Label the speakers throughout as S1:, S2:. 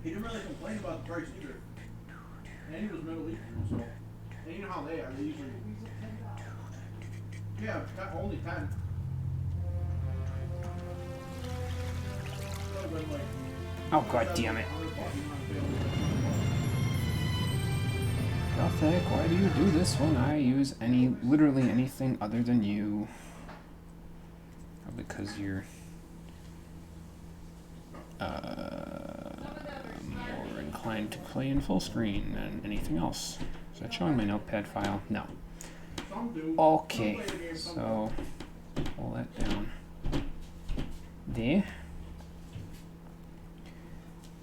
S1: He didn't really complain about the price either. And he was Middle Eastern, so. And you know how they are. They usually. Yeah, only 10.
S2: Oh, god damn it. Gothic, why do you do this when I use literally anything other than you? Probably because you're more inclined to play in full screen than anything else. Is that showing my notepad file? No. Okay, so pull that down there.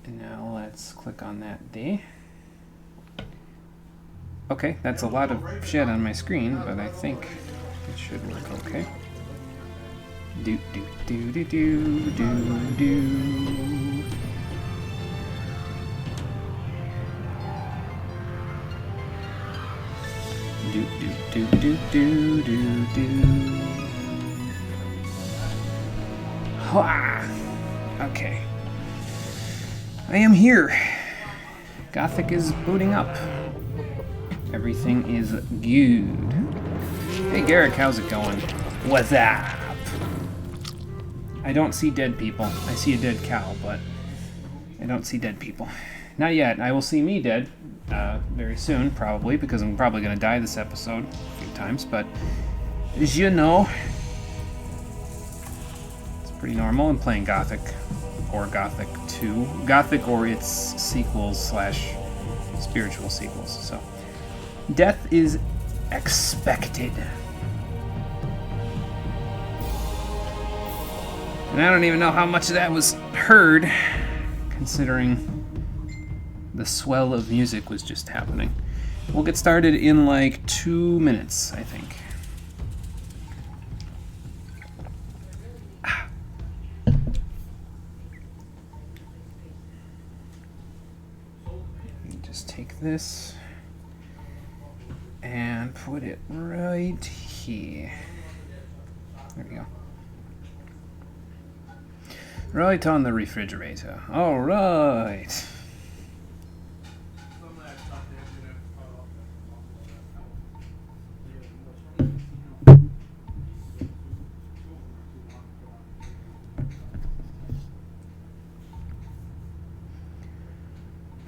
S2: And now let's click on that there. Okay, that's a lot of shit on my screen, but I think it should work okay. Do do do do do do do. Do do do do do do do. Hua! Okay. I am here. Gothic is booting up. Everything is good. Hey Garrick, how's it going? What's up? I don't see dead people. I see a dead cow, but I don't see dead people. Not yet. I will see me dead very soon, probably, because I'm probably going to die this episode a few times, but as you know, it's pretty normal in playing Gothic or Gothic 2. Gothic or its sequels / spiritual sequels, so. Death is expected. And I don't even know how much of that was heard, considering the swell of music was just happening. We'll get started in like 2 minutes, I think. Just take this and put it right here. There we go. Right on the refrigerator. All right.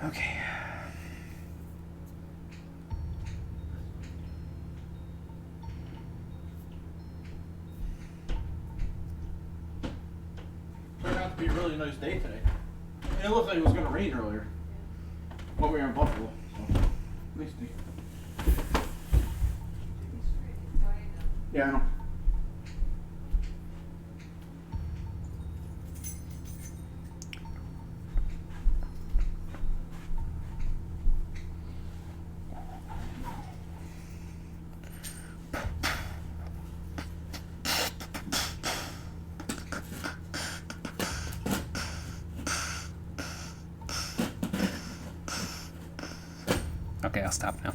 S2: Okay.
S1: Turned out to be a really nice day today. It looked like it was going to rain earlier when we were in Buffalo. So, nice day. Yeah, I know.
S2: Okay, I'll stop now.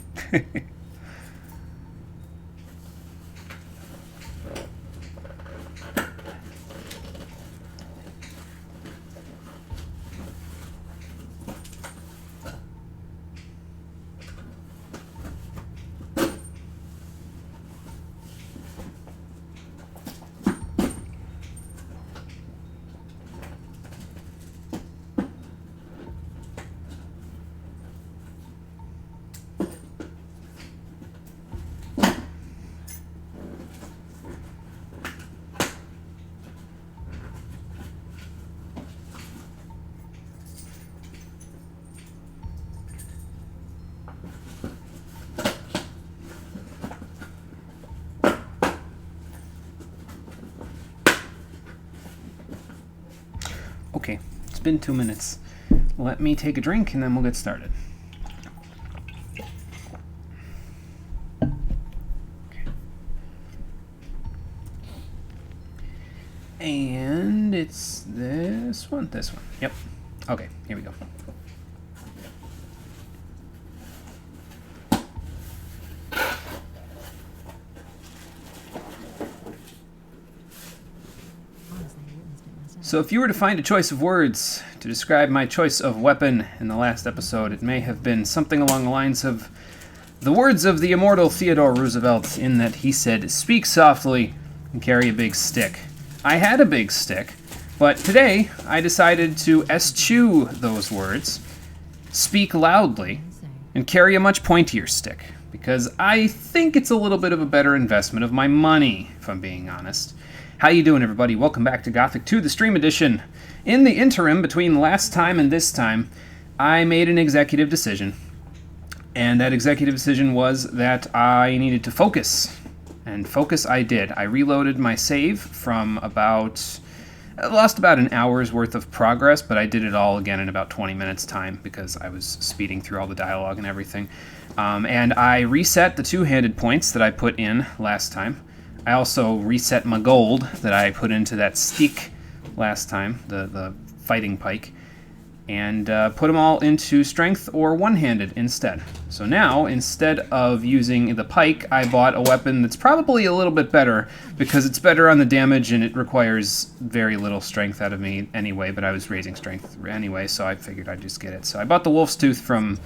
S2: Okay, it's been 2 minutes. Let me take a drink and then we'll get started. And it's this one. Yep. Okay, here we go. So if you were to find a choice of words To describe my choice of weapon in the last episode, it may have been something along the lines of the words of the immortal Theodore Roosevelt, in that he said, "Speak softly and carry a big stick." I had a big stick, but today I decided to eschew those words, speak loudly, and carry a much pointier stick, because I think it's a little bit of a better investment of my money, if I'm being honest. How you doing, everybody? Welcome back to Gothic 2, the stream edition. In the interim between last time and this time, I made an executive decision. And that executive decision was that I needed to focus. And focus I did. I reloaded my save from I lost about an hour's worth of progress, but I did it all again in about 20 minutes time because I was speeding through all the dialogue and everything. And I reset the two-handed points that I put in last time. I also reset my gold that I put into that stick last time, the fighting pike, and put them all into strength or one-handed instead. So now, instead of using the pike, I bought a weapon that's probably a little bit better because it's better on the damage and it requires very little strength out of me anyway, but I was raising strength anyway, so I figured I'd just get it. So I bought the Wolf's Tooth from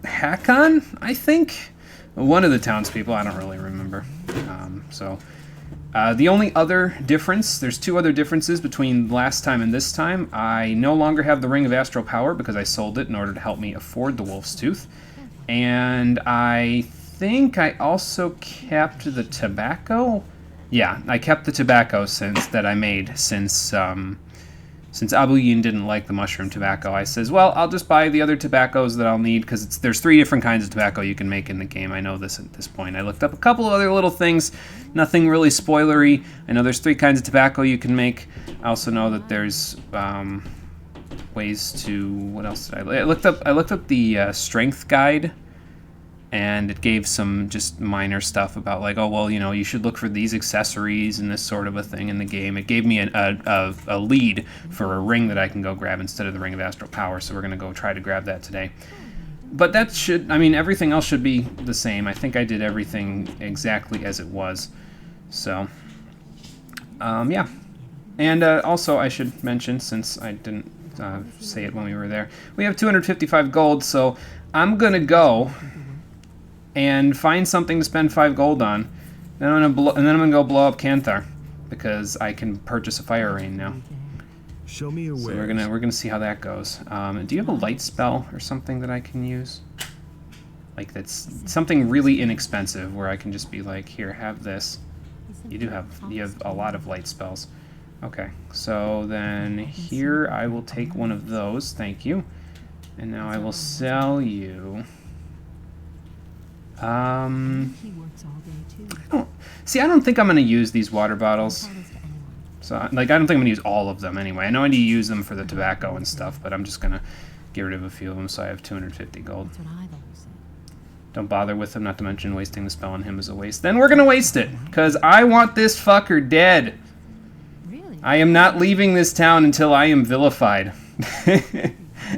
S2: Hakon, I think? One of the townspeople, I don't really remember. The only other difference, there's two other differences between last time and this time. I no longer have the Ring of Astral Power because I sold it in order to help me afford the Wolf's Tooth. And I think I also kept the tobacco. Yeah, I kept the tobacco that I made since Abu Yin didn't like the mushroom tobacco. I says, well, I'll just buy the other tobaccos that I'll need, because there's 3 different kinds of tobacco you can make in the game. I know this at this point. I looked up a couple of other little things, nothing really spoilery. I know there's 3 kinds of tobacco you can make. I also know that there's ways to, what else did I looked up the strength guide, and it gave some just minor stuff about like, oh, well, you know, you should look for these accessories and this sort of a thing in the game. It gave me a lead for a ring that I can go grab instead of the Ring of Astral Power, so we're going to go try to grab that today. But that should, I mean, everything else should be the same. I think I did everything exactly as it was. So, yeah. And also, I should mention, since I didn't say it when we were there, we have 255 gold, so I'm going to go and find something to spend 5 gold on. Then I'm gonna go blow up Canthar, because I can purchase a fire rain now.
S3: Show me your
S2: So we're gonna see how that goes. Do you have a light spell or something that I can use? Like that's something really inexpensive where I can just be like, here, have this. You have a lot of light spells. Okay, so then here I will take one of those. Thank you. And now I will sell you. I don't think I'm going to use these water bottles. So, like, I don't think I'm going to use all of them anyway. I know I need to use them for the tobacco and stuff, but I'm just going to get rid of a few of them so I have 250 gold. Don't bother with them, not to mention wasting the spell on him is a waste. Then we're going to waste it, because I want this fucker dead. I am not leaving this town until I am vilified.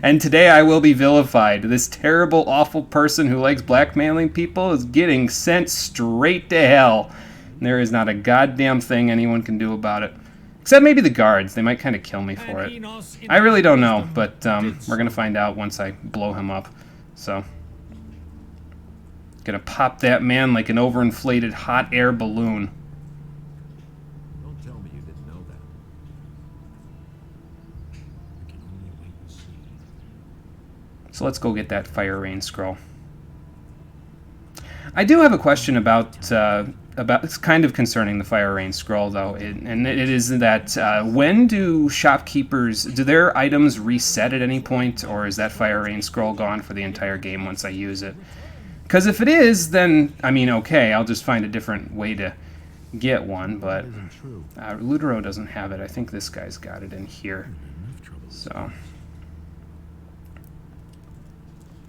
S2: And today I will be vilified. This terrible, awful person who likes blackmailing people is getting sent straight to hell. And there is not a goddamn thing anyone can do about it. Except maybe the guards. They might kind of kill me for it. I really don't know, but we're going to find out once I blow him up. So, gonna pop that man like an overinflated hot air balloon.
S3: Don't tell me you didn't know that. I can only wait and see.
S2: So let's go get that fire rain scroll. I do have a question about it's kind of concerning the fire rain scroll though, and it is that when do shopkeepers, do their items reset at any point, or is that fire rain scroll gone for the entire game once I use it? Because if it is, then I mean, okay, I'll just find a different way to get one. But Ludero doesn't have it. I think this guy's got it in here. So I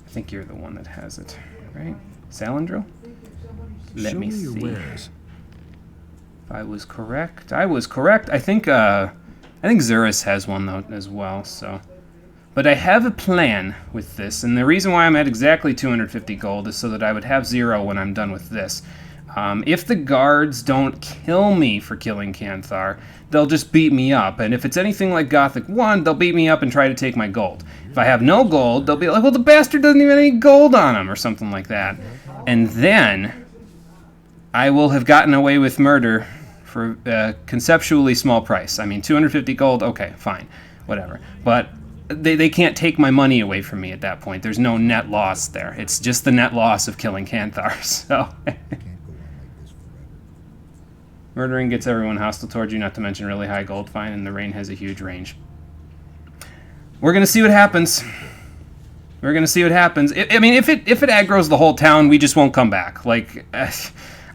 S2: think you're the one that has it, right? Salandro? Let me see. If I was correct. I was correct. I think Xurus has one though as well, so. But I have a plan with this, and the reason why I'm at exactly 250 gold is so that I would have 0 when I'm done with this. If the guards don't kill me for killing Canthar, they'll just beat me up. And if it's anything like Gothic 1, they'll beat me up and try to take my gold. If I have no gold, they'll be like, well, the bastard doesn't even have any gold on him, or something like that. And then I will have gotten away with murder for a conceptually small price. I mean, 250 gold, okay, fine, whatever. But they can't take my money away from me at that point. There's no net loss there. It's just the net loss of killing Canthar, so... Murdering gets everyone hostile towards you, not to mention really high gold fine, and the rain has a huge range. We're gonna see what happens. We're gonna see what happens. I mean, if it aggroes the whole town, we just won't come back. Like,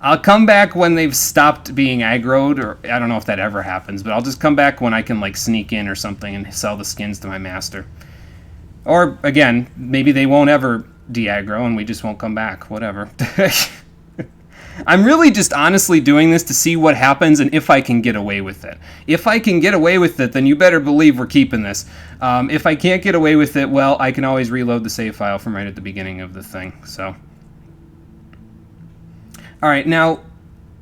S2: I'll come back when they've stopped being aggroed, or I don't know if that ever happens, but I'll just come back when I can, like, sneak in or something and sell the skins to my master. Or, again, maybe they won't ever de-aggro and we just won't come back. Whatever. I'm really just honestly doing this to see what happens and if I can get away with it. If I can get away with it, then you better believe we're keeping this. If I can't get away with it, well, I can always reload the save file from right at the beginning of the thing, so... Alright, now,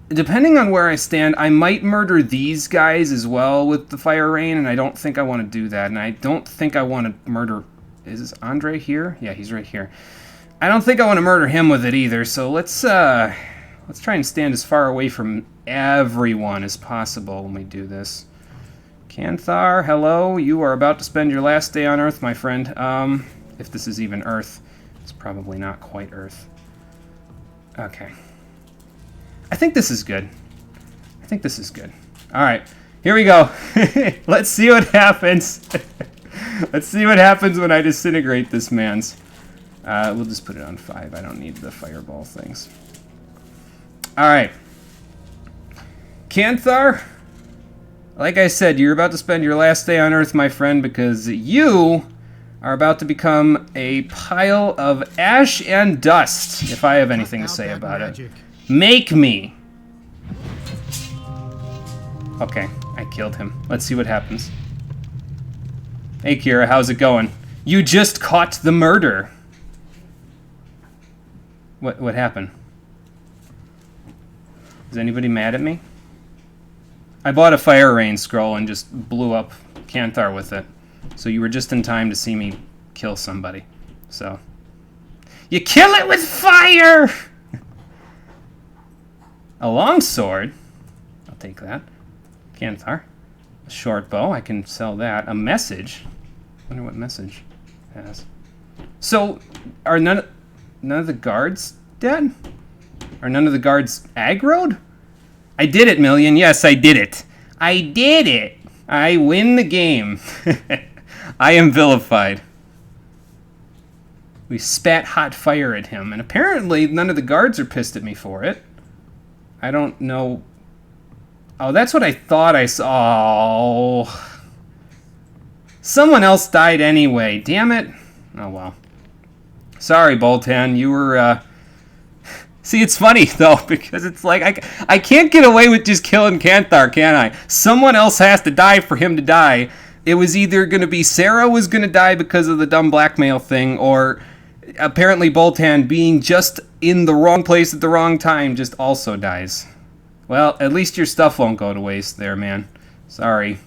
S2: depending on where I stand, I might murder these guys as well with the fire rain, and I don't think I want to do that, and I don't think I want to murder... Is Andre here? Yeah, he's right here. I don't think I want to murder him with it either, so let's try and stand as far away from everyone as possible when we do this. Canthar, hello, you are about to spend your last day on Earth, my friend. If this is even Earth. It's probably not quite Earth. Okay. I think this is good. I think this is good. Alright, here we go. Let's see what happens. Let's see what happens when I disintegrate this man's. We'll just put it on 5. I don't need the fireball things. Alright. Canthar, like I said, you're about to spend your last day on Earth, my friend, because you are about to become a pile of ash and dust, if I have anything to say about it. Make me! Okay, I killed him. Let's see what happens. Hey, Kira, how's it going? You just caught the murder! What happened? Is anybody mad at me? I bought a fire rain scroll and just blew up Canthar with it. So you were just in time to see me kill somebody. So. You kill it with fire! A longsword? I'll take that. Canthar. A short bow, I can sell that. A message? I wonder what message it has. So, are none of the guards dead? Are none of the guards aggroed? I did it, Million. Yes, I did it. I did it. I win the game. I am vilified. We spat hot fire at him, and apparently none of the guards are pissed at me for it. I don't know. Oh, that's what I thought I saw. Oh. Someone else died anyway. Damn it. Oh, well. Sorry, Boltan. You were, See, it's funny, though, because it's like, I can't get away with just killing Canthar, can I? Someone else has to die for him to die. It was either going to be Sarah was going to die because of the dumb blackmail thing, or apparently Boltan, being just in the wrong place at the wrong time, just also dies. Well, at least your stuff won't go to waste there, man. Sorry.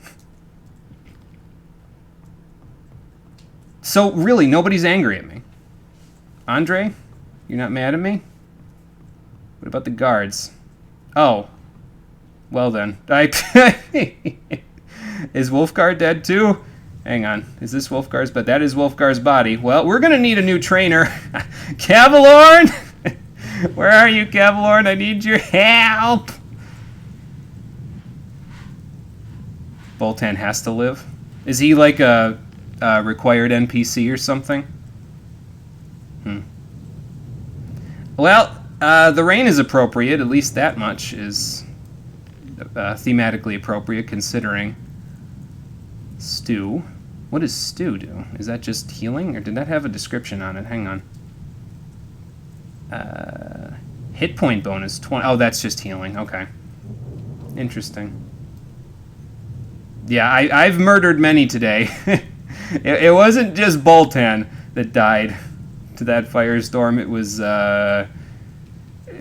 S2: So, really, nobody's angry at me. Andre, you're not mad at me? What about the guards? Oh. Well then. Is Wolfgar dead too? Hang on. Is this Wolfgar's? But that is Wolfgar's body. Well, we're gonna need a new trainer. Cavalorn! Where are you, Cavalorn? I need your help! Boltan has to live? Is he like a required NPC or something? Well, the rain is appropriate. At least that much is thematically appropriate, considering stew. What does stew do? Is that just healing, or did that have a description on it? Hang on. Hit point bonus 20. Oh, that's just healing. Okay. Interesting. Yeah, I've murdered many today. It wasn't just Boltan that died to that firestorm. It was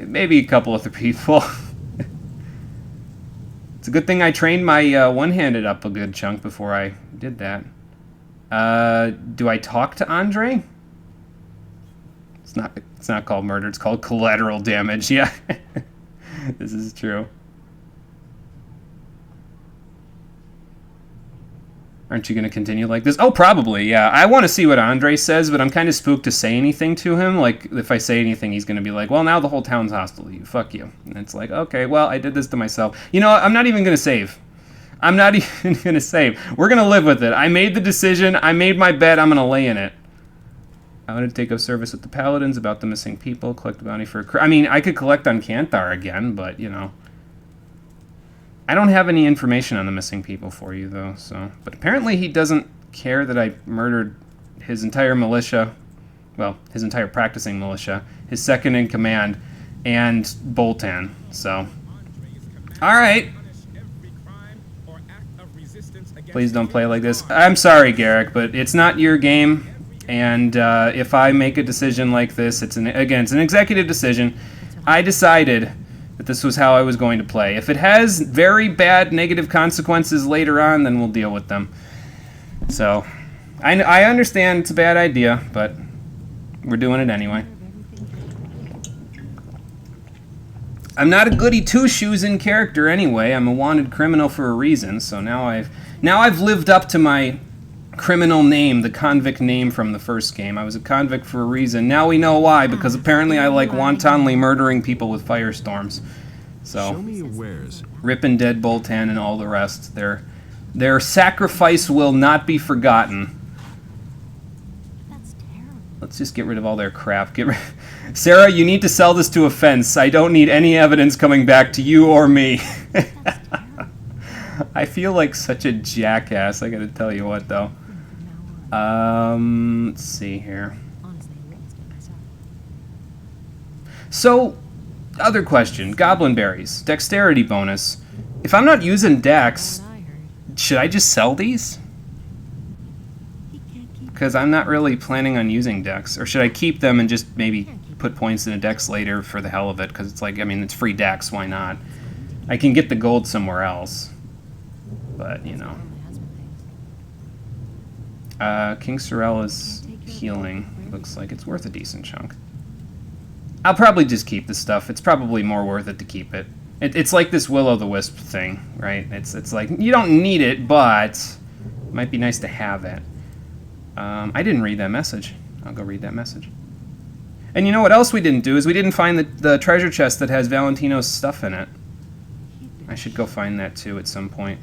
S2: Maybe a couple other people. It's a good thing I trained my one-handed up a good chunk before I did that. Do I talk to Andre? It's not called murder, it's called collateral damage. Yeah. This is true. Aren't you going to continue like this? Oh, probably, yeah. I want to see what Andre says, but I'm kind of spooked to say anything to him. Like, if I say anything, he's going to be like, well, now the whole town's hostile to you. Fuck you. And it's like, okay, well, I did this to myself. You know what? I'm not even going to save. I'm not even going to save. We're going to live with it. I made the decision. I made my bet. I'm going to lay in it. I want to take up service with the Paladins about the missing people. Collect a bounty for I mean, I could collect on Canthar again, but, you know. I don't have any information on the missing people for you, though, so... But apparently he doesn't care that I murdered his entire militia, well, his entire practicing militia, his second in command, and Boltan, so... Alright. Please don't play like this. I'm sorry, Garrick, but it's not your game, and if I make a decision like this, it's an executive decision. I decided that this was how I was going to play. If it has very bad negative consequences later on, then we'll deal with them. So, I understand it's a bad idea, but we're doing it anyway. I'm not a goody two-shoes in character anyway. I'm a wanted criminal for a reason, so now I've lived up to my criminal name, the convict name from the first game. I was a convict for a reason. Now we know why, because apparently I like wantonly murdering people with firestorms. So,
S3: Show me your wares.
S2: ripping dead Boltan and all the rest. Their sacrifice will not be forgotten.
S4: That's terrible.
S2: Let's just get rid of all their crap. Sarah, you need to sell this to a fence. I don't need any evidence coming back to you or me. I feel like such a jackass, I gotta tell you what, though. Let's see here. So, other question. Goblin berries. Dexterity bonus. If I'm not using Dex, should I just sell these? Because I'm not really planning on using Dex. Or should I keep them and just maybe put points in a Dex later for the hell of it? Because it's like, I mean, it's free Dex, why not? I can get the gold somewhere else. But, you know. King Sorella's healing. Looks like it's worth a decent chunk. I'll probably just keep the stuff. It's probably more worth it to keep it. It's like this Will-O-the-Wisp thing, right? It's like, you don't need it, but it might be nice to have it. I didn't read that message. I'll go read that message. And you know what else we didn't do is we didn't find the treasure chest that has Valentino's stuff in it. I should go find that too at some point.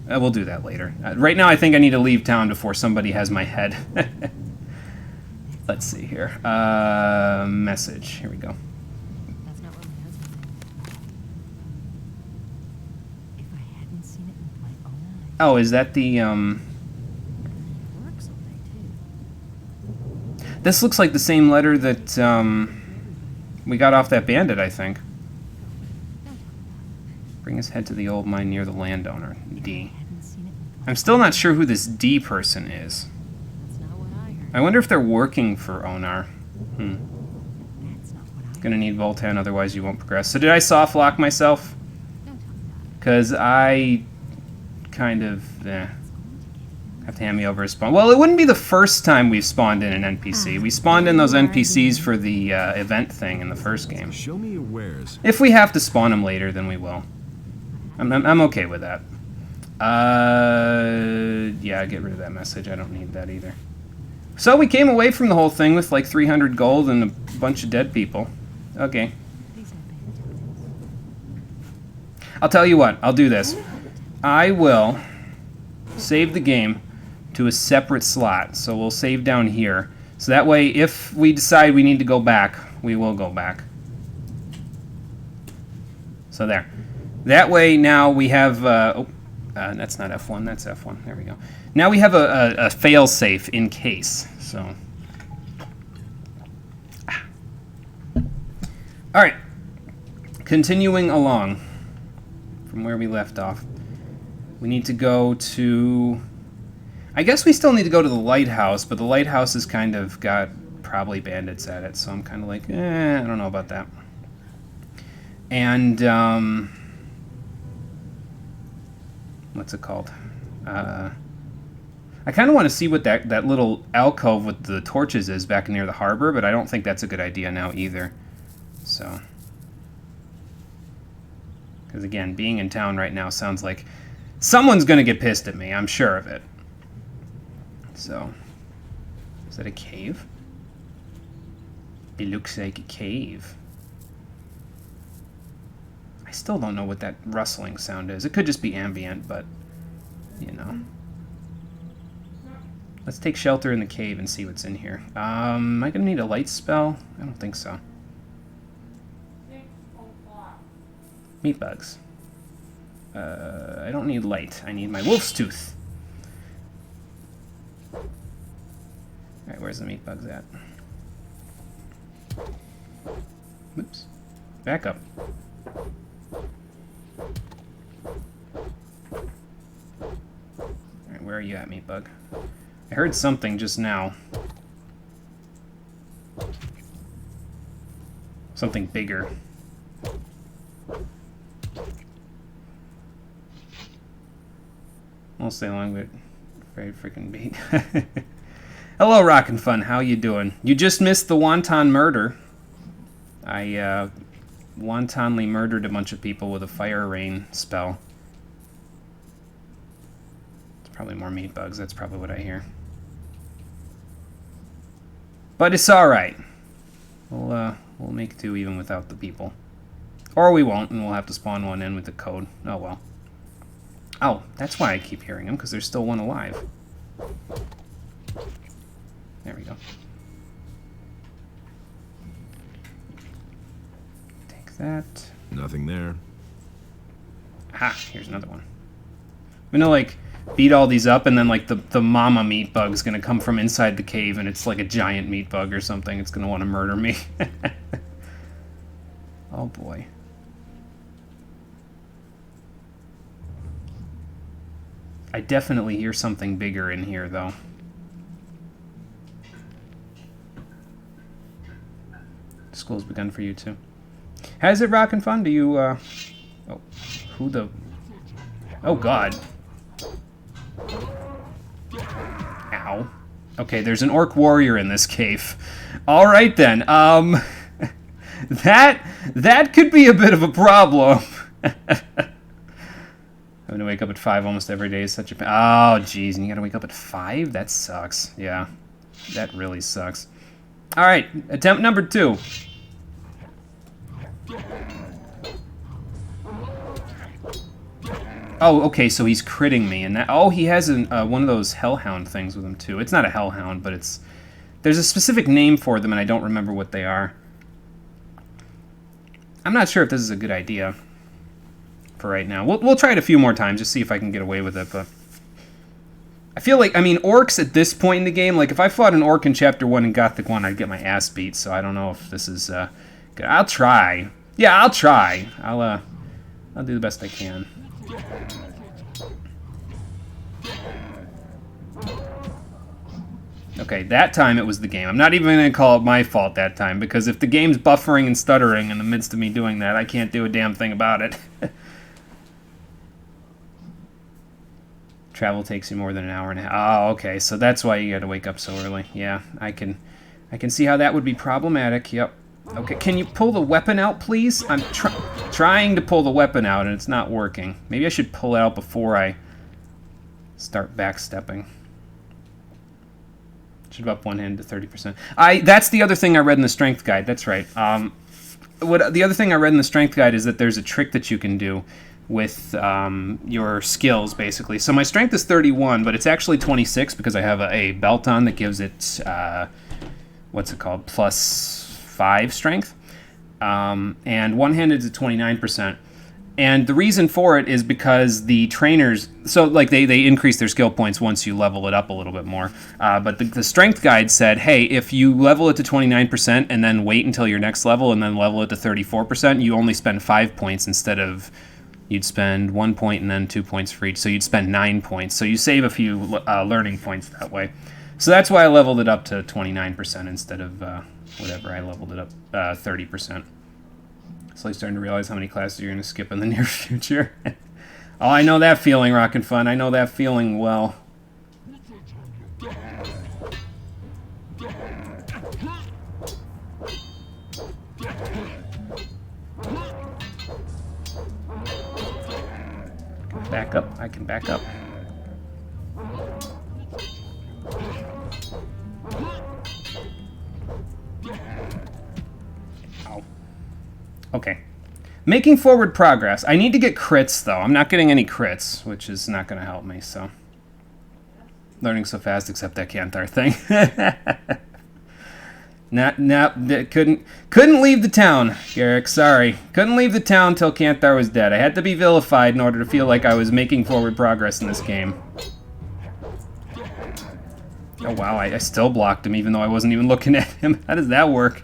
S2: We'll do that later. Right now I think I need to leave town before somebody has my head. Let's see here. Message. Here we go.
S4: That's not what my husband said. If I hadn't seen it with my own eyes.
S2: Oh, is that the,
S4: It works all day, too.
S2: This looks like the same letter that, we got off that bandit, I think. Bring his head to the old mine near the landowner. D.
S4: Hadn't seen it with my
S2: I'm still not sure who this D person is.
S4: That's not what I heard.
S2: I wonder if they're working for Onar.
S4: That's not what I
S2: Gonna need Voltan, otherwise you won't progress. So did I soft lock myself?
S4: Don't talk about it.
S2: Because I kind of have to hand me over a spawn. Well, it wouldn't be the first time we've spawned in an NPC. We spawned in those NPCs for the event thing in the first game.
S3: Show me your wares.
S2: If we have to spawn them later, then we will. I'm okay with that. Yeah, get rid of that message. I don't need that either. So we came away from the whole thing with like 300 gold and a bunch of dead people. Okay.
S4: Please don't pay attention.
S2: I'll tell you what. I'll do this. I will save the game to a separate slot. So we'll save down here. So that way, if we decide we need to go back, we will go back. So there. That way now we have... that's not F1, that's F1. There we go. Now we have a fail-safe in case. So... Alright. Continuing along from where we left off. We need to go to... I guess we still need to go to the lighthouse, but the lighthouse has kind of got probably bandits at it, so I'm kind of like, I don't know about that. And, what's it called? I kind of want to see what that little alcove with the torches is back near the harbor, but I don't think that's a good idea now either. So, because again, being in town right now sounds like someone's going to get pissed at me. I'm sure of it. So, is that a cave? It looks like a cave. I still don't know what that rustling sound is. It could just be ambient, but, you know. Let's take shelter in the cave and see what's in here. Am I going to need a light spell? I don't think so. Meat bugs. I don't need light. I need my wolf's tooth. Alright, where's the meat bugs at? Oops. Back up. Alright, where are you at, meat bug? I heard something just now. Something bigger. Won't stay long, but very freaking big. Hello, Rockin' Fun. How you doing? You just missed the wonton murder. I wantonly murdered a bunch of people with a fire rain spell. It's probably more meat bugs. That's probably what I hear. But it's all right. We'll make do even without the people, or we won't, and we'll have to spawn one in with the code. Oh well. Oh, that's why I keep hearing them, because there's still one alive. There we go. Take that.
S3: Nothing there.
S2: Ah, here's another one. I'm gonna, like, beat all these up, and then, like, the mama meat bug's gonna come from inside the cave, and it's like a giant meat bug or something. It's gonna want to murder me. Oh, boy. I definitely hear something bigger in here, though. School's begun for you, too. Has it Rockin' Fun? Do you, Oh, who the... Oh, God. Ow. Okay, there's an orc warrior in this cave. All right, then. That could be a bit of a problem. Having to wake up at 5 almost every day is such a... Oh, jeez, and you gotta wake up at 5? That sucks. Yeah, that really sucks. All right, attempt number 2. Oh, okay, so he's critting me, and that... Oh, he has one of those hellhound things with him, too. It's not a hellhound, but it's... There's a specific name for them, and I don't remember what they are. I'm not sure if this is a good idea for right now. We'll try it a few more times, just see if I can get away with it, but... I feel like, I mean, orcs at this point in the game, like, if I fought an orc in Chapter 1 in Gothic 1, I'd get my ass beat, so I don't know if this is, good. I'll try. Yeah, I'll try. I'll do the best I can. Okay, that time it was the game. I'm not even going to call it my fault that time, because if the game's buffering and stuttering in the midst of me doing that, I can't do a damn thing about it. Travel takes you more than an hour and a half. Oh, okay, so that's why you got to wake up so early. Yeah, I can see how that would be problematic. Yep. Okay, can you pull the weapon out, please? I'm trying to pull the weapon out, and it's not working. Maybe I should pull it out before I start backstepping. Should have up one hand to 30%. That's the other thing I read in the strength guide. That's right. The other thing I read in the strength guide is that there's a trick that you can do with your skills, basically. So my strength is 31, but it's actually 26 because I have a belt on that gives it, what's it called, +5 strength. And one-handed is at 29%. And the reason for it is because the trainers, so like they increase their skill points once you level it up a little bit more. But the strength guide said, hey, if you level it to 29% and then wait until your next level and then level it to 34%, you only spend 5 points instead of, you'd spend 1 point and then 2 points for each. So you'd spend 9 points. So you save a few learning points that way. So that's why I leveled it up to 29% instead of whatever I leveled it up, 30%. Slowly starting to realize how many classes you're going to skip in the near future. Oh, I know that feeling, Rockin' Fun. I know that feeling well. Back up. I can back up. Ow. Okay. Making forward progress. I need to get crits, though. I'm not getting any crits, which is not going to help me, so. Learning so fast, except that Kanthar thing. Couldn't leave the town, Garrick. Sorry. Couldn't leave the town till Kanthar was dead. I had to be vilified in order to feel like I was making forward progress in this game. Oh wow, I still blocked him even though I wasn't even looking at him. How does that work?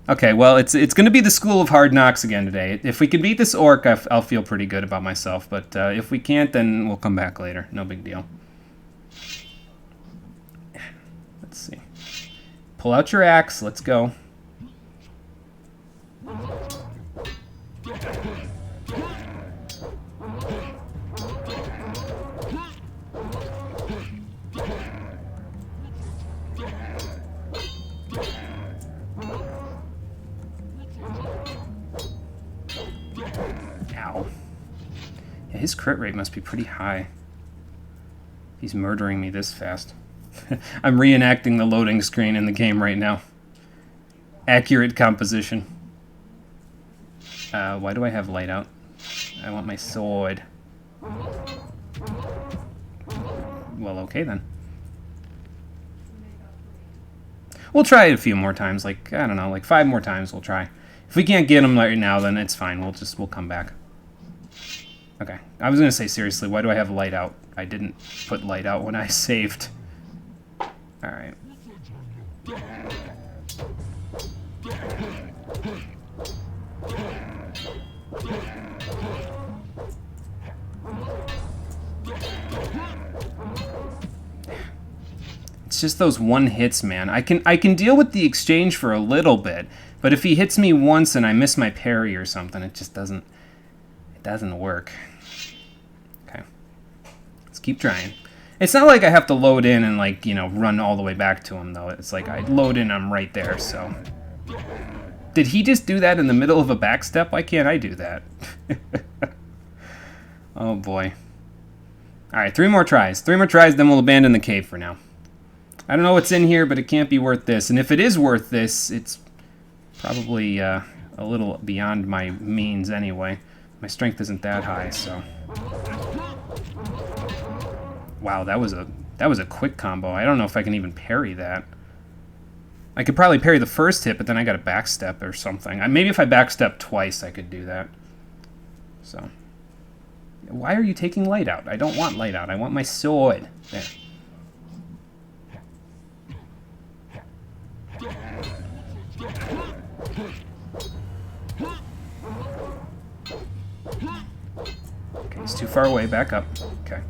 S2: Okay, well, it's going to be the School of Hard Knocks again today. If we can beat this orc, I'll feel pretty good about myself. But if we can't, then we'll come back later. No big deal. Let's see. Pull out your axe. Let's go. Ow. Yeah, his crit rate must be pretty high. He's murdering me this fast. I'm reenacting the loading screen in the game right now. Accurate composition. Why do I have light out? I want my sword. Well, okay then. We'll try it a few more times, like, I don't know, like 5 more times we'll try. If we can't get him right now, then it's fine. We'll come back. Okay. I was going to say, seriously, why do I have light out? I didn't put light out when I saved. Alright. It's just those one hits, man. I can deal with the exchange for a little bit, but if he hits me once and I miss my parry or something, it just doesn't work. Okay. Let's keep trying. It's not like I have to load in and, like, you know, run all the way back to him, though. It's like I load in, I'm right there, so. Did he just do that in the middle of a backstep? Why can't I do that? Oh, boy. Alright, 3 more tries. 3 more tries, then we'll abandon the cave for now. I don't know what's in here, but it can't be worth this. And if it is worth this, it's probably a little beyond my means anyway. My strength isn't that high, so. Wow, that was a quick combo. I don't know if I can even parry that. I could probably parry the first hit, but then I got a backstep or something. Maybe if I backstep twice, I could do that. So. Why are you taking light out? I don't want light out. I want my sword. There. Okay, he's too far away. Back up. Okay.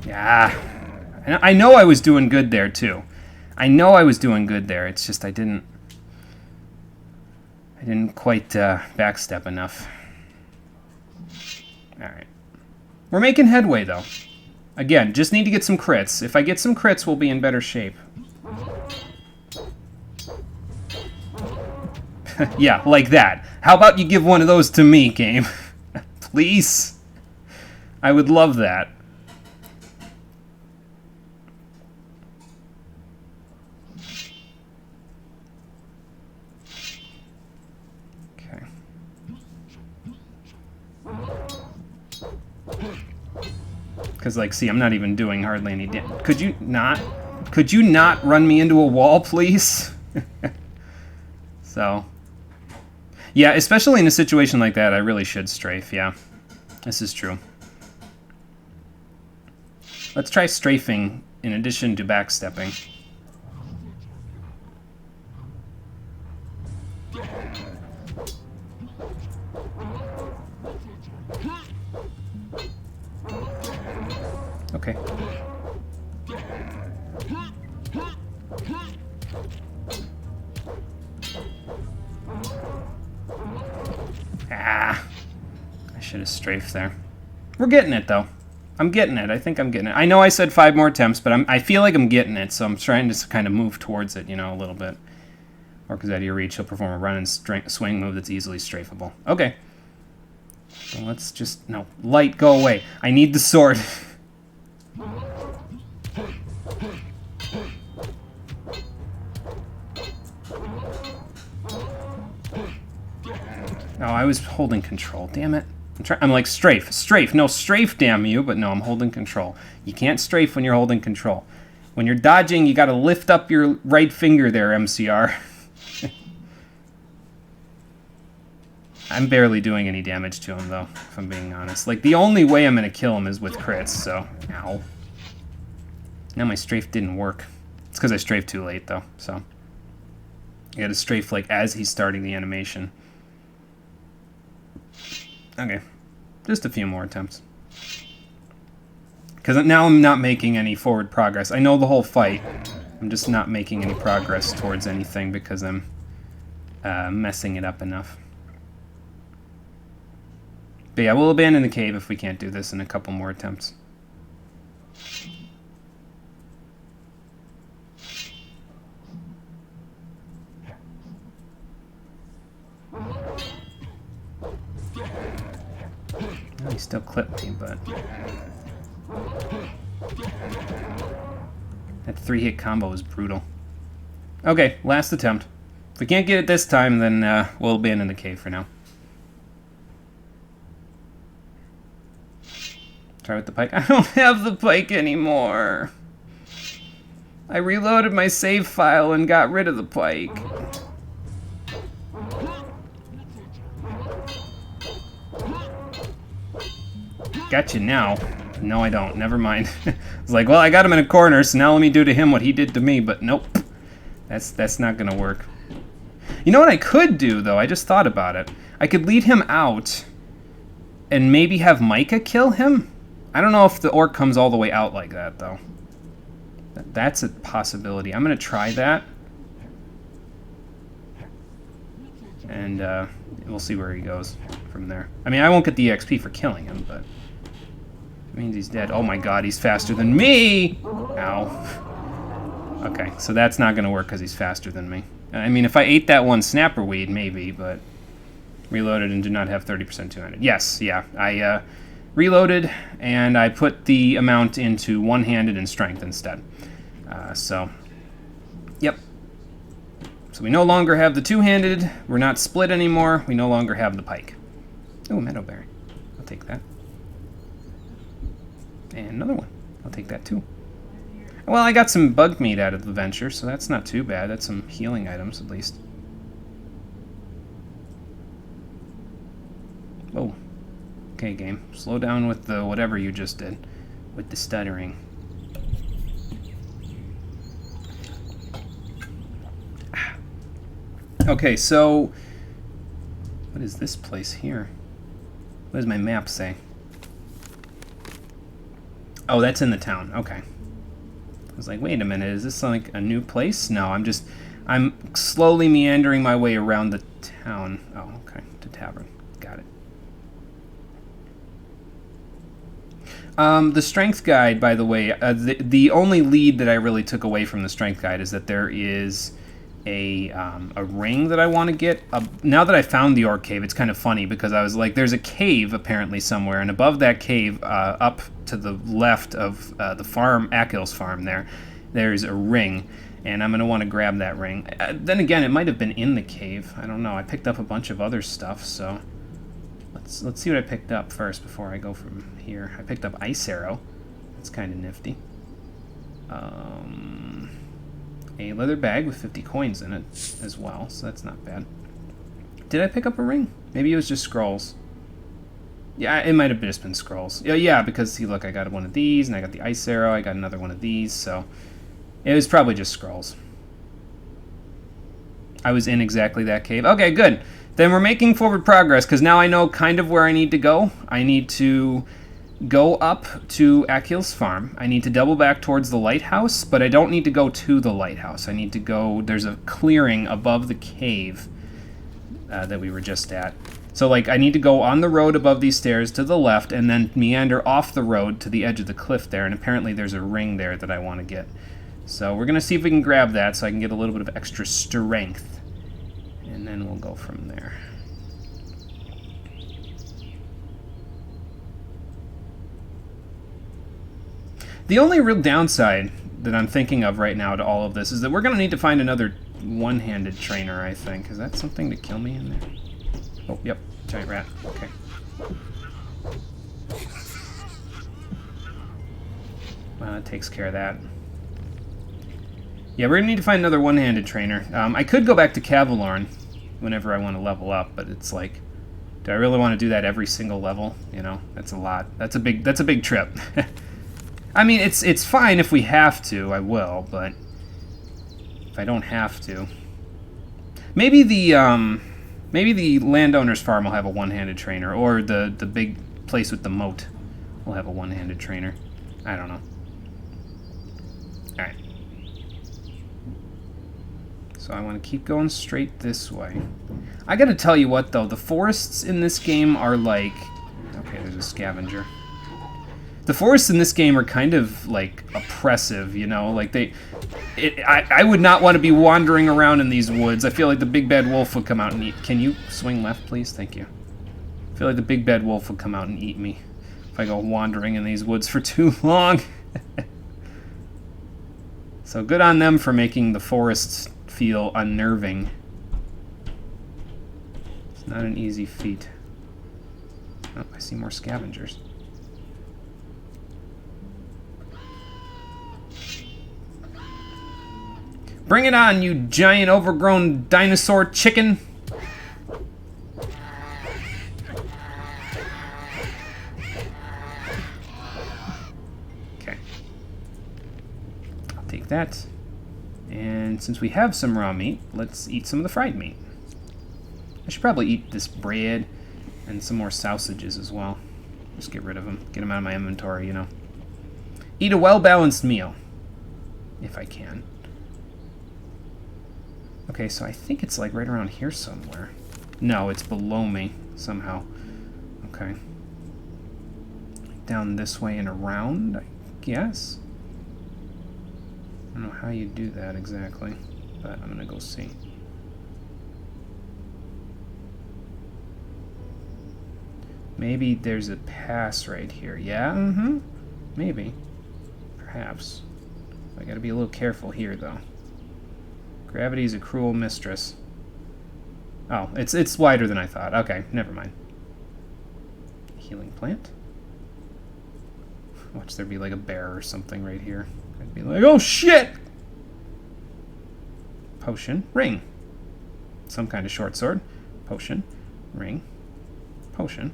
S2: Yeah. I know I was doing good there, too. I know I was doing good there. It's just I didn't quite backstep enough. Alright. We're making headway, though. Again, just need to get some crits. If I get some crits, we'll be in better shape. Yeah, like that. How about you give one of those to me, game? Please? I would love that. Okay. Because, like, see, I'm not even doing hardly any damage. Could you not run me into a wall, please? So, yeah, especially in a situation like that, I really should strafe, yeah. This is true. Let's try strafing in addition to backstepping. Okay. Ah. I should have strafed there. We're getting it, though. I'm getting it. I think I'm getting it. I know I said 5 more attempts, but I feel like I'm getting it, so I'm trying to kind of move towards it, you know, a little bit. Orc is out of your reach. He'll perform a run and swing move that's easily strafable. Okay. So let's just... No. Light, go away. I need the sword. Oh, I was holding control. Damn it. I'm like, strafe. Strafe. No, strafe, damn you. But no, I'm holding control. You can't strafe when you're holding control. When you're dodging, you got to lift up your right finger there, MCR. I'm barely doing any damage to him, though, if I'm being honest. Like, the only way I'm going to kill him is with crits, so... Ow. Now my strafe didn't work. It's because I strafed too late, though, so... I got to strafe, like, as he's starting the animation. Okay. Just a few more attempts. Because now I'm not making any forward progress. I know the whole fight. I'm just not making any progress towards anything because I'm messing it up enough. But yeah, we'll abandon the cave if we can't do this in a couple more attempts. Well, he still clipped me, but... That 3-hit combo was brutal. Okay, last attempt. If we can't get it this time, then we'll abandon the cave for now. Try with the pike. I don't have the pike anymore. I reloaded my save file and got rid of the pike. Gotcha now. No, I don't. Never mind. It's like, well, I got him in a corner, so now let me do to him what he did to me, but nope. That's not gonna work. You know what I could do, though? I just thought about it. I could lead him out and maybe have Micah kill him? I don't know if the orc comes all the way out like that, though. That's a possibility. I'm going to try that. And we'll see where he goes from there. I mean, I won't get the EXP for killing him, but... It means he's dead. Oh my god, he's faster than me! Ow. Okay, so that's not going to work because he's faster than me. I mean, if I ate that one snapper weed, maybe, but... Reloaded and do not have 30% 200. Yes, yeah. I reloaded, and I put the amount into one-handed and strength instead. So, yep. So we no longer have the two-handed. We're not split anymore. We no longer have the pike. Oh, meadowberry. I'll take that. And another one. I'll take that too. Well, I got some bug meat out of the venture, so that's not too bad. That's some healing items, at least. Oh. Okay, game. Slow down with the whatever you just did. With the stuttering. Okay, so... What is this place here? What does my map say? Oh, that's in the town. Okay. I was like, wait a minute, is this like a new place? No, I'm slowly meandering my way around the town. Oh, okay. To tavern. Got it. The strength guide, by the way, the only lead that I really took away from the strength guide is that there is a ring that I want to get. Now that I found the orc cave, it's kind of funny because I was like, there's a cave apparently somewhere, and above that cave, up to the left of the farm, Akil's farm there's a ring, and I'm going to want to grab that ring. Then again, it might have been in the cave. I don't know. I picked up a bunch of other stuff, so... Let's see what I picked up first before I go from here. I picked up Ice Arrow. That's kind of nifty. A leather bag with 50 coins in it as well, so that's not bad. Did I pick up a ring? Maybe it was just scrolls. Yeah, it might have just been scrolls. Yeah, because see, look, I got one of these, and I got the Ice Arrow, I got another one of these, so it was probably just scrolls. I was in exactly that cave. Okay, good. Then we're making forward progress, because now I know kind of where I need to go. I need to go up to Akil's farm. I need to double back towards the lighthouse, but I don't need to go to the lighthouse. I need to go... There's a clearing above the cave that we were just at. So, like, I need to go on the road above these stairs to the left and then meander off the road to the edge of the cliff there. And apparently there's a ring there that I want to get. So we're going to see if we can grab that so I can get a little bit of extra strength. And then we'll go from there. The only real downside that I'm thinking of right now to all of this is that we're going to need to find another one-handed trainer, I think. Is that something to kill me in there? Oh, yep. Giant rat. Okay. Well, that takes care of that. Yeah, we're going to need to find another one-handed trainer. I could go back to Cavalorn whenever I want to level up, but it's like, do I really want to do that every single level? You know, that's a lot. That's a big trip. I mean, it's fine if we have to, I will, but if I don't have to. Maybe the landowner's farm will have a one-handed trainer, or the big place with the moat will have a one-handed trainer. I don't know. Alright. So I want to keep going straight this way. I gotta tell you what, though, the forests in this game are like... Okay, there's a scavenger. The forests in this game are kind of, like, oppressive, you know? Like, I would not want to be wandering around in these woods. I feel like the big bad wolf would come out and eat... Can you swing left, please? Thank you. I feel like the big bad wolf would come out and eat me if I go wandering in these woods for too long. So good on them for making the forests feel unnerving. It's not an easy feat. Oh, I see more scavengers. Bring it on, you giant overgrown dinosaur chicken! Okay. I'll take that. And since we have some raw meat, let's eat some of the fried meat. I should probably eat this bread and some more sausages as well. Just get rid of them. Get them out of my inventory, you know. Eat a well-balanced meal. If I can. Okay, so I think it's like right around here somewhere. No, it's below me somehow. Okay. Down this way and around, I guess. I don't know how you do that exactly, but I'm gonna go see. Maybe there's a pass right here. Yeah, maybe. Perhaps. I gotta be a little careful here, though. Gravity's a cruel mistress. Oh, it's wider than I thought. Okay, never mind. Healing plant? Watch there be like a bear or something right here. I'd be like, oh shit! Potion, ring. Some kind of short sword. Potion, ring, potion.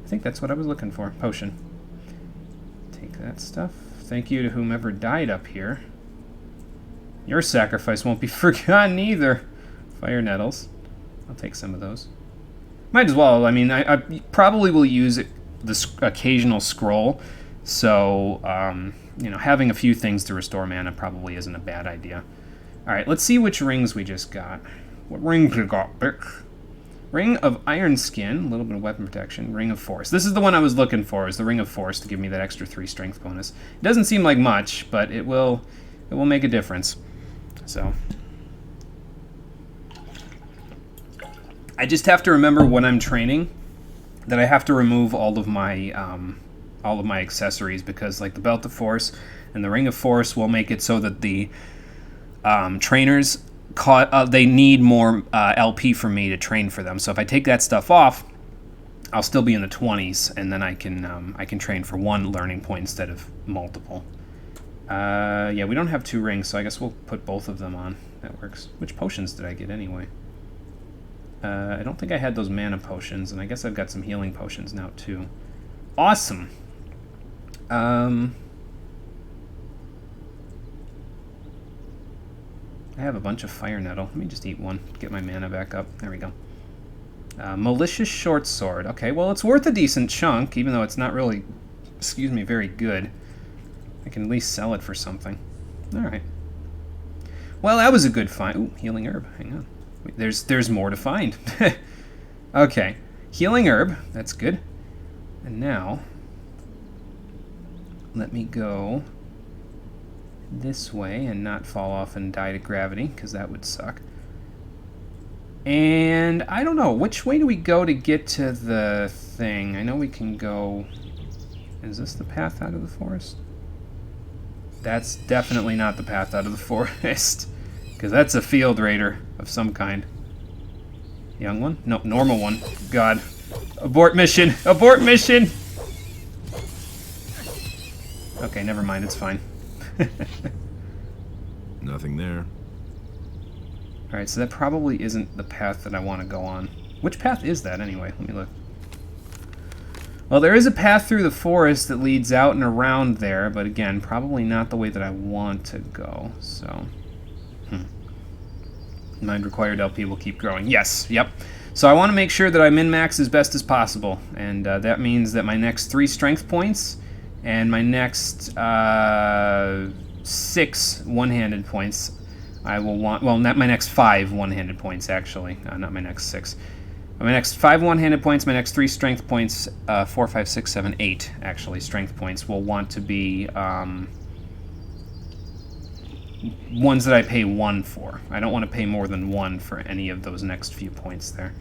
S2: I think that's what I was looking for. Potion. Take that stuff. Thank you to whomever died up here. Your sacrifice won't be forgotten either. Fire nettles. I'll take some of those. Might as well. I mean, I probably will use this occasional scroll. So, you know, having a few things to restore mana probably isn't a bad idea. Alright, let's see which rings we just got. What rings we got, bitch? Ring of Iron Skin, a little bit of weapon protection. Ring of Force. This is the one I was looking for, is the Ring of Force to give me that extra 3 strength bonus. It doesn't seem like much, but it will make a difference. So I just have to remember when I'm training that I have to remove all of my accessories, because like the Belt of Force and the Ring of Force will make it so that the trainers they need more LP for me to train for them. So if I take that stuff off, I'll still be in the 20s, and then I can train for 1 learning point instead of multiple. Yeah, we don't have 2 rings, so I guess we'll put both of them on. That works. Which potions did I get anyway? I don't think I had those mana potions, and I guess I've got some healing potions now too. Awesome! I have a bunch of fire nettle. Let me just eat one, get my mana back up. There we go. Malicious short sword. Okay, well, it's worth a decent chunk, even though it's not really, excuse me, very good. I can at least sell it for something. All right. Well, that was a good find. Ooh, healing herb. Hang on. Wait, there's more to find. Okay, healing herb. That's good. And now, let me go this way and not fall off and die to gravity, because that would suck. And I don't know, which way do we go to get to the thing? I know we can go... Is this the path out of the forest? That's definitely not the path out of the forest, because that's a field raider of some kind. Young one? No, normal one. God. Abort mission! Abort mission! Okay, never mind, it's fine.
S3: Nothing there.
S2: Alright, so that probably isn't the path that I want to go on. Which path is that, anyway? Let me look. Well, there is a path through the forest that leads out and around there, but again, probably not the way that I want to go, so... Mind required LP will keep growing. Yes, yep. So I want to make sure that I min-max as best as possible, and that means that my next 3 strength points and my next 6 one-handed points I will want... Well, not my next 5 one-handed points, actually. Not my next 6. My next 5 one-handed points, my next 3 strength points, 4, 5, 6, 7, 8, actually, strength points will want to be ones that I pay 1 for. I don't want to pay more than 1 for any of those next few points there.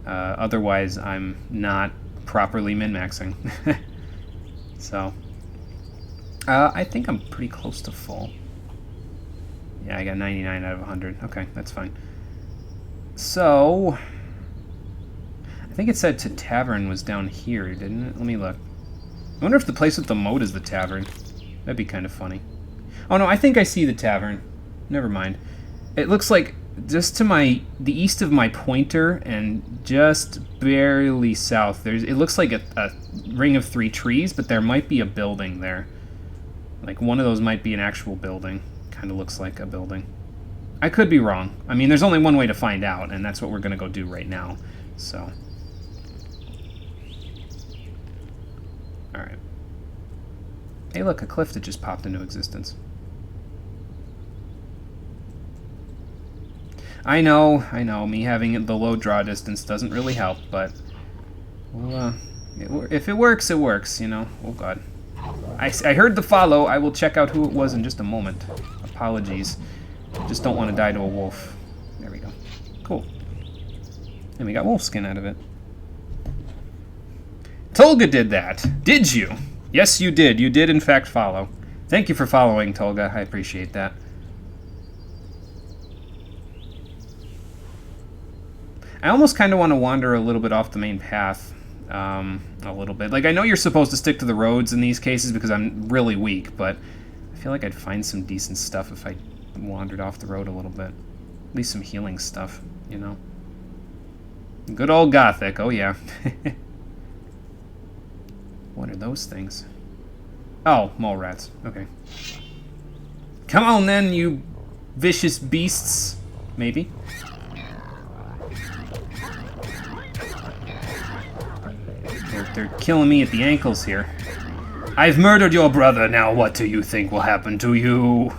S2: Otherwise, I'm not properly min-maxing. So, I think I'm pretty close to full. Yeah, I got 99 out of 100. Okay, that's fine. So, I think it said to tavern was down here, didn't it? Let me look. I wonder if the place with the moat is the tavern. That'd be kind of funny. Oh no, I think I see the tavern. Never mind. It looks like just to the east of my pointer and just barely south. It looks like a ring of 3 trees, but there might be a building there. Like one of those might be an actual building. Kind of looks like a building. I could be wrong. I mean, there's only one way to find out, and that's what we're gonna go do right now. So, all right. Hey, look, a cliff that just popped into existence. I know, me having the low draw distance doesn't really help, but, well, if it works, it works, you know. Oh, God. I heard the follow. I will check out who it was in just a moment. Apologies. Just don't want to die to a wolf. There we go. Cool. And we got wolf skin out of it. Tolga did that. Did you? Yes, you did. You did, in fact, follow. Thank you for following, Tolga. I appreciate that. I almost kind of want to wander a little bit off the main path. A little bit. Like, I know you're supposed to stick to the roads in these cases because I'm really weak, but I feel like I'd find some decent stuff if I wandered off the road a little bit. At least some healing stuff, you know. Good old Gothic, oh yeah. What are those things? Oh, mole rats, okay. Come on then, you vicious beasts. Maybe. They're killing me at the ankles here. I've murdered your brother, now what do you think will happen to you?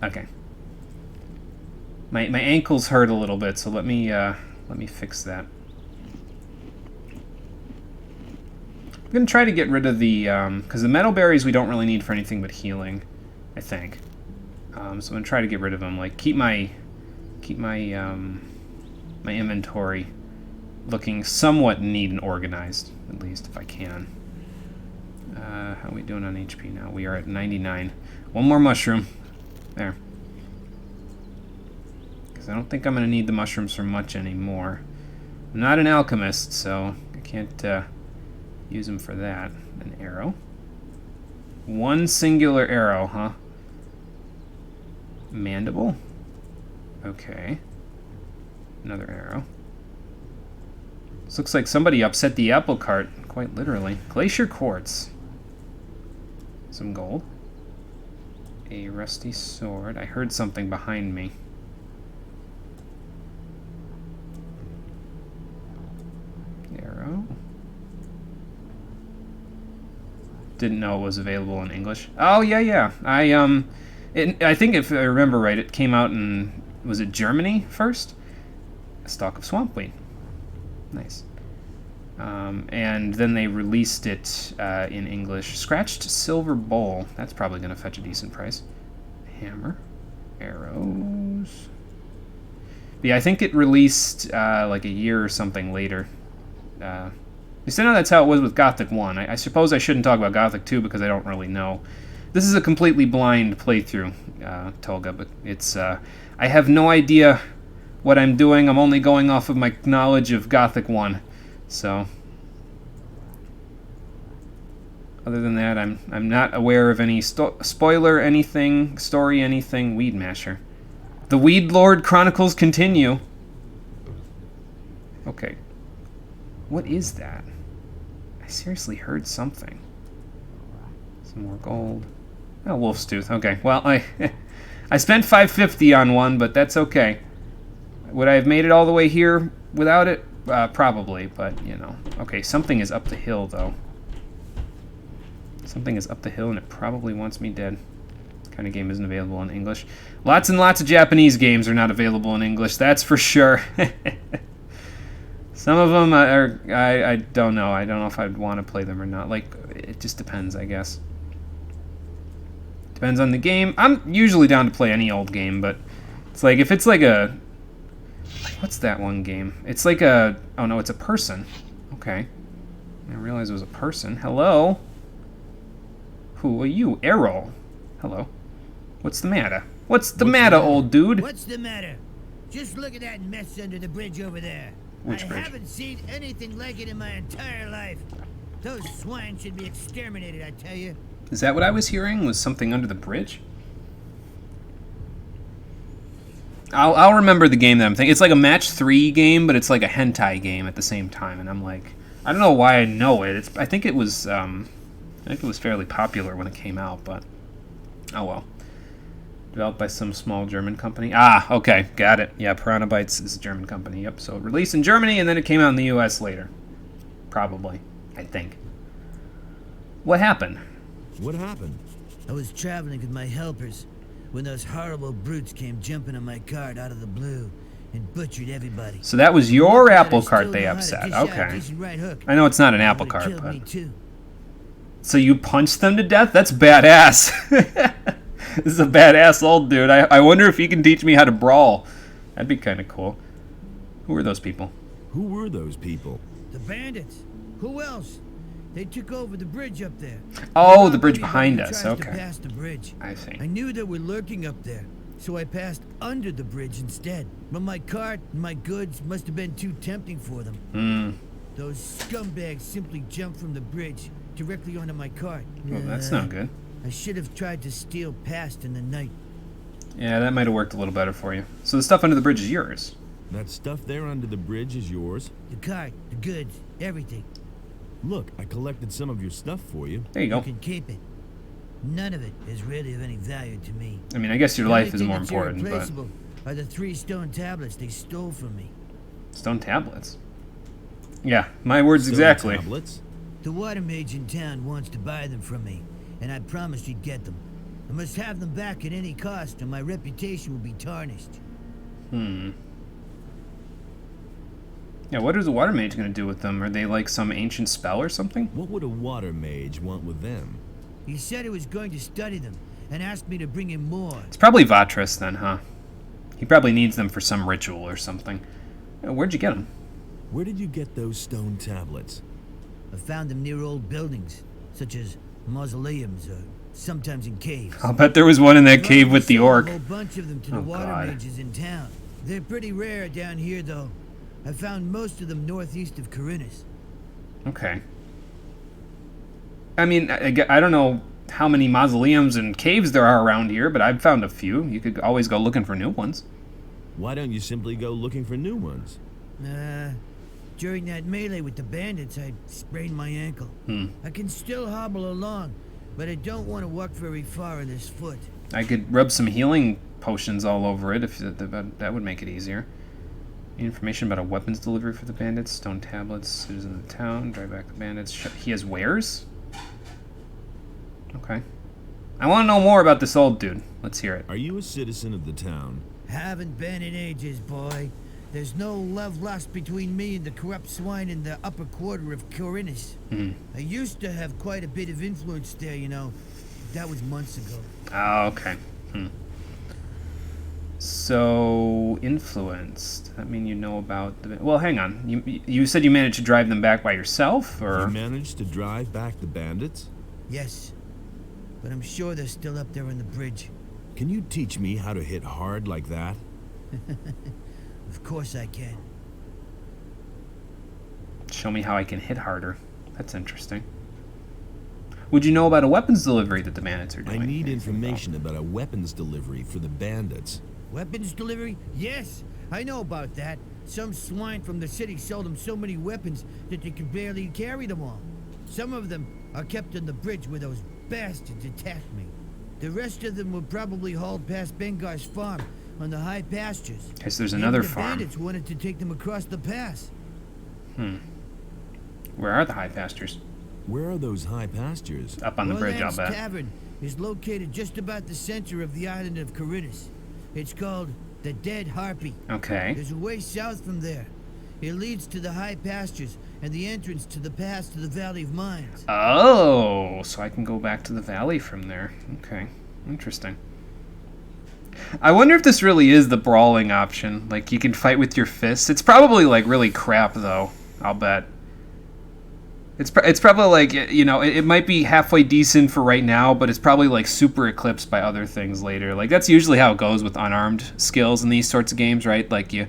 S2: Okay. My ankles hurt a little bit, so let me fix that. I'm gonna try to get rid of the because the metal berries we don't really need for anything but healing, I think. So I'm gonna try to get rid of them. Like keep my my inventory looking somewhat neat and organized, at least if I can. How are we doing on HP now? We are at 99. One more mushroom. There. Because I don't think I'm going to need the mushrooms for much anymore. I'm not an alchemist, so I can't use them for that. An arrow. One singular arrow, huh? Mandible. Okay. Another arrow. This looks like somebody upset the apple cart, quite literally. Glacier quartz. Some gold. a rusty sword. I heard something behind me. Arrow. Didn't know it was available in English. Oh yeah, yeah. I think if I remember right, it came out in, was it Germany first? A stalk of swampweed. Nice. And then they released it in English. Scratched silver bowl. That's probably going to fetch a decent price. Hammer. Arrows. But yeah, I think it released like a year or something later. At least I know that's how it was with Gothic 1. I suppose I shouldn't talk about Gothic 2 because I don't really know. This is a completely blind playthrough, Tolga, but it's... I have no idea what I'm doing. I'm only going off of my knowledge of Gothic 1. So, other than that, I'm not aware of any spoiler, anything, story, anything. Weed Masher. The Weed Lord Chronicles continue. Okay. What is that? I seriously heard something. Some more gold. Oh, Wolf's Tooth. Okay. Well, I spent $5.50 on one, but that's okay. Would I have made it all the way here without it? Probably, but, you know. Okay, something is up the hill, though. Something is up the hill, and it probably wants me dead. This kind of game isn't available in English. Lots and lots of Japanese games are not available in English, that's for sure. Some of them are... I don't know. I don't know if I'd want to play them or not. Like, it just depends, I guess. Depends on the game. I'm usually down to play any old game, but it's like, if it's like a... What's that one game? It's like a... Oh, no, it's a person. Okay. I didn't realize it was a person. Hello? Who are you? Errol. Hello. What's the matter? What's the matter, old dude?
S5: What's the matter? Just look at that mess under the bridge over there.
S2: Which
S5: I
S2: bridge?
S5: haven't seen anything like it in my entire life. Those swine should be exterminated, I tell you.
S2: Is that what I was hearing? Was something under the bridge? I'll remember the game that I'm thinking. It's like a match 3 game, but it's like a hentai game at the same time. And I'm like, I don't know why I know it. I think it was fairly popular when it came out, but oh well. Developed by some small German company. Ah, okay, got it. Yeah, Piranha Bytes is a German company. Yep. So released in Germany, and then it came out in the U.S. later. Probably, I think. What happened?
S3: What happened?
S5: I was traveling with my helpers when those horrible brutes came jumping on my cart out of the blue and butchered everybody.
S2: So that was your apple cart they
S5: Still know how to
S2: upset.
S5: dish out a
S2: Okay.
S5: decent right hook.
S2: I know it's not an
S5: They
S2: apple
S5: would've
S2: cart,
S5: killed
S2: but...
S5: me too.
S2: So you punched them to death? That's badass. This is a badass old dude. I wonder if he can teach me how to brawl. That'd be kind of cool. Who are those people?
S3: Who were those people?
S5: The bandits. Who else? They took over the bridge up there.
S2: Oh,
S5: Robbed
S2: the bridge
S5: anybody
S2: behind
S5: who
S2: us.
S5: tries to
S2: Okay.
S5: pass the bridge.
S2: I see.
S5: I knew they were lurking up there, so I passed under the bridge instead. But my cart and my goods must have been too tempting for them.
S2: Hmm.
S5: Those scumbags simply jumped from the bridge directly onto my cart.
S2: Well, that's not good.
S5: I should have tried to steal past in the night.
S2: Yeah, that might have worked a little better for you. So the stuff under the bridge is yours.
S3: That stuff there under the bridge is yours?
S5: The cart, the goods, everything.
S3: Look, I collected some of your stuff for you.
S2: There you
S5: You
S2: go.
S5: can keep it. None of it is really of any value to me.
S2: I mean, I guess your
S5: The
S2: life
S5: only
S2: is
S5: thing
S2: more
S5: that's
S2: important, but...
S5: irreplaceable are the 3 stone tablets they stole from me.
S2: Stone tablets. Yeah, my words
S3: Stone
S2: exactly.
S3: Tablets?
S5: The water mage in town wants to buy them from me, and I promised he'd get them. I must have them back at any cost, or my reputation will be tarnished.
S2: Hmm. Yeah, what is the water mage going to do with them? Are they like some ancient spell or something?
S3: What would a water mage want with them?
S5: He said he was going to study them, and asked me to bring him more.
S2: It's probably Vatras then, huh? He probably needs them for some ritual or something. Where'd you get them?
S3: Where did you get those stone tablets?
S5: I found them near old buildings, such as mausoleums, or sometimes in caves.
S2: I'll bet there was one in that cave with the
S5: Sold
S2: orc.
S5: A whole bunch of them to the
S2: Oh,
S5: water
S2: God.
S5: mages in town. They're pretty rare down here, though. I found most of them northeast of Corinus.
S2: Okay. I mean, I don't know how many mausoleums and caves there are around here, but I've found a few. You could always go looking for new ones.
S3: Why don't you simply go looking for new ones?
S5: During that melee with the bandits, I sprained my ankle. I can still hobble along, but I don't want to walk very far on this foot.
S2: I could rub some healing potions all over it if that would make it easier. Information about a weapons delivery for the bandits. Stone tablets. Citizen of the town. Drive back the bandits. He has wares? Okay. I want to know more about this old dude. Let's hear it.
S3: Are you a citizen of the town?
S5: Haven't been in ages, boy. There's no love lost between me and the corrupt swine in the upper quarter of Corinus. I used to have quite a bit of influence there, you know. That was months ago.
S2: Oh, okay. So, influenced. Does that mean you know about the... Well, hang on. You said you managed to drive them back by yourself, or...
S3: You managed to drive back the bandits?
S5: Yes. But I'm sure they're still up there on the bridge.
S3: Can you teach me how to hit hard like that?
S5: Of course I can.
S2: Show me how I can hit harder. That's interesting. Would you know about a weapons delivery that the bandits are doing?
S3: I need information about a weapons delivery for the bandits.
S5: Weapons delivery? Yes, I know about that. Some swine from the city sold them so many weapons that they could barely carry them all. Some of them are kept on the bridge where those bastards attacked me. The rest of them were probably hauled past Bengar's farm on the high pastures.
S2: Okay, so there's another
S5: the
S2: farm.
S5: bandits wanted to take them across the pass.
S2: Where are the high pastures?
S3: Where are those high pastures?
S2: Up on the bridge, I'll
S5: Roland's
S2: bet.
S5: Tavern is located just about the center of the island of Corinus. It's called the Dead Harpy.
S2: Okay.
S5: There's a way south from there. It leads to the high pastures and the entrance to the pass to the Valley of Mines.
S2: Oh, so I can go back to the valley from there. Okay, interesting. I wonder if this really is the brawling option. Like, you can fight with your fists. It's probably, like, really crap, though. I'll bet. It's probably, like, you know, it might be halfway decent for right now, but it's probably, like, super eclipsed by other things later. Like, that's usually how it goes with unarmed skills in these sorts of games, right? Like, you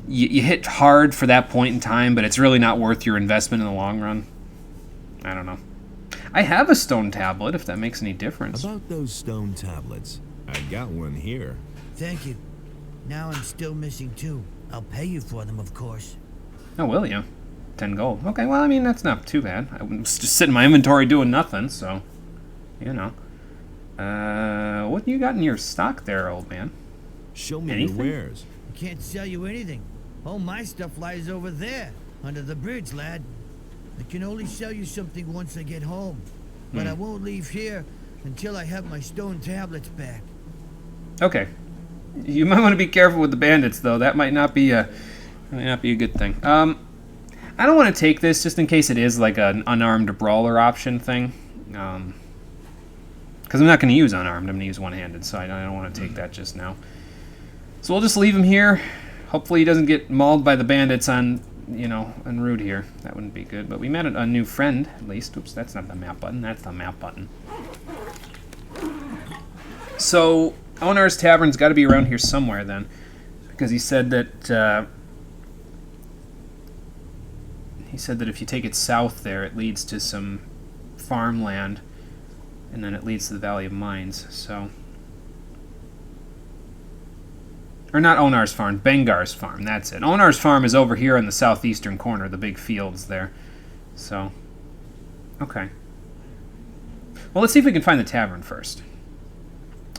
S2: hit hard for that point in time, but it's really not worth your investment in the long run. I don't know. I have a stone tablet, if that makes any difference.
S3: About those stone tablets. I got one here.
S5: Thank you. Now I'm still missing 2. I'll pay you for them, of course.
S2: Oh, will you? 10 gold. Okay, well, I mean, that's not too bad. I was just sitting in my inventory doing nothing, so, you know. What you got in your stock there, old man?
S3: Show me
S2: Anything?
S3: your wares.
S5: I can't sell you anything. All my stuff lies over there, under the bridge, lad. I can only sell you something once I get home. But I won't leave here until I have my stone tablets back.
S2: Okay. You might want to be careful with the bandits, though. That might not be a good thing. I don't want to take this just in case it is like an unarmed brawler option thing. Because I'm not going to use unarmed. I'm going to use one-handed, so I don't want to take that just now. So we'll just leave him here. Hopefully he doesn't get mauled by the bandits on, you know, en route here. That wouldn't be good. But we met a new friend, at least. Oops, that's not the map button. That's the map button. So Onar's Tavern's got to be around here somewhere then, because he said that if you take it south there, it leads to some farmland, and then it leads to the Valley of Mines. So, or not Onar's farm, Bengar's farm. That's it. Onar's farm is over here in the southeastern corner, the big fields there. So, okay. Well, let's see if we can find the tavern first.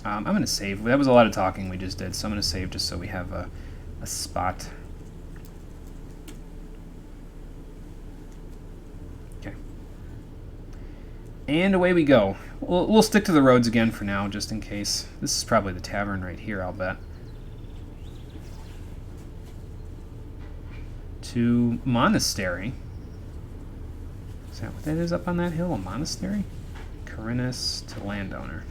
S2: I'm going to save. That was a lot of talking we just did, so I'm going to save just so we have a spot. Okay. And away we go. We'll stick to the roads again for now, just in case. This is probably the tavern right here, I'll bet. To monastery. Is that what that is up on that hill? A monastery? Corinus to landowner.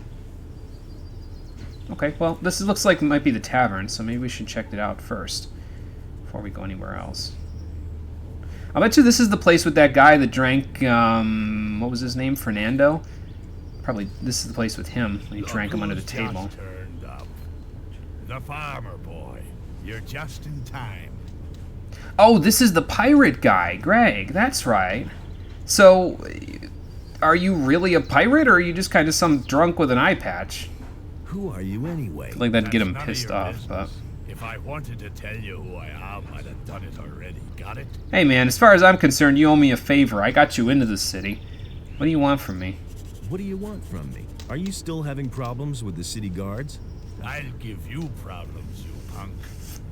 S2: Okay, well, this looks like it might be the tavern, so maybe we should check it out first before we go anywhere else. I'll bet you this is the place with that guy that drank, what was his name, Fernando? Probably this is the place with him when he drank him under the table.
S6: Just turned up. The farmer boy. You're just in time.
S2: Oh, this is the pirate guy, Greg. That's right. So, are you really a pirate, or are you just kind of some drunk with an eye patch?
S3: Who are you anyway?
S2: Like that'd get him
S6: That's none of
S2: pissed
S6: your
S2: off, but...
S6: business. If I wanted to tell you who I am, I'd have done it already. Got it?
S2: Hey man, as far as I'm concerned, you owe me a favor. I got you into the city. What do you want from me?
S7: What do you want from me? Are you still having problems with the city guards?
S6: I'll give you problems, you punk.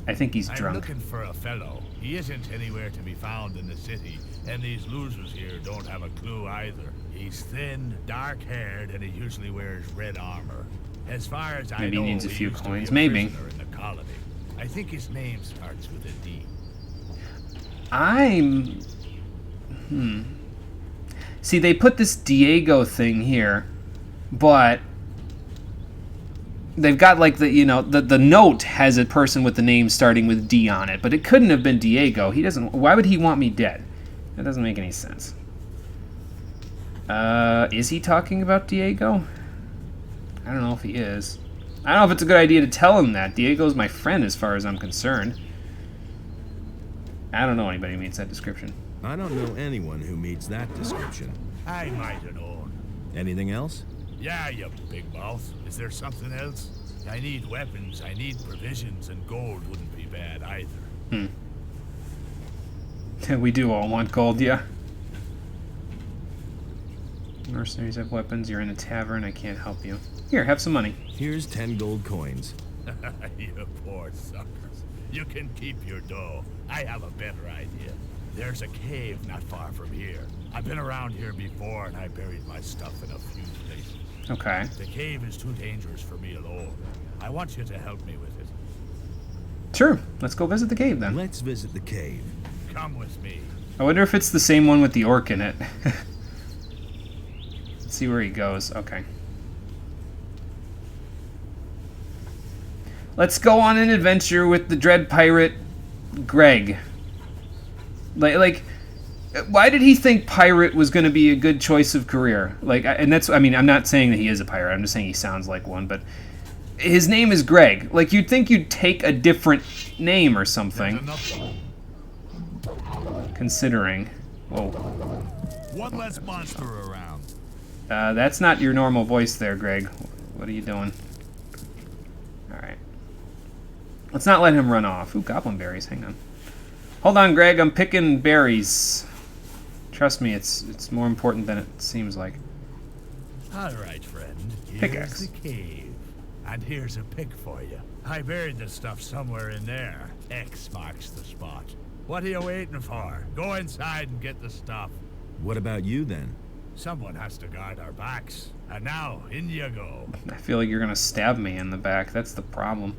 S2: I think he's
S6: I'm
S2: drunk.
S6: looking for a fellow. He isn't anywhere to be found in the city, and these losers here don't have a clue either. He's thin, dark-haired, and he usually wears red armor. As far as I
S2: Maybe
S6: know,
S2: he needs a few
S6: used to be
S2: coins.
S6: a
S2: Maybe.
S6: prisoner in the colony. I think his name starts with a D.
S2: See, they put this Diego thing here, but they've got like the note has a person with the name starting with D on it, but it couldn't have been Diego. He doesn't. Why would he want me dead? That doesn't make any sense. Is he talking about Diego? I don't know if he is. I don't know if it's a good idea to tell him that. Diego's my friend as far as I'm concerned. I don't know anybody who meets that description.
S7: I don't know anyone who meets that description.
S6: I might have known.
S7: Anything else?
S6: Yeah, you big mouth. Is there something else? I need weapons, I need provisions, and gold wouldn't be bad either.
S2: We do all want gold, yeah. Mercenaries have weapons. You're in a tavern. I can't help you. Here, have some money.
S7: Here's 10 gold coins.
S6: You poor suckers. You can keep your dough. I have a better idea. There's a cave not far from here. I've been around here before, and I buried my stuff in a few places.
S2: Okay.
S6: The cave is too dangerous for me alone. I want you to help me with it.
S2: Sure. Let's go visit the cave then.
S7: Let's visit the cave.
S6: Come with me.
S2: I wonder if it's the same one with the orc in it. Let's see where he goes. Okay. Let's go on an adventure with the Dread Pirate Greg. Like, why did he think pirate was going to be a good choice of career? Like, and that's, I mean, I'm not saying that he is a pirate. I'm just saying he sounds like one, but his name is Greg. Like, you'd think you'd take a different name or something. Considering. Whoa.
S6: One less monster around.
S2: That's not your normal voice there, Greg. What are you doing? Alright. Let's not let him run off. Ooh, goblin berries. Hang on. Hold on, Greg. I'm picking berries. Trust me, it's more important than it seems like.
S6: All right, friend. Here's
S2: Pickaxe.
S6: the cave. And here's a pick for you. I buried the stuff somewhere in there. X marks the spot. What are you waiting for? Go inside and get the stuff.
S7: What about you then?
S6: Someone has to guard our backs. And now, in you go.
S2: I feel like you're gonna stab me in the back. That's the problem.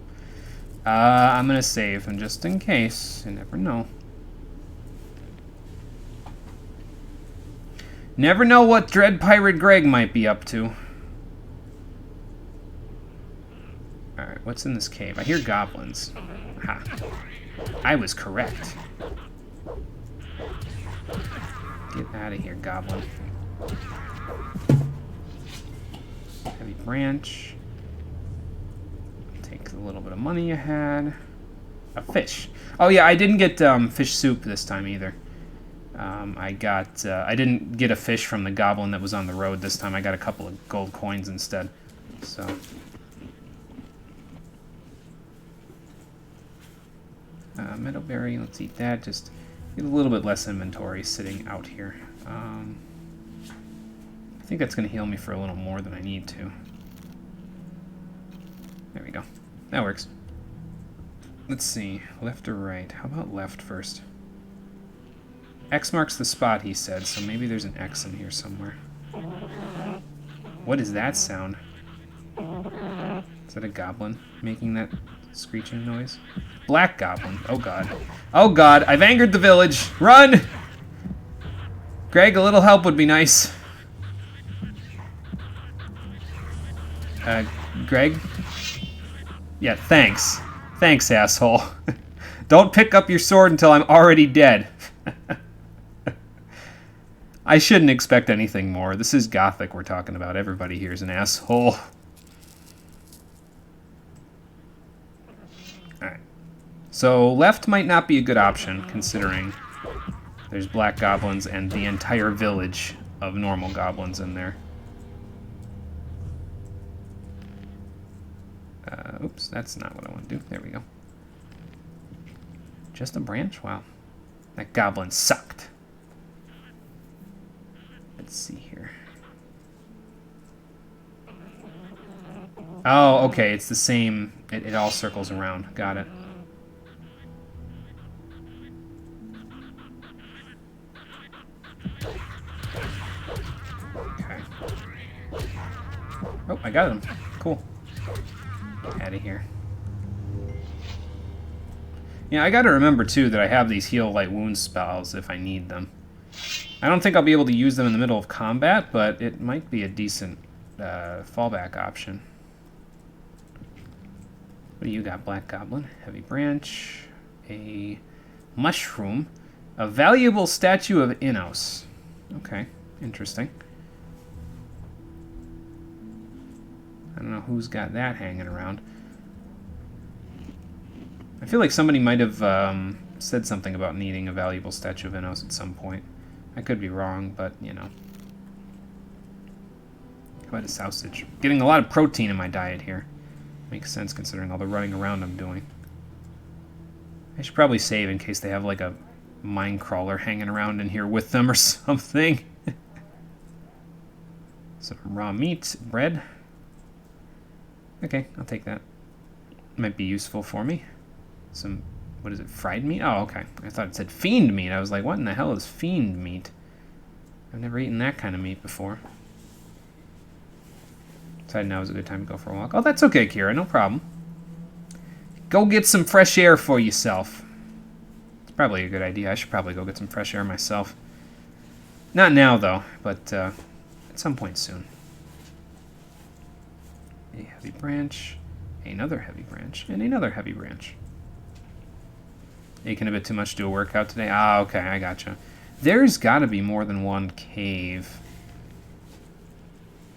S2: I'm gonna save, and just in case, you never know. Never know what Dread Pirate Greg might be up to. Alright, what's in this cave? I hear goblins. Ha. I was correct. Get out of here, goblin. Heavy branch. Take a little bit of money you had. A fish. Oh yeah, I didn't get fish soup this time either. I didn't get a fish from the goblin that was on the road this time. I got a couple of gold coins instead. So. Meadowberry, let's eat that. Just get a little bit less inventory sitting out here. I think that's going to heal me for a little more than I need to. There we go. That works. Let's see. Left or right? How about left first? X marks the spot, he said, so maybe there's an X in here somewhere. What is that sound? Is that a goblin making that screeching noise? Black goblin. Oh god. Oh god, I've angered the village. Run! Greg, a little help would be nice. Greg? Yeah, thanks. Thanks, asshole. Don't pick up your sword until I'm already dead. I shouldn't expect anything more. This is Gothic we're talking about. Everybody here is an asshole. Alright. So, left might not be a good option, considering there's black goblins and the entire village of normal goblins in there. Oops, that's not what I want to do. There we go. Just a branch? Wow. That goblin sucked. Let's see here. Oh, okay, it's the same. It all circles around. Got it. Okay. Oh, I got him. Cool. Out of here. Yeah, I gotta remember, too, that I have these heal light wound spells if I need them. I don't think I'll be able to use them in the middle of combat, but it might be a decent fallback option. What do you got? Black Goblin, Heavy Branch, a Mushroom, a valuable statue of Innos. Okay, interesting. I don't know who's got that hanging around. I feel like somebody might have said something about needing a valuable statue of Innos at some point. I could be wrong, but, you know. How about a sausage? Getting a lot of protein in my diet here. Makes sense considering all the running around I'm doing. I should probably save in case they have like a mine crawler hanging around in here with them or something. Some raw meat, bread. Okay, I'll take that. Might be useful for me. Some, what is it, fried meat? Oh, okay. I thought it said fiend meat. I was like, what in the hell is fiend meat? I've never eaten that kind of meat before. Decided now is a good time to go for a walk. Oh, that's okay, Kira. No problem. Go get some fresh air for yourself. It's probably a good idea. I should probably go get some fresh air myself. Not now, though, but at some point soon. A heavy branch, another heavy branch, and another heavy branch. Aching a bit too much to do a workout today? Ah, okay, I gotcha. There's got to be more than one cave.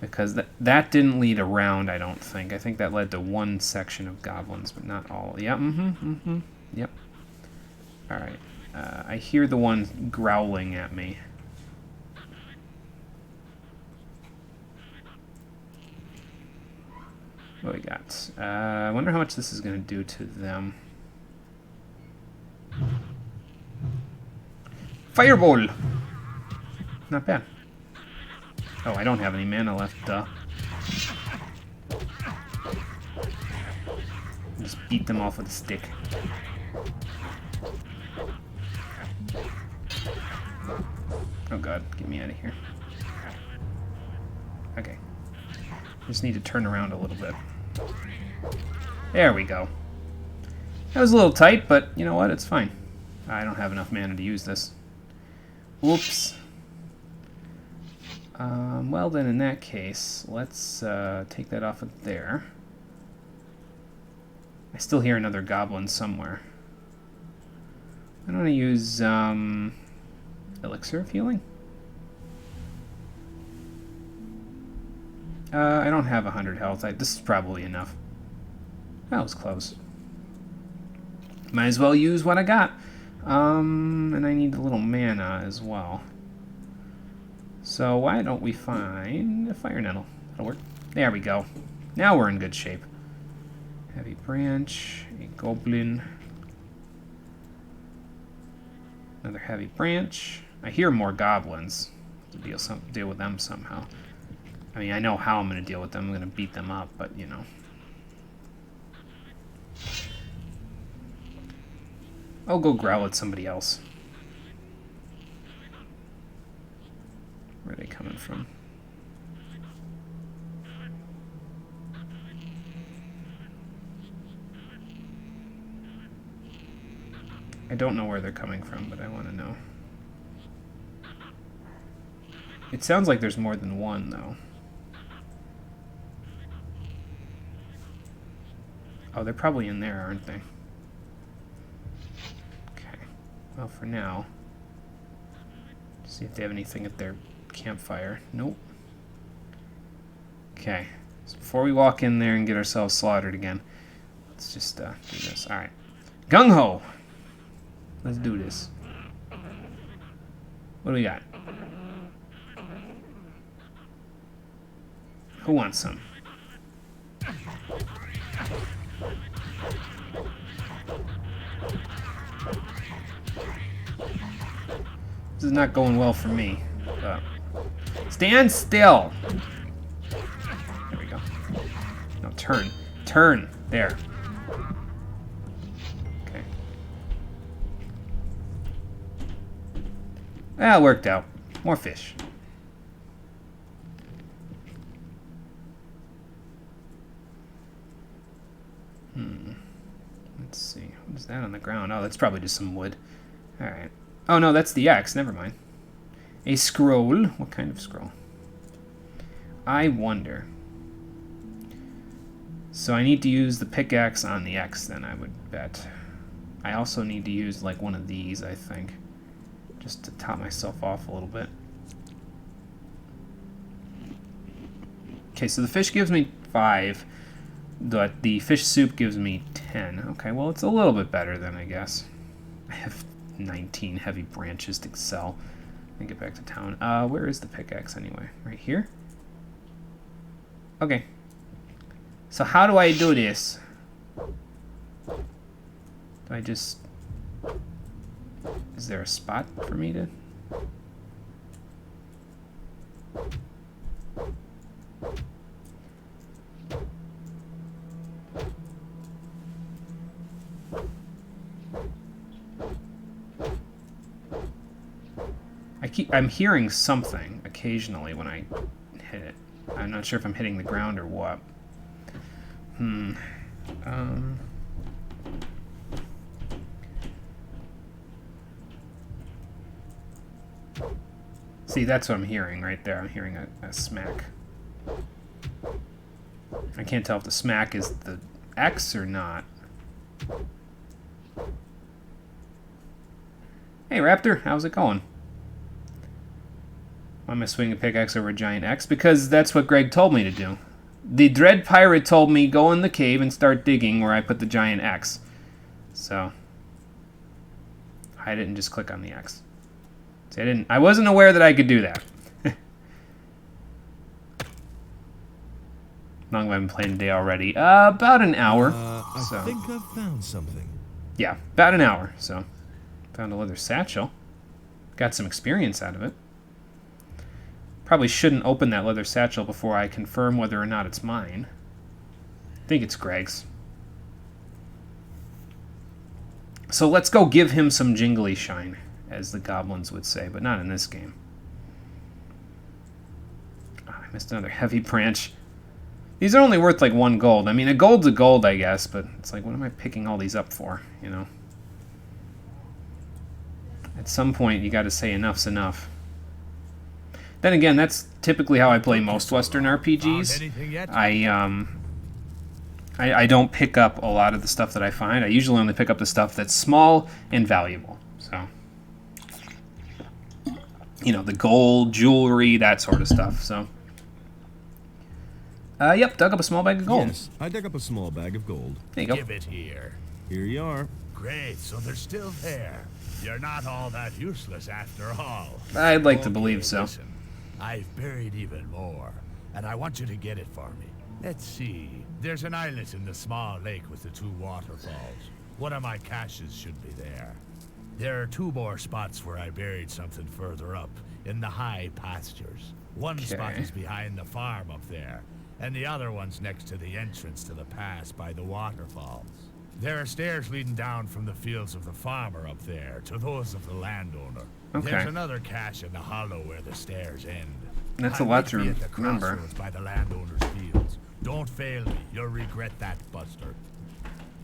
S2: Because that didn't lead around, I don't think. I think that led to one section of goblins, but not all. Yeah, yep. Alright. I hear the one growling at me. What do we got? I wonder how much this is going to do to them. Fireball! Not bad. Oh, I don't have any mana left, duh. Just beat them off with a stick. Oh god, get me out of here. Okay. Just need to turn around a little bit. There we go. That was a little tight, but you know what? It's fine. I don't have enough mana to use this. Whoops. Well then, in that case, let's take that off of there. I still hear another goblin somewhere. I don't want to use elixir of healing. I don't have 100 health. This is probably enough. That was close. Might as well use what I got. And I need a little mana as well. So why don't we find a fire nettle? That'll work. There we go. Now we're in good shape. Heavy branch, a goblin. Another heavy branch. I hear more goblins. Deal with them somehow. I mean, I know how I'm going to deal with them. I'm going to beat them up, but, you know. I'll go growl at somebody else. Where are they coming from? I don't know where they're coming from, but I want to know. It sounds like there's more than one, though. Oh, they're probably in there, aren't they? Okay. Well, for now, see if they have anything at their campfire. Nope. Okay. So before we walk in there and get ourselves slaughtered again, let's just do this. All right. Gung-ho! Let's do this. What do we got? Who wants some? This is not going well for me. Stand still! There we go. Now Turn. Turn. There. Okay. That worked out. More fish. Let's see. What is that on the ground? Oh, that's probably just some wood. Alright. Oh, no, that's the X. Never mind. A scroll. What kind of scroll? I wonder. So I need to use the pickaxe on the X, then, I would bet. I also need to use, like, one of these, I think. Just to top myself off a little bit. Okay, so the fish gives me 5. But the fish soup gives me 10. Okay, well, it's a little bit better then, I guess. I have 19 heavy branches to sell. Let me get back to town. Where is the pickaxe anyway? Right here? Okay. So how do I do this? Do I just... Is there a spot for me to... I'm hearing something occasionally when I hit it. I'm not sure if I'm hitting the ground or what. See, that's what I'm hearing right there. I'm hearing a smack. I can't tell if the smack is the X or not. Hey, Raptor, how's it going? Why am I swinging a pickaxe over a giant X? Because that's what Greg told me to do. The Dread Pirate told me go in the cave and start digging where I put the giant X. So I didn't just click on the X. See, I wasn't aware that I could do that. How long have I been playing today already? About an hour.
S7: I think I've found something.
S2: Yeah, about an hour. So found a leather satchel. Got some experience out of it. Probably shouldn't open that leather satchel before I confirm whether or not it's mine. I think it's Greg's. So let's go give him some jingly shine, as the goblins would say, but not in this game. Oh, I missed another heavy branch. These are only worth like 1 gold. I mean, a gold's a gold, I guess, but it's like, what am I picking all these up for, you know? At some point, you gotta say enough's enough. Then again, that's typically how I play most Western RPGs. I don't pick up a lot of the stuff that I find. I usually only pick up the stuff that's small and valuable. So, you know, the gold, jewelry, that sort of stuff. So, yep, dug up a small bag of gold.
S7: Yes, I dug up a small bag of gold.
S2: There you go.
S6: Give it here.
S7: Here you are.
S6: Great, so they're still there. You're not all that useless after all.
S2: I'd like to believe so.
S6: Listen, I've buried even more, and I want you to get it for me. Let's see. There's an islet in the small lake with the 2 waterfalls. One of my caches should be there. There are 2 more spots where I buried something further up, in the high pastures. One spot is behind the farm up there, and the other one's next to the entrance to the pass by the waterfalls. There are stairs leading down from the fields of the farmer up there to those of the landowner.
S2: Okay.
S6: There's another cache in the hollow where the stairs end.
S2: That's a
S6: I
S2: lot
S6: might
S2: to
S6: be at the
S2: remember.
S6: crossroads by the landowner's fields. Don't fail me. You'll regret that, Buster.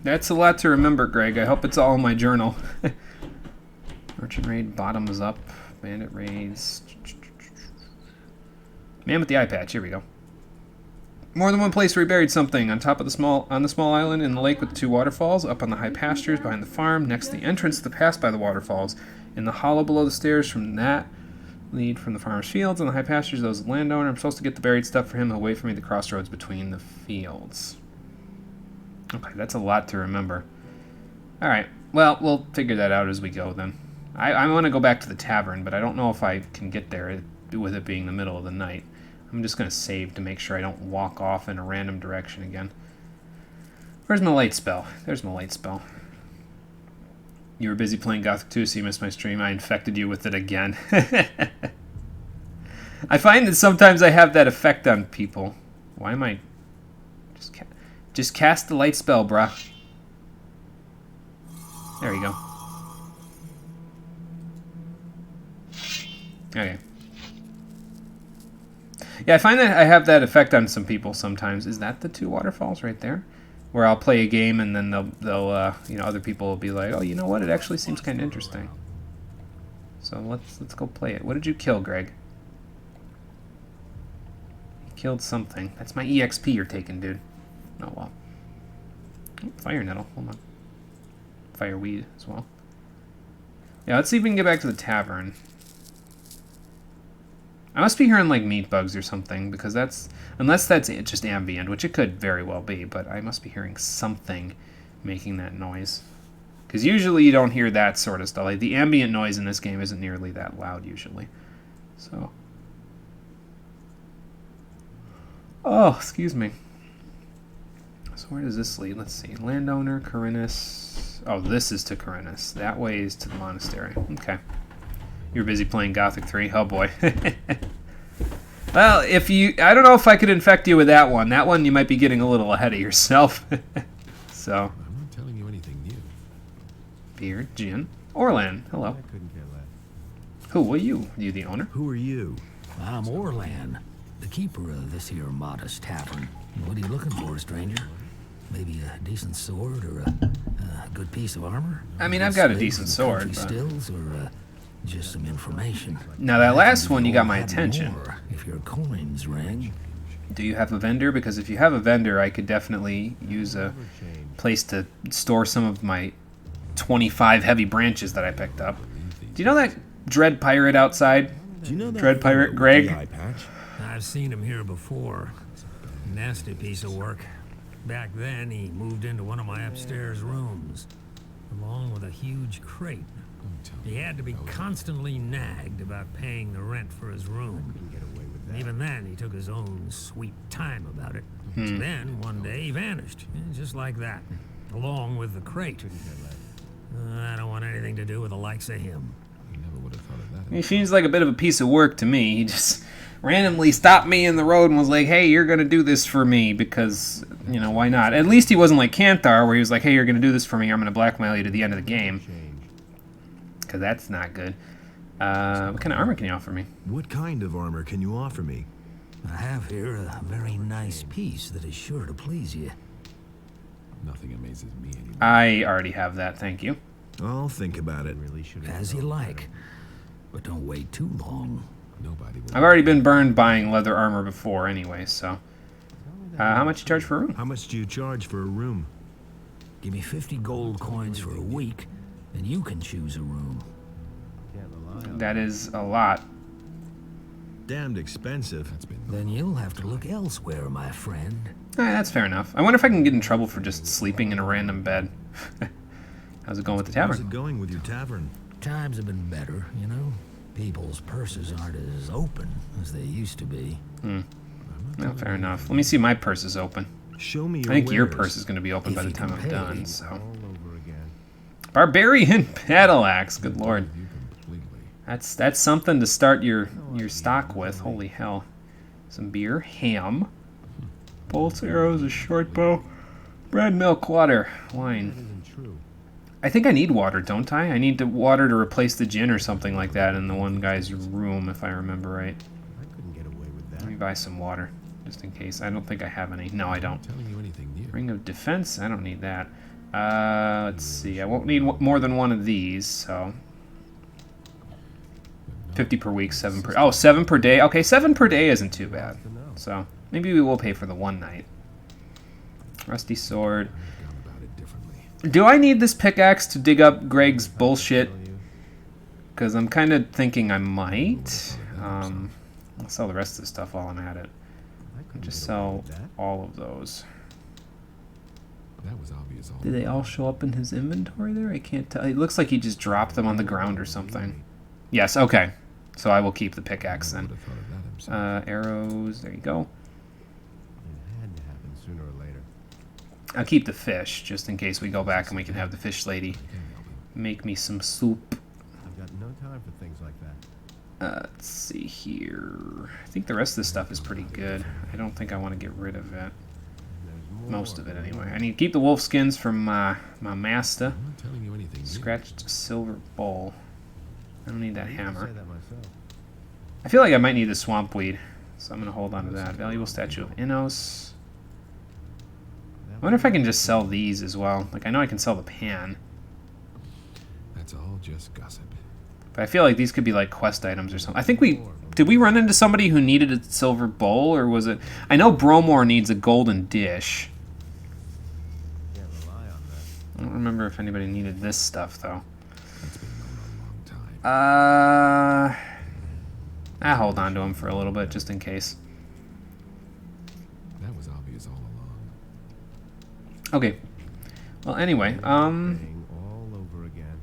S2: That's a lot to remember, Greg. I hope it's all in my journal. Merchant raid, bottoms up. Bandit raids. Man with the eye patch. Here we go. More than one place where we buried something. On top of the small island in the lake with the 2 waterfalls. Up on the high pastures behind the farm. Next to the entrance to the pass by the waterfalls. In the hollow below the stairs from that lead from the farmer's fields. On the high pastures, those of the landowner. I'm supposed to get the buried stuff for him. He'll wait for me at the crossroads between the fields. Okay, that's a lot to remember. Alright, well, we'll figure that out as we go then. I want to go back to the tavern, but I don't know if I can get there with it being the middle of the night. I'm just going to save to make sure I don't walk off in a random direction again. Where's my light spell? There's my light spell. You were busy playing Gothic 2, so you missed my stream. I infected you with it again. I find that sometimes I have that effect on people. Why am I... Just cast the light spell, bruh. There you go. Okay. Yeah, I find that I have that effect on some people sometimes. Is that the 2 waterfalls right there? Where I'll play a game and then they'll you know, other people will be like, oh, you know what? It actually seems kind of interesting. So let's go play it. What did you kill, Greg? You killed something. That's my EXP you're taking, dude. Oh, well. Oh, fire nettle. Hold on. Fireweed as well. Yeah, let's see if we can get back to the tavern. I must be hearing like meat bugs or something, because that's, unless that's just ambient, which it could very well be, but I must be hearing something making that noise. Because usually you don't hear that sort of stuff. Like the ambient noise in this game isn't nearly that loud usually. So. Oh, excuse me. So where does this lead? Let's see. Landowner, Corinus. Oh, this is to Corinus. That way is to the monastery. Okay. You're busy playing Gothic 3? Oh boy. Well, if you... I don't know if I could infect you with that one. That one you might be getting a little ahead of yourself. So.
S3: I'm not telling you anything new.
S2: Beer, gin. Orlan, hello.
S7: I couldn't care less.
S2: Who are you? Are you the owner?
S7: Who are you?
S8: I'm Orlan, the keeper of this here modest tavern. What are you looking for, stranger? Maybe a decent sword or a good piece of armor?
S2: I mean, I've got a decent sword, but...
S8: Stills or just some information?
S2: Now, that last one, you got my attention.
S8: More if your coins ring.
S2: Do you have a vendor? Because if you have a vendor, I could definitely use a place to store some of my 25 heavy branches that I picked up. Do you know that Dread Pirate outside?
S7: Do you know that
S2: Dread Pirate Greg?
S7: eye patch?
S9: I've seen him here before. Nasty piece of work. Back then, he moved into one of my upstairs rooms, along with a huge crate. He had to be constantly nagged about paying the rent for his room. And even then, he took his own sweet time about it. Then, one day, he vanished, just like that, along with the crate. I don't want anything to do with the likes of him.
S3: I never would have thought of that.
S2: He seems like a bit of a piece of work to me. He just randomly stopped me in the road and was like, hey, you're going to do this for me because, you know, why not? At least he wasn't like Kanthar, where he was like, hey, you're going to do this for me, I'm going to blackmail you to the end of the game. Because that's not good. What kind of armor can you offer me?
S7: What kind of armor can you offer me?
S8: I have here a very nice piece that is sure to please you.
S3: Nothing amazes me anymore.
S2: I already have that, thank you.
S7: I'll think about it.
S8: As you like. But don't wait too long.
S3: Nobody will.
S2: I've already been burned buying leather armor before anyway, so... how much you charge for a room?
S7: How much do you charge for a room?
S8: Give me 50 gold coins for a week, and you can choose a room.
S2: That is a lot.
S7: Damned expensive.
S8: Then you'll have to look elsewhere, my friend.
S2: That's fair enough. I wonder if I can get in trouble for just sleeping in a random bed. How's it going with the
S7: How's it
S2: tavern?
S7: going with your tavern?
S8: Times have been better, you know. People's purses aren't as open as they used to be.
S2: No, fair enough. Let me see if my purse is open.
S7: Show me
S2: I
S7: your
S2: think your
S7: wares.
S2: purse is going to be open
S8: If
S2: by the
S8: you
S2: time
S8: can
S2: I'm
S8: pay.
S2: done, so... Barbarian Battle Axe, good lord.
S3: You completely.
S2: That's something to start your stock with. Holy hell. Some beer, ham, bolts, arrows, a short bow, bread, milk, water, wine. I think I need water, don't I? I need the water to replace the gin or something like that in the one guy's room, if I remember right. Let me buy some water, just in case. I don't think I have any. No, I don't.
S3: Telling you anything new.
S2: Ring of Defense? I don't need that. Let's see. I won't need more than one of these, so... 50 per week, 7 per... Oh, 7 per day. Okay, 7 per day isn't too bad. So, maybe we will pay for the one night. Rusty sword.
S3: Gone about it differently.
S2: Do I need this pickaxe to dig up Greg's bullshit? Because I'm kind of thinking I might. I'll sell the rest of the stuff while I'm at it. I'll just sell all of those.
S3: That was obvious. All
S2: Did they all show up in his inventory there? I can't tell. It looks like he just dropped them on the ground or something. Yes, okay. So I will keep the pickaxe then.
S3: would have thought of that himself.
S2: Arrows, there you go. I'll keep the fish, just in case we go back and we can have the fish lady make me some soup.
S10: I've got no time for things like that.
S2: Let's see here. I think the rest of this stuff is pretty good. I don't think I want to get rid of it. Most of it, anyway. I need to keep the wolf skins from my master.
S3: I'm not telling you anything new.
S2: Scratched silver bowl. I don't need that
S10: I
S2: hammer.
S10: say that myself.
S2: I feel like I might need the swamp weed, so I'm going to hold on to that. Valuable statue of Innos. I wonder if I can just sell these as well. Like, I know I can sell the pan.
S3: That's all just gossip.
S2: But I feel like these could be like quest items or something. I think did we run into somebody who needed a silver bowl, or was it? I know Bromore needs a golden dish.
S10: Can't rely on that.
S2: I don't remember if anybody needed this stuff though.
S3: That's been known a long time.
S2: I'll hold on to them for a little bit just in case.
S3: That was obvious all along.
S2: Okay. Well, anyway,
S10: Thing all over again.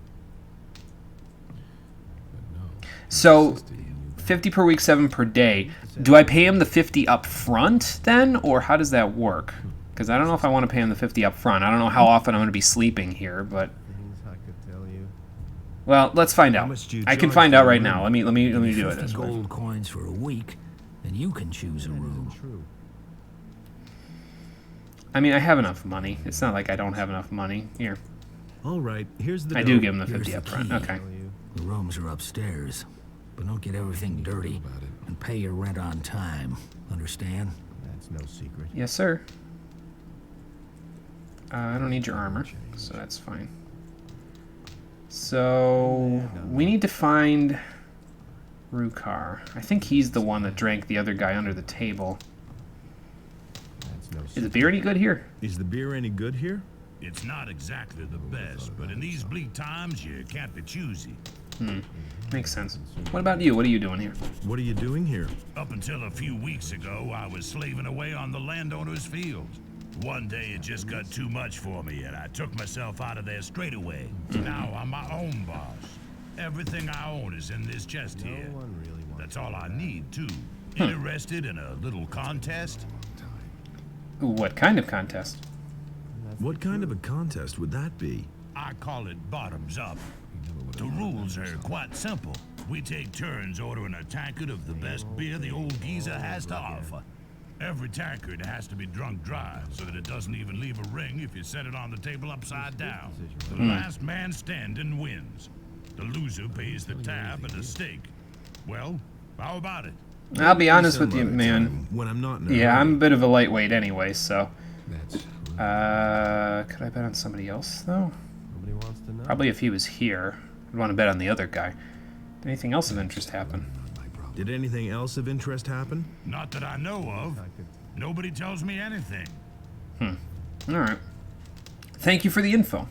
S3: But no.
S2: so
S3: Insisted he knew that.
S2: 50 per week, 7 per day. Do I pay him the 50 up front then, or how does that work? Because I don't know if I want to pay him the 50 up front. I don't know how often I'm going to be sleeping here, but
S10: Things I could tell you.
S2: well, let's find
S7: How
S2: out.
S7: much do you
S2: I can
S7: charge
S2: find
S7: for
S2: out
S7: a
S2: right
S7: room?
S2: now. Let me do it
S8: 50
S2: this way.
S8: gold coins for a week, and you can choose a
S10: That
S8: room.
S10: isn't true.
S2: I mean, I have enough money. It's not like I don't have enough money. Here,
S7: All right, here's the
S2: I
S7: dough.
S2: do give him the
S8: Here's
S2: 50
S8: the
S2: up front.
S8: key.
S2: Okay.
S10: Tell you.
S8: The rooms are upstairs, but don't get everything dirty
S3: About it.
S8: and pay your rent on time. Understand?
S10: That's no secret.
S2: Yes, sir. I don't need your armor, so that's fine. So we need to find Rukar. I think he's the one that drank the other guy under the table.
S10: That's no
S2: Is
S10: secret.
S2: the beer any good here?
S7: Is the beer any good here?
S6: It's not exactly the best, but in these bleak times, you can't be choosy.
S2: Makes sense. What about you? What are you doing here?
S7: What are you doing here?
S6: Up until a few weeks ago, I was slaving away on the landowner's fields. One day it just got too much for me, and I took myself out of there straight away. Now I'm my own boss. Everything I own is in this chest
S10: No
S6: here.
S10: one really wants
S6: That's all I
S10: that.
S6: need, too. Interested in a little contest?
S2: Ooh, what kind of contest?
S7: What kind of a contest would that be?
S6: I call it bottoms up. The rules are quite simple. We take turns ordering a tankard of the best beer the old geezer has to offer. Every tankard has to be drunk dry so that it doesn't even leave a ring if you set it on the table upside down. The last man standing wins. The loser pays the tab and a steak. Well, how about it?
S2: I'll be honest with
S7: Some
S2: you,
S7: other
S2: man.
S7: time, when I'm not in a
S2: Yeah,
S7: hurry.
S2: I'm a bit of a lightweight anyway, so.
S3: That's
S2: Could I bet on somebody else, though?
S10: Nobody wants to know.
S2: Probably if he was here. I'd want to bet on the other guy. Did anything else of interest happen?
S3: not my problem.
S7: Did anything else of interest happen?
S6: Not that I know of.
S10: I could.
S6: Nobody tells me anything.
S2: Alright. Thank you for the info.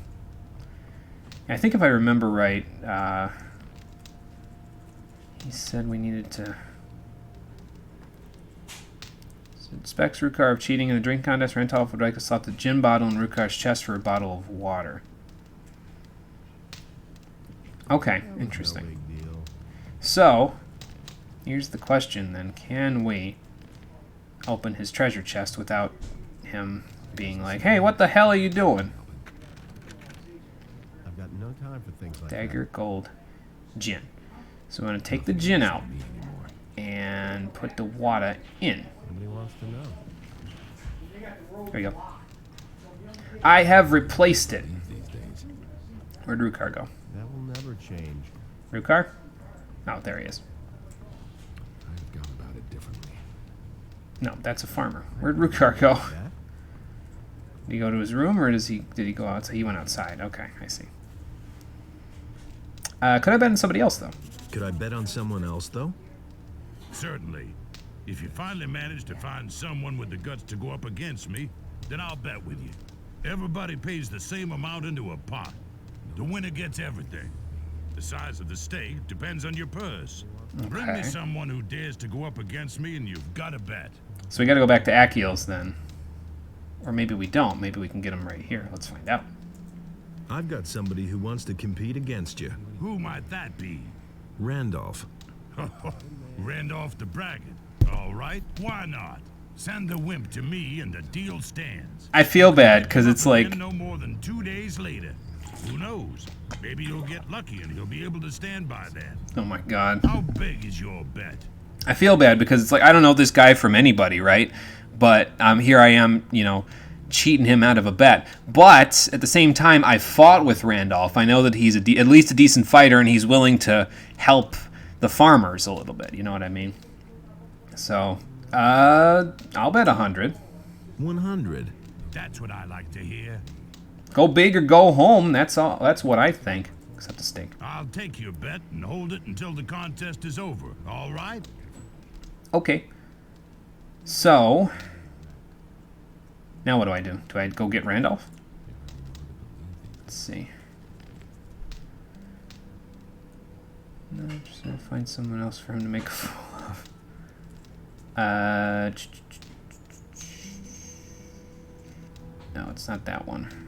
S2: I think if I remember right, he said we needed to... Suspects Rukar of cheating in a drink contest. Rentolf would like to slot the gin bottle in Rukar's chest for a bottle of water. Okay,
S10: No
S2: interesting.
S10: big deal.
S2: So, here's the question then. Can we open his treasure chest without him being like, hey, what the hell are you doing?
S10: I've got no time for things like
S2: Dagger, gold, gin. So we're going to take the gin out and put the water in.
S10: that. Nobody wants to know.
S2: There you go. I have replaced it.
S3: These days.
S2: Where'd Rukar go?
S10: That will never change.
S2: Rukar? Oh, there he is.
S3: I've gone about it differently.
S2: No, that's a farmer. Where'd Rukar go?
S10: That?
S2: Did he go to his room, or did he go outside? He went outside. Okay, I see. Could I bet on somebody else, though?
S7: Could I bet on someone else, though?
S6: Certainly. If you finally manage to find someone with the guts to go up against me, then I'll bet with you. Everybody pays the same amount into a pot. The winner gets everything. The size of the stake depends on your purse. Bring me
S2: Okay.
S6: someone who dares to go up against me and you've got a bet.
S2: So we got to go back to Achios then. Or maybe we don't. Maybe we can get him right here. Let's find out.
S7: I've got somebody who wants to compete against you.
S6: Who might that be?
S7: Randolph.
S6: Randolph the Braggart. All right, why not? Send the wimp to me and the deal stands.
S2: I feel bad because it's like,
S6: No more than 2 days later. Who knows? Maybe you'll get lucky and he'll be able to stand by then.
S2: oh my god.
S6: How big is your bet?
S2: I feel bad because it's like I don't know this guy from anybody, right? But here I am, cheating him out of a bet. But at the same time, I fought with Randolph. I know that he's at least a decent fighter, and he's willing to help the farmers a little bit. You know what I mean? So, I'll bet 100.
S7: 100.
S6: That's what I like to hear.
S2: Go big or go home. That's all. That's what I think. Except the steak.
S6: I'll take your bet and hold it until the contest is over. All right?
S2: Okay. So, now what do? Do I go get Randolph? Let's see. No, I'm just gonna find someone else for him to make a fool of. No, it's not that one.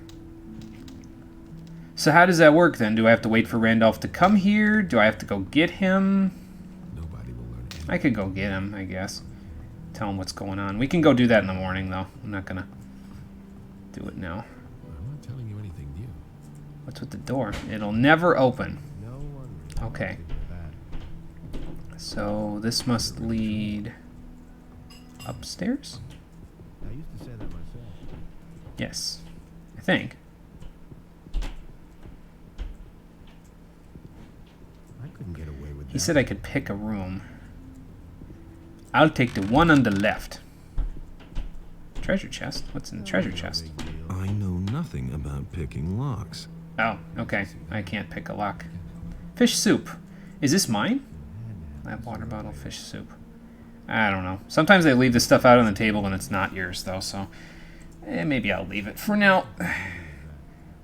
S2: So how does that work then? Do I have to wait for Randolph to come here? Do I have to go get him?
S3: Nobody will learn anything.
S2: I could go get him, I guess. Tell him what's going on. We can go do that in the morning, though. I'm not gonna do it now.
S3: I'm not telling you anything new.
S2: What's with the door? It'll never open.
S10: No one really
S2: Okay.
S10: wants to do that.
S2: So this must lead upstairs?
S10: I used to say that myself.
S2: Yes, I think.
S10: I couldn't get away with that.
S2: He said I could pick a room. I'll take the one on the left. Treasure chest? What's in the treasure chest?
S10: Big deal.
S7: I know nothing about picking locks.
S2: Oh, okay. I can't pick a lock. Fish soup. Is this mine? That water bottle, fish soup. I don't know. Sometimes they leave this stuff out on the table and it's not yours, though, so maybe I'll leave it for now.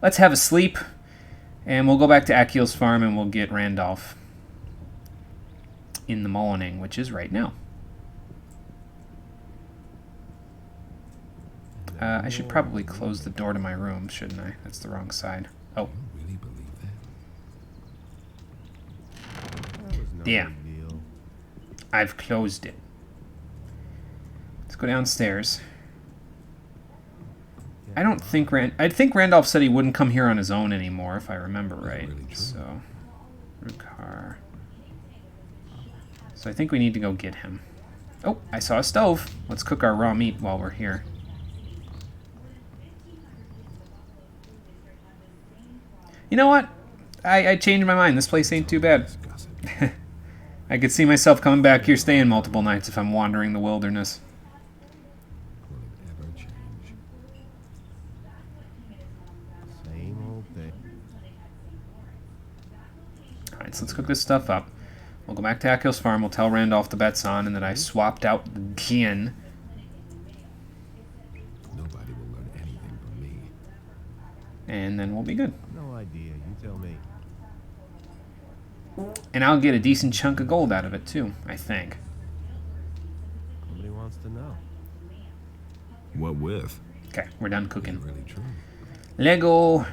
S2: Let's have a sleep, and we'll go back to Akil's farm and we'll get Randolph in the morning, which is right now. I should probably close the door to my room, shouldn't I? That's the wrong side. Oh,
S3: You really believe that?
S10: That was no
S2: yeah.
S10: big deal.
S2: I've closed it. Let's go downstairs. I don't think I think Randolph said he wouldn't come here on his own anymore, if I remember right.
S3: really true.
S2: So, Rukar. So I think we need to go get him. Oh, I saw a stove. Let's cook our raw meat while we're here. You know what? I changed my mind. This place ain't too bad.
S3: Gossip.
S2: I could see myself coming back here staying multiple nights if I'm wandering the wilderness.
S3: Will it ever change?
S10: Same old thing.
S2: Alright, so let's cook this stuff up. We'll go back to Akil's farm. We'll tell Randolph the bet's on and that I swapped out the gin.
S3: Nobody will learn anything from me.
S2: And then we'll be good.
S10: No idea. You tell me.
S2: And I'll get a decent chunk of gold out of it too, I think.
S10: Nobody wants to know.
S7: What with?
S2: Okay, we're done cooking.
S3: Really true.
S2: Lego.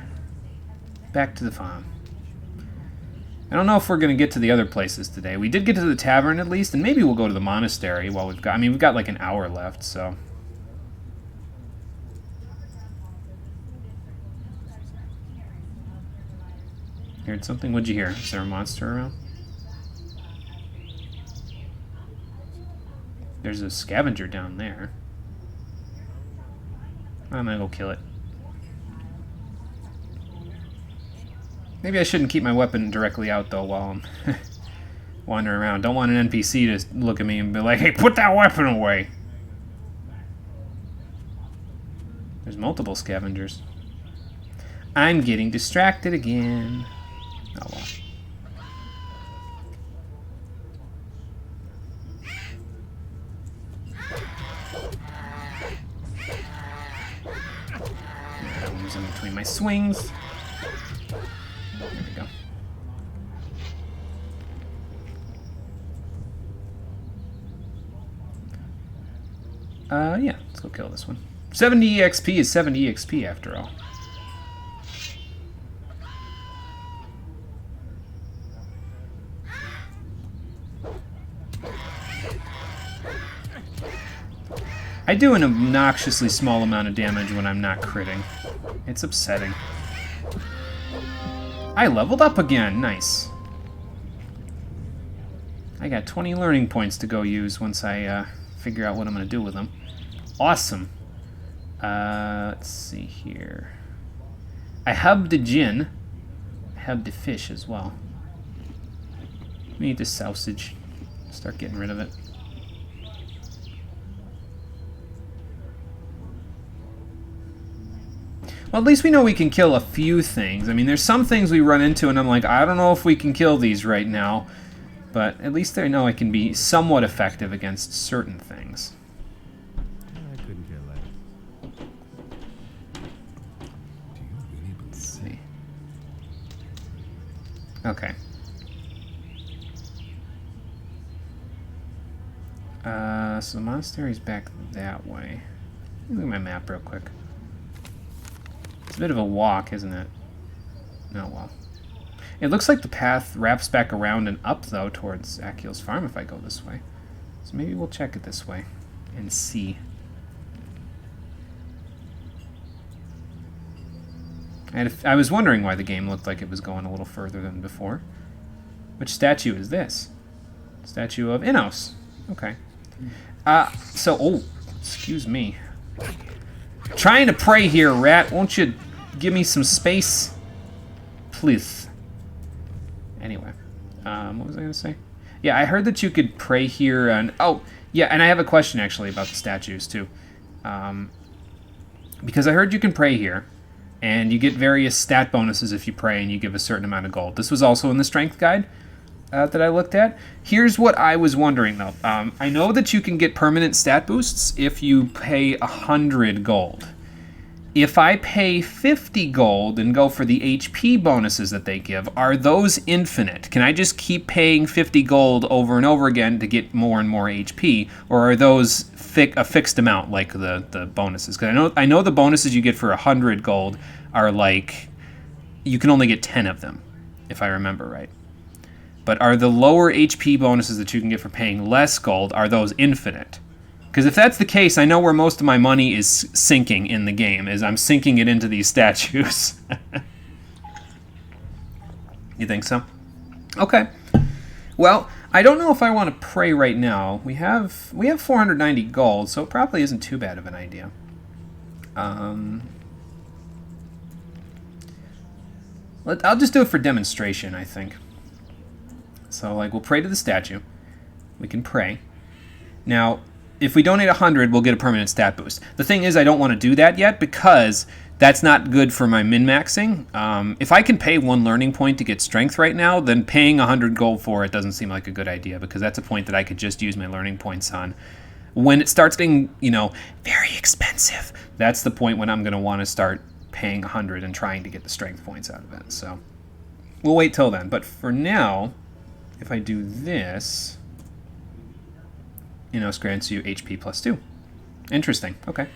S2: Back to the farm. I don't know if we're going to get to the other places today. We did get to the tavern at least, and maybe we'll go to the monastery while we've got... I mean, we've got like an hour left, so... Heard something? What'd you hear? Is there a monster around? There's a scavenger down there. I'm gonna go kill it. Maybe I shouldn't keep my weapon directly out, though, while I'm wandering around. Don't want an NPC to look at me and be like, hey, put that weapon away! There's multiple scavengers. I'm getting distracted again. Oh, well. I'm using between my swings. There we go. Yeah, let's go kill this one. 70 EXP is 70 EXP after all. I do an obnoxiously small amount of damage when I'm not critting. It's upsetting. I leveled up again. Nice. I got 20 learning points to go use once I figure out what I'm going to do with them. Awesome. Let's see here. I have the gin. I have the fish as well. Let me eat this sausage. Start getting rid of it. Well, at least we know we can kill a few things. I mean, there's some things we run into and I'm like, I don't know if we can kill these right now. But at least I know I can be somewhat effective against certain things.
S10: I couldn't care less.
S3: Do you really believe?
S2: Let's see. Okay. So the monastery's back that way. Let me look at my map real quick. It's a bit of a walk, isn't it? Oh, well. It looks like the path wraps back around and up, though, towards Akil's farm if I go this way. So maybe we'll check it this way and see. I was wondering why the game looked like it was going a little further than before. Which statue is this? Statue of Innos. Okay. Oh, excuse me. Trying to pray here, rat. Won't you give me some space? Please. Anyway, what was I going to say? Yeah, I heard that you could pray here. And oh, yeah, and I have a question, actually, about the statues, too. Because I heard you can pray here, and you get various stat bonuses if you pray and you give a certain amount of gold. This was also in the strength guide that I looked at. Here's what I was wondering, though. I know that you can get permanent stat boosts if you pay 100 gold. If I pay 50 gold and go for the HP bonuses that they give, are those infinite? Can I just keep paying 50 gold over and over again to get more and more HP? Or are those a fixed amount like the bonuses? Because I know the bonuses you get for 100 gold are like, you can only get 10 of them, if I remember right. But are the lower HP bonuses that you can get for paying less gold, are those infinite? Because if that's the case, I know where most of my money is sinking in the game, is I'm sinking it into these statues. You think so? Okay. Well, I don't know if I want to pray right now. We have 490 gold, so it probably isn't too bad of an idea. I'll just do it for demonstration, I think. So, like, we'll pray to the statue. We can pray. Now, if we donate 100, we'll get a permanent stat boost. The thing is, I don't want to do that yet because that's not good for my min-maxing. If I can pay 1 learning point to get strength right now, then paying 100 gold for it doesn't seem like a good idea because that's a point that I could just use my learning points on. When it starts getting, very expensive, that's the point when I'm going to want to start paying 100 and trying to get the strength points out of it. So we'll wait till then. But for now, if I do this, Innos grants you HP plus 2. Interesting. Okay.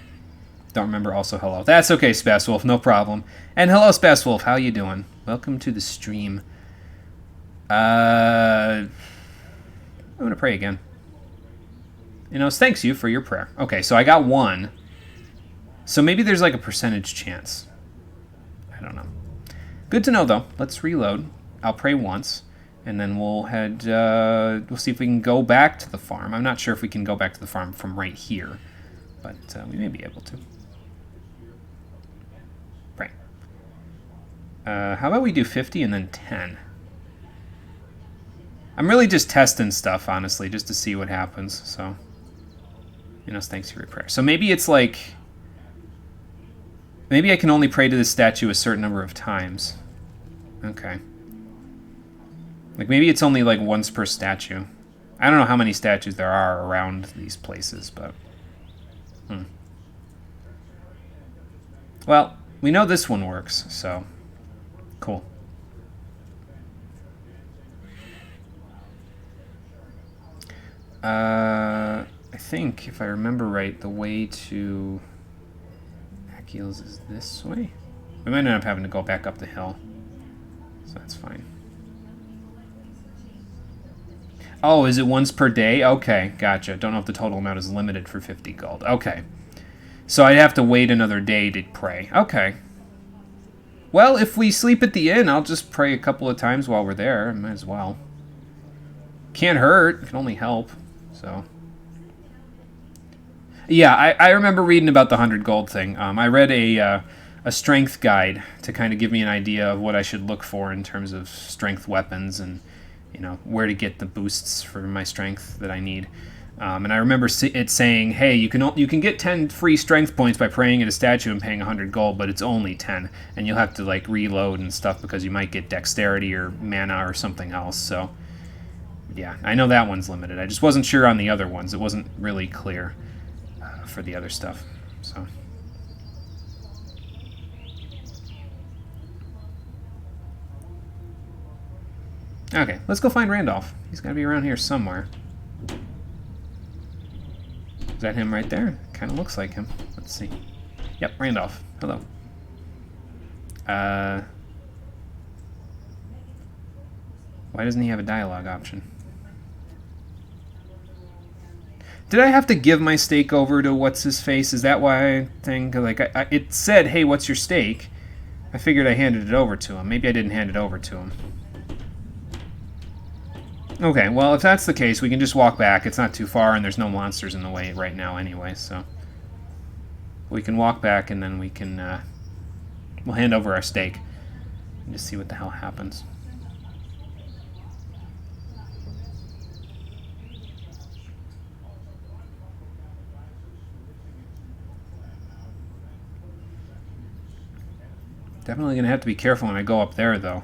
S2: Don't remember also hello. That's okay, Spasswolf. No problem. And hello, Spasswolf. How you doing? Welcome to the stream. I'm going to pray again. Innos, thanks you for your prayer. Okay, so I got 1. So maybe there's like a percentage chance. I don't know. Good to know, though. Let's reload. I'll pray once. And then we'll we'll see if we can go back to the farm. I'm not sure if we can go back to the farm from right here, but we may be able to. Right. How about we do 50 and then 10? I'm really just testing stuff, honestly, just to see what happens, so. Thanks for your prayer. So maybe it's like, maybe I can only pray to this statue a certain number of times. Okay. Like, maybe it's only, like, once per statue. I don't know how many statues there are around these places, but... Well, we know this one works, so... Cool. I think, if I remember right, the way to... Akil's is this way? We might end up having to go back up the hill. So that's fine. Oh, is it once per day? Okay, gotcha. Don't know if the total amount is limited for 50 gold. Okay. So I'd have to wait another day to pray. Okay. Well, if we sleep at the inn, I'll just pray a couple of times while we're there. Might as well. Can't hurt. Can only help. So. Yeah, I remember reading about the 100 gold thing. I read a strength guide to kind of give me an idea of what I should look for in terms of strength weapons and, you know, where to get the boosts for my strength that I need. And I remember it saying, hey, you can get 10 free strength points by praying at a statue and paying 100 gold, but it's only 10. And you'll have to, like, reload and stuff because you might get dexterity or mana or something else. So, yeah, I know that one's limited. I just wasn't sure on the other ones. It wasn't really clear for the other stuff. So... Okay, let's go find Randolph. He's got to be around here somewhere. Is that him right there? Kind of looks like him. Let's see. Yep, Randolph. Hello. Why doesn't he have a dialogue option? Did I have to give my steak over to what's-his-face? Is that why I think... Like, it said, hey, what's your steak? I figured I handed it over to him. Maybe I didn't hand it over to him. Okay, well, if that's the case, we can just walk back. It's not too far, and there's no monsters in the way right now anyway, so... We can walk back, and then we can, we'll hand over our steak and just see what the hell happens. Definitely going to have to be careful when I go up there, though.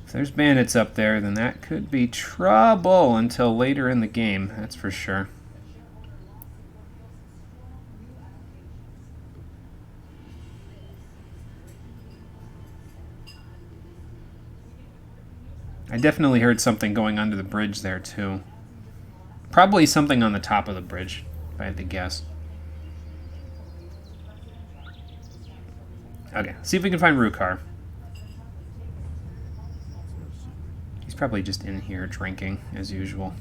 S2: If there's bandits up there, then that could be trouble until later in the game, that's for sure. I definitely heard something going under the bridge there, too. Probably something on the top of the bridge, if I had to guess. Okay, see if we can find Rukar. He's probably just in here drinking, as usual.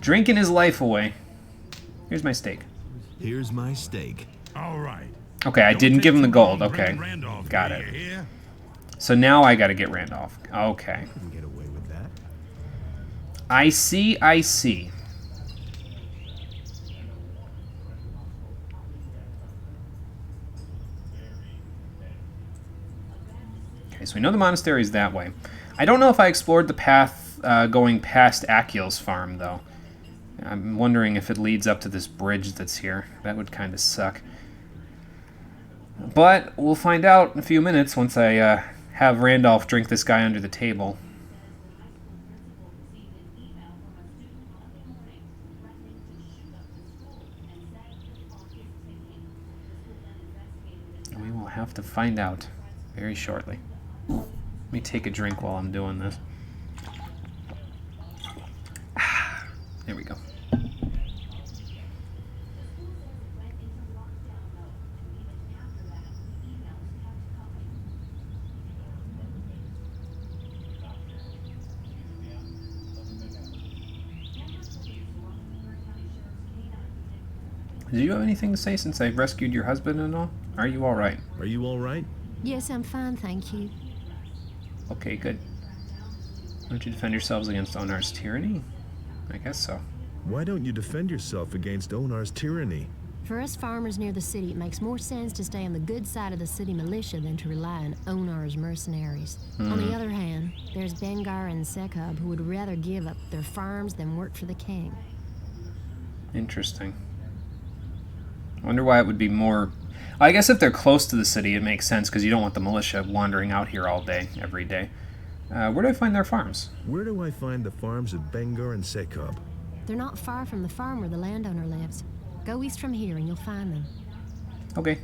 S2: Drinking his life away. Here's my steak.
S7: Here's my steak.
S6: All right.
S2: Okay, I didn't give him the gold. Okay, got it. So now I gotta get Randolph. Okay.
S10: Couldn't get away with that.
S2: I see, I see. Okay, so we know the monastery is that way. I don't know if I explored the path going past Akil's farm, though. I'm wondering if it leads up to this bridge that's here. That would kind of suck. But we'll find out in a few minutes once I have Randolph drink this guy under the table. We will have to find out very shortly. Let me take a drink while I'm doing this. There we go. Do you have anything to say since I rescued your husband and all? Are you all right?
S7: Are you all right?
S4: Yes, I'm fine, thank you.
S2: Okay, good. Don't you defend yourselves against Onar's tyranny? I guess so.
S7: Why don't you defend yourself against Onar's tyranny?
S4: For us farmers near the city, it makes more sense to stay on the good side of the city militia than to rely on Onar's mercenaries. On the other hand, there's Bengar and Sekub who would rather give up their farms than work for the king.
S2: Interesting. I wonder why it would be more... I guess if they're close to the city, it makes sense, because you don't want the militia wandering out here all day, every day. Where do I find their farms?
S7: Where do I find the farms of Bengar and Sekub?
S4: They're not far from the farm where the landowner lives. Go east from here and you'll find them.
S2: Okay.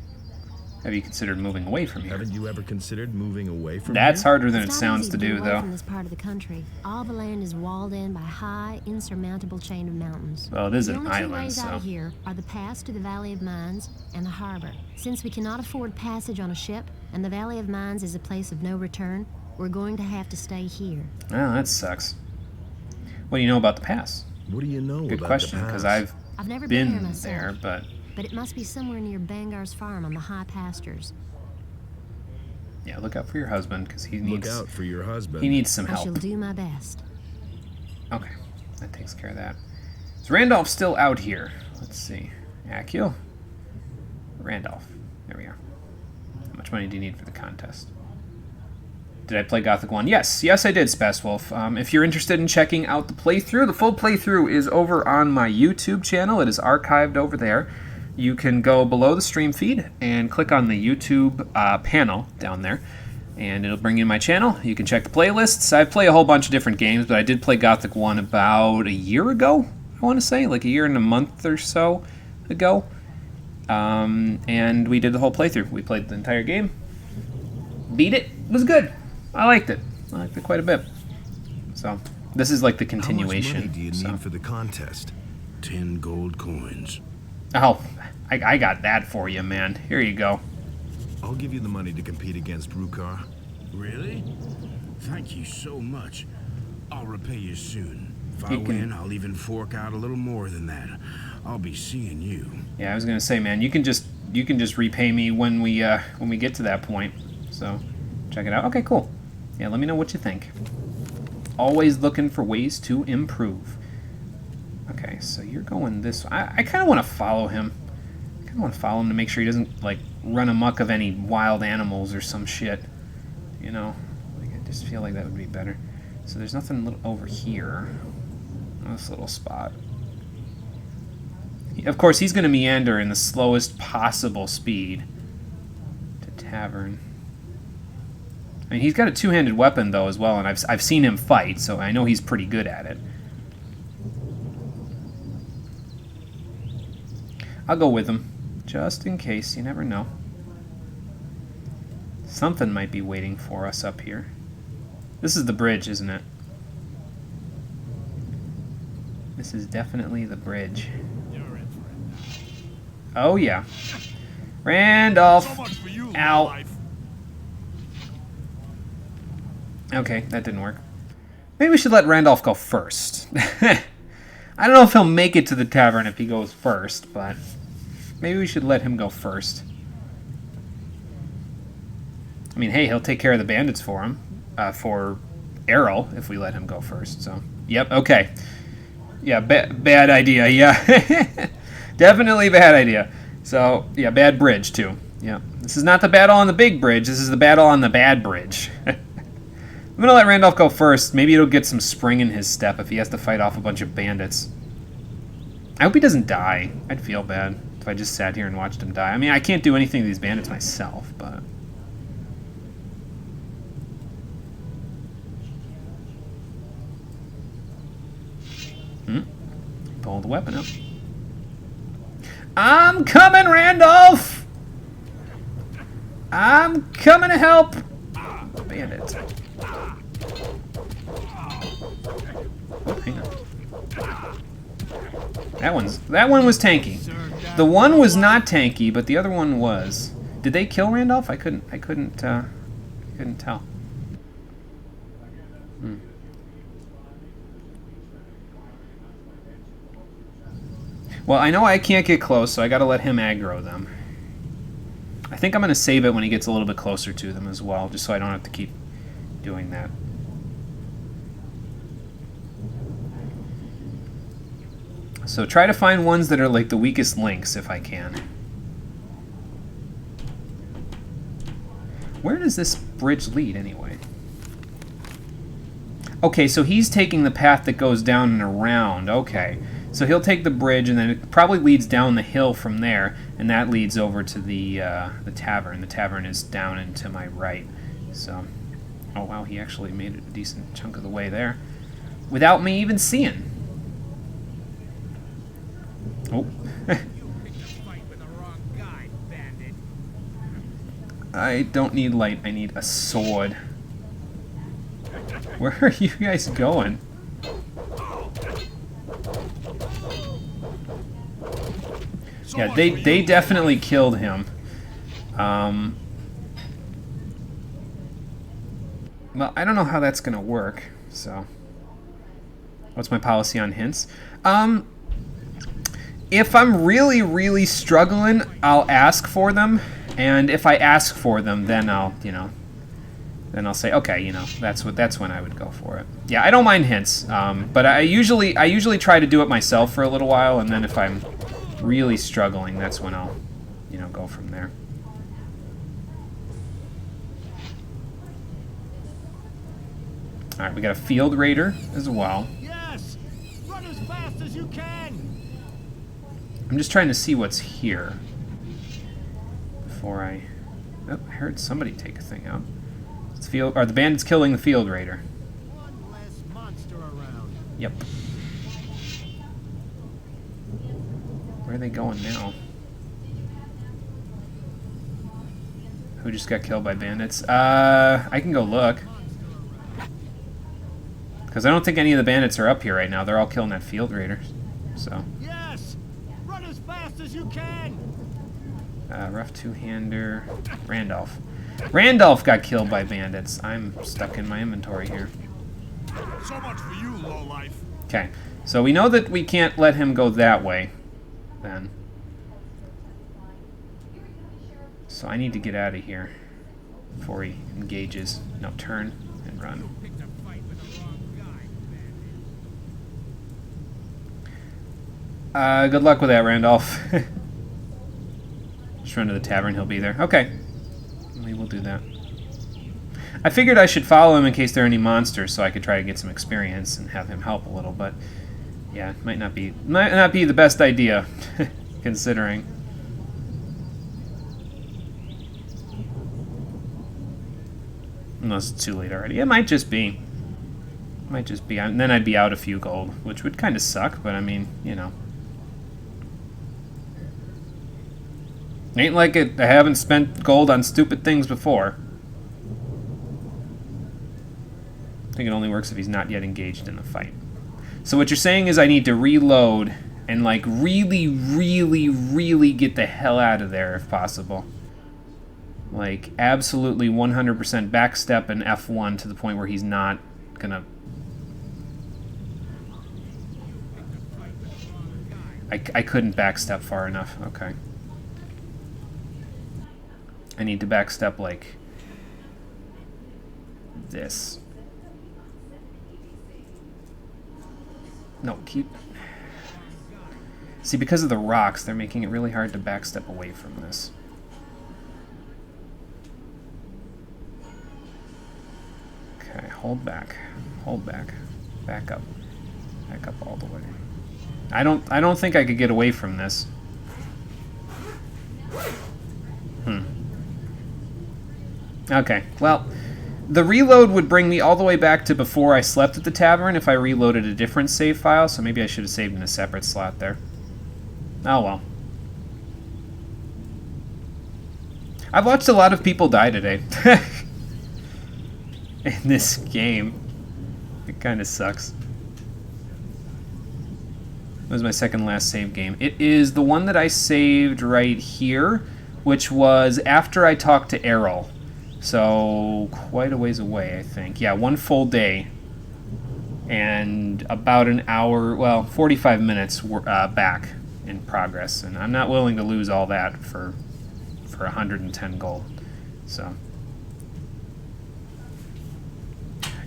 S2: Have you considered moving away from here?
S7: Haven't you ever considered moving away from
S2: That's
S7: here?
S2: harder than it
S4: It's not
S2: sounds
S4: easy
S2: to
S4: get
S2: do,
S4: away
S2: though.
S4: From this part of the country, all the land is walled in by high, insurmountable chain of mountains.
S2: Well, it is
S4: The
S2: an
S4: only two
S2: island,
S4: ways out
S2: so...
S4: of here are the pass to the Valley of Mines and the harbor. Since we cannot afford passage on a ship, and the Valley of Mines is a place of no return, we're going to have to stay here.
S2: Oh, that sucks. What do you know about the pass?
S7: What do you know
S2: Good
S7: about
S2: question,
S7: the
S2: because
S7: pass?
S4: I've never been here
S2: been
S4: myself,
S2: there, but...
S4: but it must be somewhere near Bengar's farm on the high pastures.
S2: Yeah, look out for your husband, because he needs...
S7: Look out for your husband.
S2: He needs some
S4: I shall
S2: help.
S4: do my best.
S2: Okay, that takes care of that. Is Randolph still out here? Let's see. Accio. Randolph. There we are. How much money do you need for the contest? Did I play Gothic 1? Yes. Yes, I did, Spaswolf. If you're interested in checking out the playthrough, the full playthrough is over on my YouTube channel. It is archived over there. You can go below the stream feed and click on the YouTube panel down there, and it'll bring you to my channel. You can check the playlists. I play a whole bunch of different games, but I did play Gothic 1 about a year ago, I want to say, like a year and a month or so ago. And we did the whole playthrough. We played the entire game, beat it. It was good. I liked it. I liked it quite a bit. So this is like the continuation.
S7: How much money do you
S2: so.
S7: need for the contest?
S10: 10 gold coins.
S2: Oh, I got that for you, man. Here you go.
S7: I'll give you the money to compete against Rukar.
S10: Really? Thank you so much. I'll repay you soon. If I
S2: You can-
S10: win, I'll even fork out a little more than that. I'll be seeing you.
S2: Yeah, I was gonna say, man, you can just repay me when we get to that point. So check it out. Okay, cool. Yeah, let me know what you think. Always looking for ways to improve. Okay, so you're going this. I kind of want to follow him. I kind of want to follow him to make sure he doesn't like run amok of any wild animals or some shit. You know, like, I just feel like that would be better. So there's nothing over here. This little spot. Of course, he's going to meander in the slowest possible speed to tavern. I mean, he's got a two-handed weapon though as well, and I've seen him fight, so I know he's pretty good at it. I'll go with him, just in case. You never know. Something might be waiting for us up here. This is the bridge, isn't it? This is definitely the bridge. Oh yeah. Randolph! Ow. Okay, that didn't work. Maybe we should let Randolph go first. I don't know if he'll make it to the tavern if he goes first, but maybe we should let him go first. I mean, hey, he'll take care of the bandits for him, for Errol, if we let him go first, so. Yep, okay. Yeah, bad idea, yeah. Definitely bad idea. So, yeah, bad bridge, too. Yeah. This is not the battle on the big bridge, this is the battle on the bad bridge. I'm gonna let Randolph go first. Maybe it'll get some spring in his step if he has to fight off a bunch of bandits. I hope he doesn't die. I'd feel bad if I just sat here and watched him die. I mean, I can't do anything to these bandits myself, but... Pull the weapon up. I'm coming, Randolph! I'm coming to help! Bandit. Oh, hang on. That one was tanky. The one was not tanky, but the other one was. Did they kill Randolph? I couldn't tell. Well, I know I can't get close, so I gotta let him aggro them. I think I'm gonna save it when he gets a little bit closer to them as well, just so I don't have to keep doing that. So try to find ones that are like the weakest links if I can. Where does this bridge lead anyway? Okay, so he's taking the path that goes down and around. Okay. So he'll take the bridge, and then it probably leads down the hill from there, and that leads over to the tavern. The tavern is down and to my right. So, oh wow, he actually made a decent chunk of the way there, without me even seeing. Oh. I don't need light. I need a sword. Where are you guys going? Yeah, they definitely killed him. Well, I don't know how that's gonna work, so. What's my policy on hints? If I'm really, really struggling, I'll ask for them. And if I ask for them, then I'll, then I'll say, okay, that's when I would go for it. Yeah, I don't mind hints, but I usually try to do it myself for a little while, and then if I'm really struggling, that's when I'll, you know, go from there. All right, we got a field raider as well.
S5: Yes! Run as fast as you can!
S2: I'm just trying to see what's here before I... Oh, I heard somebody take a thing out. It's the bandits killing the field raider.
S5: One less monster around.
S2: Yep. Where are they going now? Who just got killed by bandits? I can go look. Because I don't think any of the bandits are up here right now. They're all killing that field raider. So.
S5: Yes! Run as fast as you can!
S2: Rough two-hander. Randolph. Randolph got killed by bandits. I'm stuck in my inventory here.
S6: So much for you, lowlife.
S2: Okay. So we know that we can't let him go that way. Then. So I need to get out of here before he engages. No, turn and run. Good luck with that, Randolph. Just run to the tavern, he'll be there. Okay. We will do that. I figured I should follow him in case there are any monsters so I could try to get some experience and have him help a little, but yeah, it might not be the best idea, considering. Unless it's too late already. It might just be. And then I'd be out a few gold, which would kind of suck, but I mean, you know. Ain't like it. I haven't spent gold on stupid things before. I think it only works if he's not yet engaged in the fight. So what you're saying is I need to reload and like really, really, really get the hell out of there if possible. Like absolutely 100% backstep and F1 to the point where he's not gonna... I couldn't backstep far enough. Okay. I need to backstep like this. No, keep... See, because of the rocks, they're making it really hard to backstep away from this. Okay, hold back. Hold back. Back up. Back up all the way. I don't think I could get away from this. Okay, well, the reload would bring me all the way back to before I slept at the tavern if I reloaded a different save file, so maybe I should have saved in a separate slot there. Oh well. I've watched a lot of people die today. In this game. It kind of sucks. It was my second last save game. It is the one that I saved right here, which was after I talked to Errol. So, quite a ways away, I think. Yeah, one full day. And about an hour, well, 45 minutes back in progress. And I'm not willing to lose all that for 110 gold. So.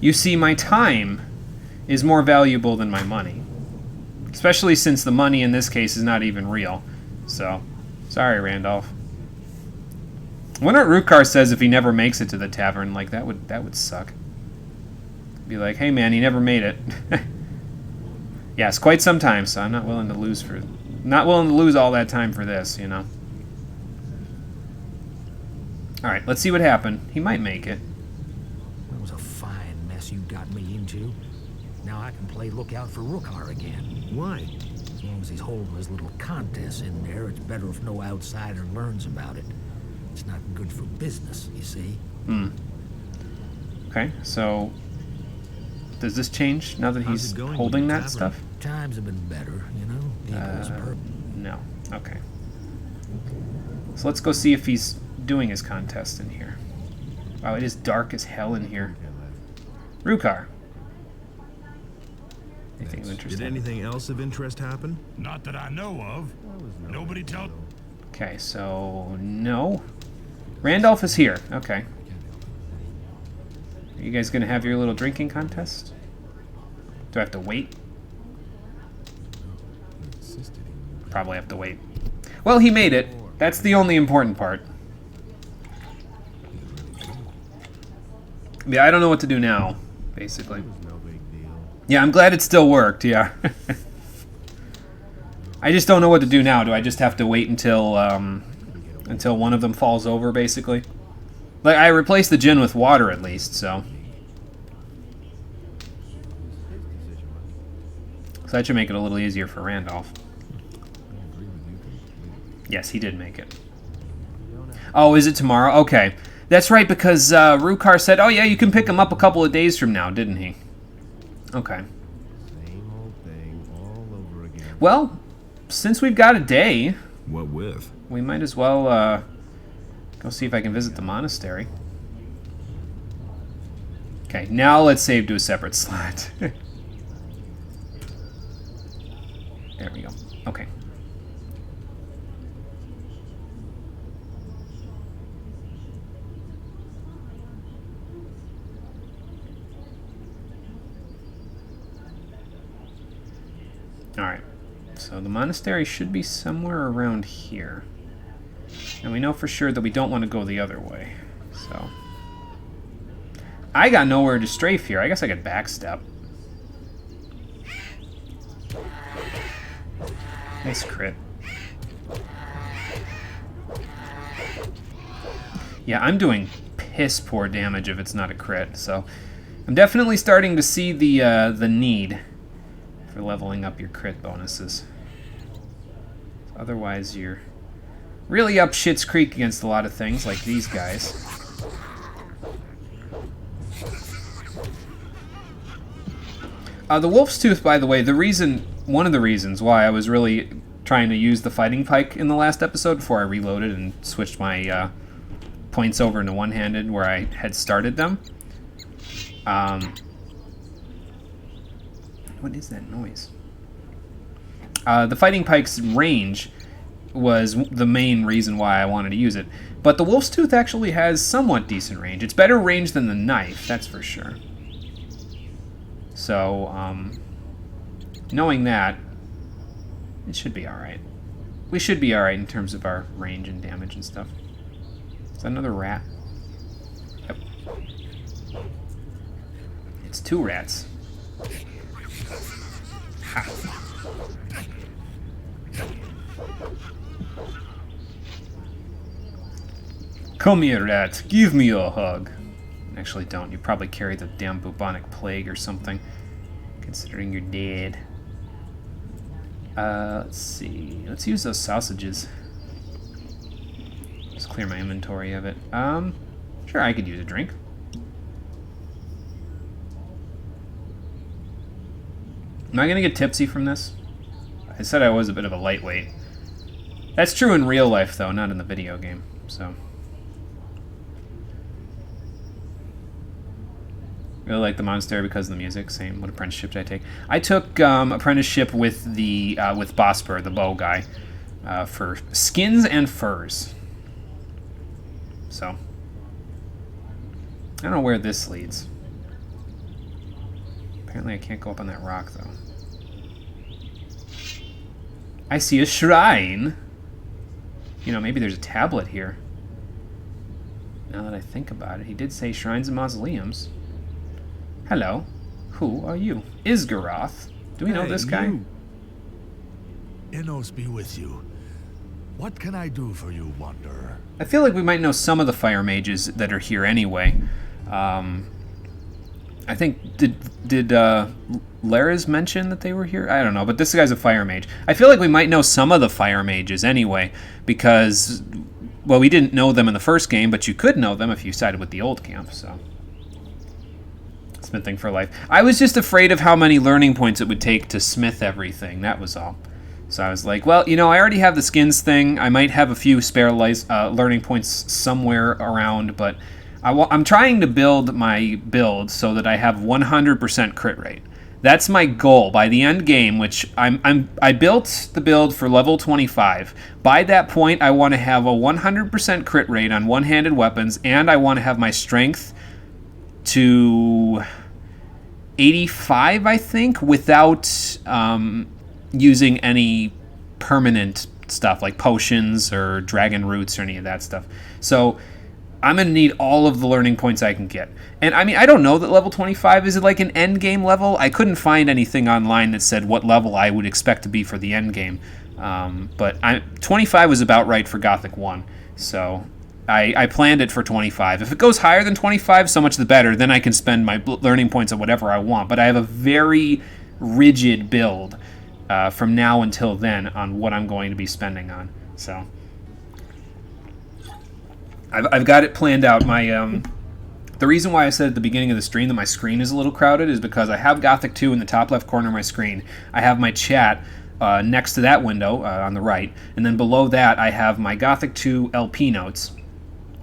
S2: You see, my time is more valuable than my money. Especially since the money in this case is not even real. So, sorry, Randolph. I wonder what Rukar says if he never makes it to the tavern. Like, that would suck. Be like, hey man, he never made it. Yeah, it's quite some time, so I'm not willing to lose all that time for this, you know. Alright, let's see what happened. He might make it.
S8: That was a fine mess you got me into. Now I can play lookout for Rukar again.
S7: Why?
S8: As long as he's holding his little contests in there, it's better if no outsider learns about it. It's not good for business, you see.
S2: Okay, so does this change now that he's holding that stuff?
S8: Times have been better, you know.
S2: No. Okay. So let's go see if he's doing his contest in here. Wow, it is dark as hell in here. Rukar. Anything of interest?
S7: Did anything else of interest happen?
S6: Not that I know of. Nobody tell...
S2: Okay, so no. Randolph is here. Okay. Are you guys gonna have your little drinking contest? Do I have to wait? probably have to wait. Well, he made it. That's the only important part. Yeah, I don't know what to do now, basically. Yeah, I'm glad it still worked, yeah. I just don't know what to do now. Do I just have to wait until one of them falls over, basically? Like, I replaced the gin with water at least, so. So that should make it a little easier for Randolph. Yes, he did make it. Oh, is it tomorrow? Okay. That's right, because Rukar said, oh yeah, you can pick him up a couple of days from now, didn't he? Okay.
S7: Same old thing all over again.
S2: Well, since we've got a day,
S7: What with?
S2: we might as well go see if I can visit the monastery. Okay, now let's save to a separate slot. There we go. Okay. Alright, so the monastery should be somewhere around here. And we know for sure that we don't want to go the other way, so. I got nowhere to strafe here. I guess I could backstep. Nice crit. Yeah, I'm doing piss poor damage if it's not a crit, so I'm definitely starting to see the need for leveling up your crit bonuses. Otherwise, you're really up Shit's Creek against a lot of things, like these guys. The Wolf's Tooth, by the way, one of the reasons why I was really trying to use the Fighting Pike in the last episode before I reloaded and switched my points over into one-handed where I had started them. What is that noise? The Fighting Pike's range was the main reason why I wanted to use it. But the Wolf's Tooth actually has somewhat decent range. It's better range than the knife, that's for sure. So, knowing that, it should be alright. We should be alright in terms of our range and damage and stuff. Is that another rat? Yep. It's 2 rats. Ha. Come here, rat. Give me a hug. Actually, don't. You probably carry the damn bubonic plague or something, considering you're dead. Let's see. Let's use those sausages. Just clear my inventory of it. Sure, I could use a drink. Am I gonna get tipsy from this? I said I was a bit of a lightweight. That's true in real life, though, not in the video game, so. Really like the monastery because of the music. Same. What apprenticeship did I take? I took apprenticeship with the with Bosper, the bow guy, for skins and furs. So I don't know where this leads. Apparently, I can't go up on that rock though. I see a shrine. You know, maybe there's a tablet here. Now that I think about it, he did say shrines and mausoleums. Hello. Who are you? Isgaroth. Do we know this guy?
S6: You. Innos be with you. What can I do for you, wanderer?
S2: I feel like we might know some of the fire mages that are here anyway. I think, did Laris mention that they were here? I don't know, but this guy's a fire mage. I feel like we might know some of the fire mages anyway, because, well, we didn't know them in the first game, but you could know them if you sided with the old camp, so. Smithing for life. I was just afraid of how many learning points it would take to smith everything, that was all. So I was like, well, you know, I already have the skins thing. I might have a few spare learning points somewhere around, but I'm trying to build my build so that I have 100% crit rate. That's my goal by the end game, which I built the build for level 25. By that point, I want to have a 100% crit rate on one-handed weapons, and I want to have my strength to 85, I think, without using any permanent stuff like potions or dragon roots or any of that stuff. So I'm going to need all of the learning points I can get. And I mean, I don't know that level 25 is it like an end game level. I couldn't find anything online that said what level I would expect to be for the end game. But 25 was about right for Gothic 1. So I planned it for 25. If it goes higher than 25, so much the better. Then I can spend my learning points on whatever I want. But I have a very rigid build from now until then on what I'm going to be spending on. So I've got it planned out. The reason why I said at the beginning of the stream that my screen is a little crowded is because I have Gothic 2 in the top left corner of my screen. I have my chat next to that window on the right, and then below that I have my Gothic 2 LP notes,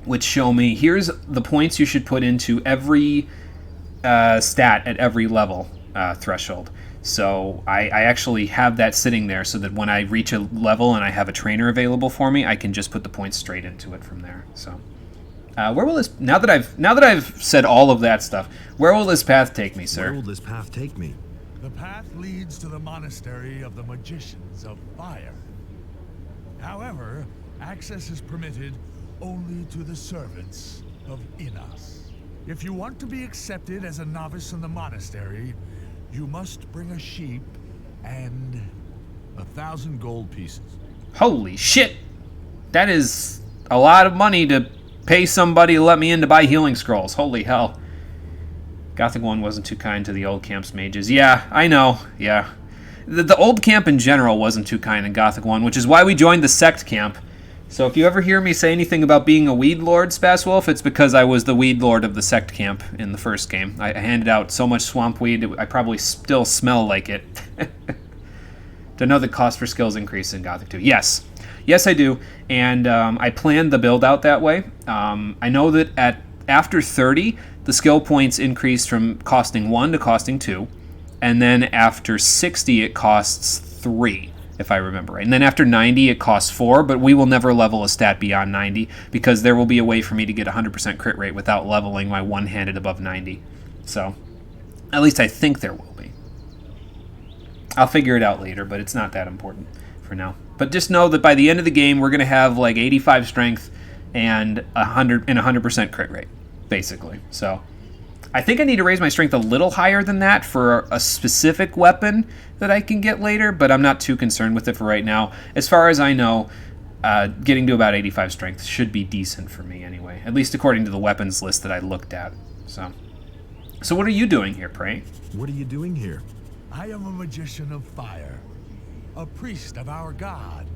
S2: which show me here's the points you should put into every stat at every level threshold. So I actually have that sitting there so that when I reach a level and I have a trainer available for me, I can just put the points straight into it from there. So where will this now that I've said all of that stuff, where will this path take me, sir?
S7: Where will this path take me?
S6: The path leads to the monastery of the Magicians of Fire. However, access is permitted only to the servants of Innos. If you want to be accepted as a novice in the monastery, you must bring a sheep and
S3: 1,000 gold pieces.
S2: Holy shit! That is a lot of money to pay somebody to let me in to buy healing scrolls. Holy hell. Gothic 1 wasn't too kind to the old camp's mages. Yeah, I know. Yeah. The old camp in general wasn't too kind in Gothic 1, which is why we joined the sect camp. So if you ever hear me say anything about being a weed lord, Spasswolf, it's because I was the weed lord of the sect camp in the first game. I handed out so much swamp weed, I probably still smell like it. To know the cost for skills increase in Gothic 2. Yes. Yes, I do. And I planned the build out that way. I know that after 30, the skill points increase from costing 1 to costing 2. And then after 60, it costs 3, if I remember right. And then after 90, it costs 4, but we will never level a stat beyond 90 because there will be a way for me to get 100% crit rate without leveling my one-handed above 90. So, at least I think there will be. I'll figure it out later, but it's not that important for now. But just know that by the end of the game, we're going to have like 85 strength and 100% crit rate, basically. So I think I need to raise my strength a little higher than that for a specific weapon that I can get later, but I'm not too concerned with it for right now. As far as I know, getting to about 85 strength should be decent for me anyway, at least according to the weapons list that I looked at. So what are you doing here, Prey?
S7: What are you doing here?
S6: I am a magician of fire, a priest of our god,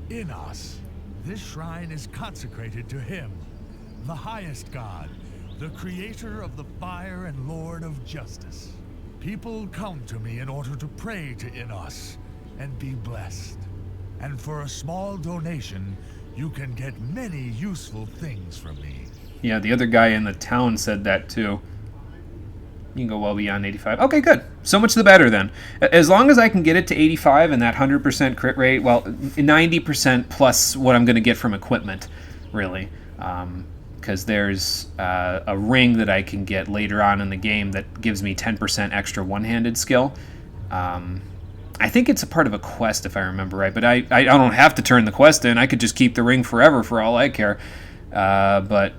S6: Innos. This shrine is consecrated to him, the highest god, the creator of the fire and lord of justice. People come to me in order to pray to Innos and be blessed. And for a small donation, you can get many useful things from me.
S2: Yeah, the other guy in the town said that too. You can go well beyond 85. Okay, good. So much the better then. As long as I can get it to 85 and that 100% crit rate, well, 90% plus what I'm going to get from equipment, really. Because there's a ring that I can get later on in the game that gives me 10% extra one-handed skill. I think it's a part of a quest, if I remember right, but I don't have to turn the quest in. I could just keep the ring forever for all I care. But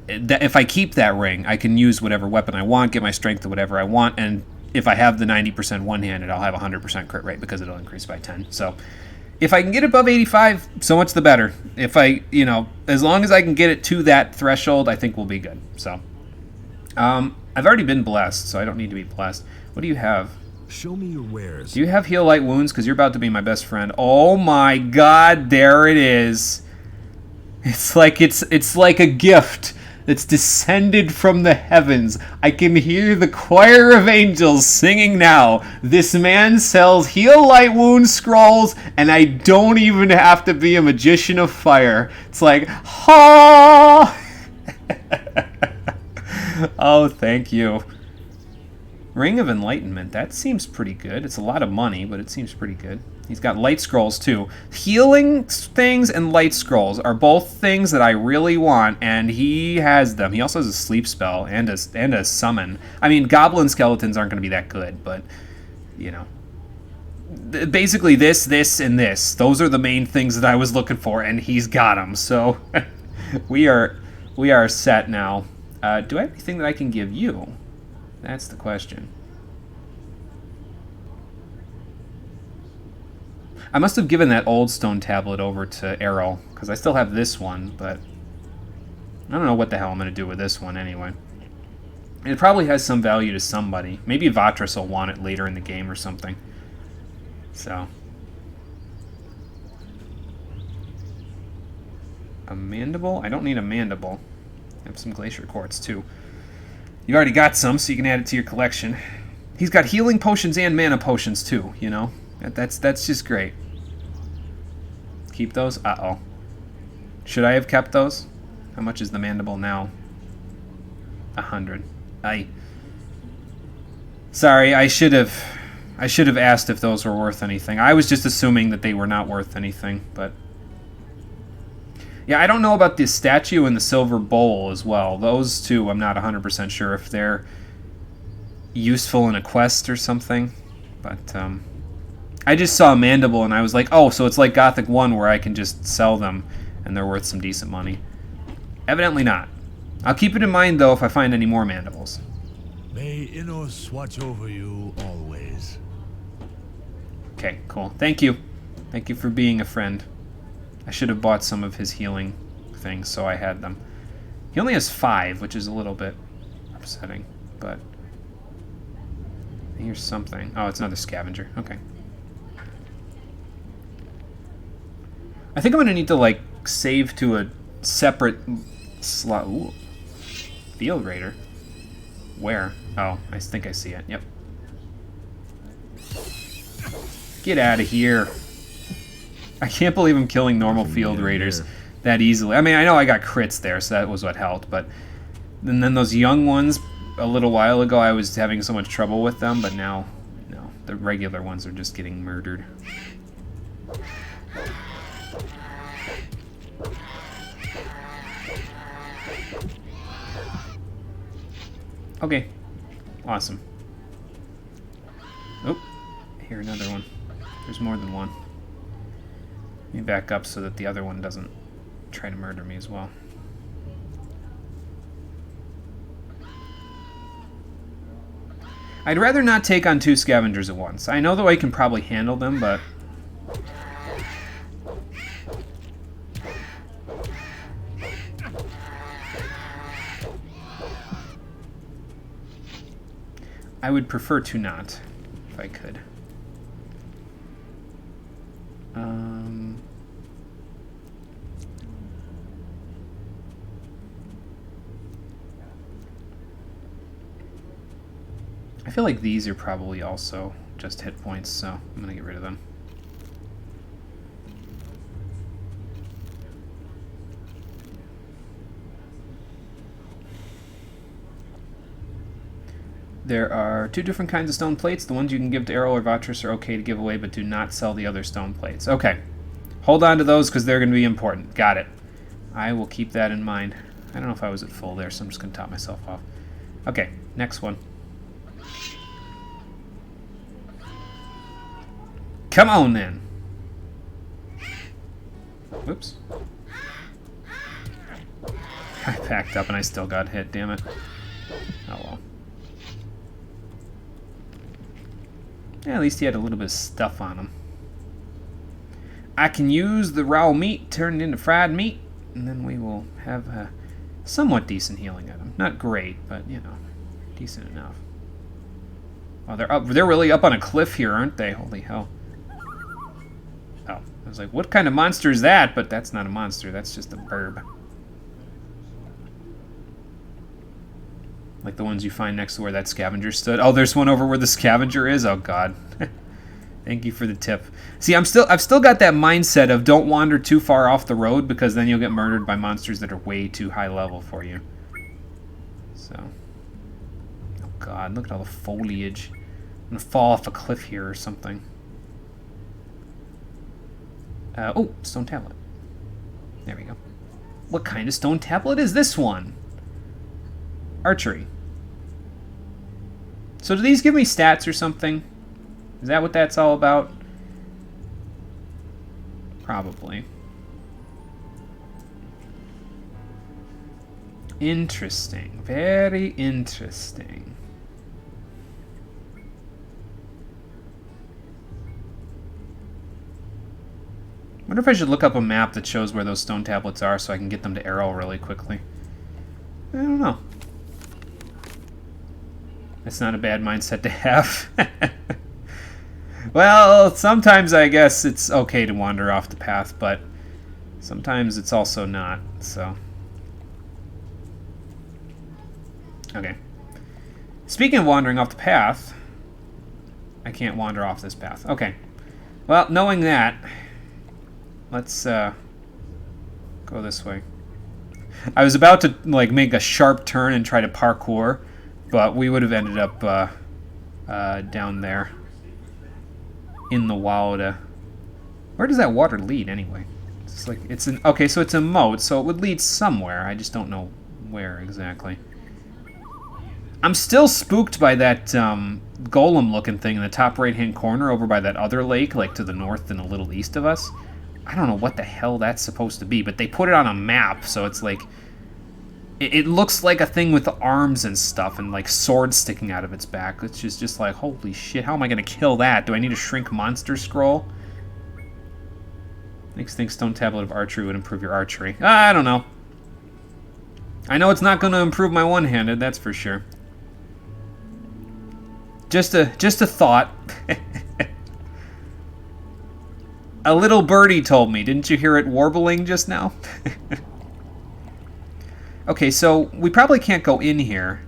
S2: if I keep that ring, I can use whatever weapon I want, get my strength to whatever I want, and if I have the 90% one-handed, I'll have 100% crit rate because it'll increase by 10. So if I can get above 85, so much the better. If I, as long as I can get it to that threshold, I think we'll be good. So I've already been blessed, so I don't need to be blessed. What do you have?
S7: Show me your wares.
S2: Do you have heal light wounds? Because you're about to be my best friend. Oh my god, there it is. It's like a gift that's descended from the heavens. I can hear the choir of angels singing now. This man sells heal light wound scrolls, and I don't even have to be a magician of fire. It's like, ha! Oh, thank you. Ring of Enlightenment. That seems pretty good. It's a lot of money, but it seems pretty good. He's got light scrolls, too. Healing things and light scrolls are both things that I really want, and he has them. He also has a sleep spell and a summon. I mean, goblin skeletons aren't going to be that good, but, basically this, and this. Those are the main things that I was looking for, and he's got them. So we are set now. Do I have anything that I can give you? That's the question. I must have given that old stone tablet over to Errol, because I still have this one, but I don't know what the hell I'm going to do with this one anyway. It probably has some value to somebody. Maybe Vatras will want it later in the game or something. So. A mandible? I don't need a mandible. I have some glacier quartz too. You already got some, so you can add it to your collection. He's got healing potions and mana potions too, you know? That's just great. Keep those? Uh-oh. Should I have kept those? How much is the mandible now? 100. Sorry, I should have asked if those were worth anything. I was just assuming that they were not worth anything, but yeah, I don't know about the statue and the silver bowl as well. Those two, I'm not 100% sure if they're useful in a quest or something, but I just saw a mandible and I was like, oh, so it's like Gothic 1 where I can just sell them and they're worth some decent money. Evidently not. I'll keep it in mind, though, if I find any more mandibles.
S6: May Innos watch over you always.
S2: Okay, cool. Thank you. Thank you for being a friend. I should have bought some of his healing things, so I had them. He only has 5, which is a little bit upsetting, but here's something. Oh, it's another scavenger. Okay. I think I'm going to need to, like, save to a separate slot. Ooh. Field Raider. Where? Oh, I think I see it. Yep. Get out of here. I can't believe I'm killing normal Field Raiders that easily. I mean, I know I got crits there, so that was what helped, but and then those young ones, a little while ago, I was having so much trouble with them, but now, no. The regular ones are just getting murdered. Okay. Awesome. Oh, here, another one. There's more than one. Let me back up so that the other one doesn't try to murder me as well. I'd rather not take on 2 scavengers at once. I know that I can probably handle them, but I would prefer to not, if I could. I feel like these are probably also just hit points, so I'm gonna get rid of them. There are 2 different kinds of stone plates. The ones you can give to Errol or Vatras are okay to give away, but do not sell the other stone plates. Okay. Hold on to those because they're going to be important. Got it. I will keep that in mind. I don't know if I was at full there, so I'm just going to top myself off. Okay, next one. Come on, then. Whoops. I packed up and I still got hit, damn it. Oh well. Yeah, at least he had a little bit of stuff on him. I can use the raw meat turned into fried meat, and then we will have a somewhat decent healing item. Not great, but, you know, decent enough. Oh, they're up. They're really up on a cliff here, aren't they? Holy hell. Oh, I was like, what kind of monster is that? But that's not a monster. That's just a burb. Like the ones you find next to where that scavenger stood. Oh, there's one over where the scavenger is? Oh, God. Thank you for the tip. See, I've still got that mindset of don't wander too far off the road because then you'll get murdered by monsters that are way too high level for you. So. Oh, God. Look at all the foliage. I'm going to fall off a cliff here or something. Oh, stone tablet. There we go. What kind of stone tablet is this one? Archery. So do these give me stats or something? Is that what that's all about? Probably. Interesting. Very interesting. Wonder if I should look up a map that shows where those stone tablets are so I can get them to Arrow really quickly. I don't know. That's not a bad mindset to have. Well, sometimes I guess it's okay to wander off the path, but sometimes it's also not, so. Okay. Speaking of wandering off the path, I can't wander off this path. Okay. Well, knowing that, let's go this way. I was about to like make a sharp turn and try to parkour, but we would have ended up down there in the wilder. Where does that water lead anyway? It's like it's an okay, so it's a moat, so it would lead somewhere. I just don't know where exactly. I'm still spooked by that golem-looking thing in the top right-hand corner over by that other lake, like to the north and a little east of us. I don't know what the hell that's supposed to be, but they put it on a map, so it's like... It looks like a thing with arms and stuff and like swords sticking out of its back, which is just like, holy shit, how am I going to kill that? Do I need a shrink monster scroll? Next thing, stone tablet of archery would improve your archery. I don't know. I know it's not going to improve my one-handed, that's for sure. Just a thought. A little birdie told me. Didn't you hear it warbling just now? Okay, so we probably can't go in here.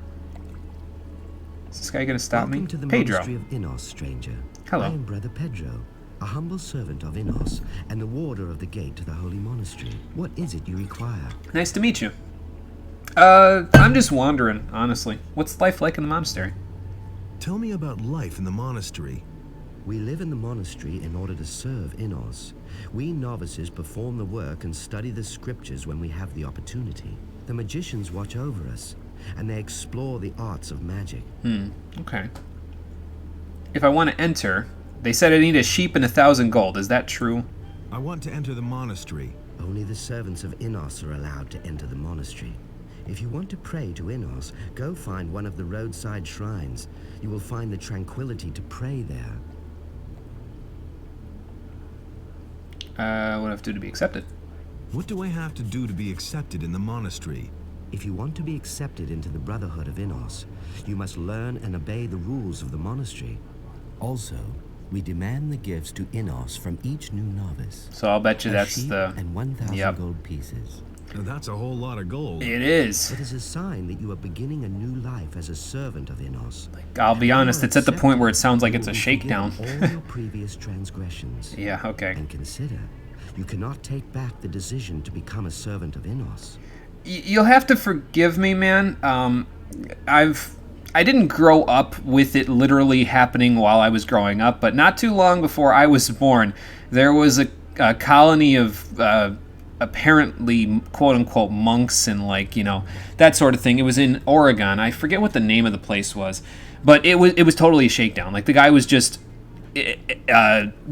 S2: Is this guy going to stop me?
S11: To the
S2: Pedro.
S11: Monastery of Innos, stranger.
S2: Hello.
S11: I am Brother Pedro, a humble servant of Innos and the warder of the gate to the holy monastery. What is it you require?
S2: Nice to meet you. I'm just wandering, honestly. What's life like in the monastery?
S7: Tell me about life in the monastery.
S11: We live in the monastery in order to serve Innos. We novices perform the work and study the scriptures when we have the opportunity. The magicians watch over us, and they explore the arts of magic.
S2: Okay. If I want to enter, they said I need a sheep and 1,000 gold. Is that true?
S7: I want to enter the monastery.
S11: Only the servants of Innos are allowed to enter the monastery. If you want to pray to Innos, go find one of the roadside shrines. You will find the tranquility to pray there.
S2: What do I have to do to be accepted?
S7: What do I have to do to be accepted in the monastery?
S11: If you want to be accepted into the Brotherhood of Innos, you must learn and obey the rules of the monastery. Also, we demand the gifts to Innos from each new novice.
S2: So I'll bet you
S11: A
S2: that's
S11: sheep
S2: the...
S11: and 1,000
S2: Yep.
S11: gold pieces.
S7: That's a whole lot of gold.
S2: It is.
S11: It is a sign that you are beginning a new life as a servant of Innos.
S2: I'll be honest, it's at the point where it sounds like it's a shakedown.
S11: all your previous transgressions.
S2: Yeah, okay.
S11: And consider, you cannot take back the decision to become a servant of Innos.
S2: You'll have to forgive me, man. I didn't grow up with it literally happening while I was growing up, but not too long before I was born, there was a colony of apparently quote-unquote monks and like, you know, that sort of thing. It was in Oregon. I forget what the name of the place was, but it was totally a shakedown. Like the guy was just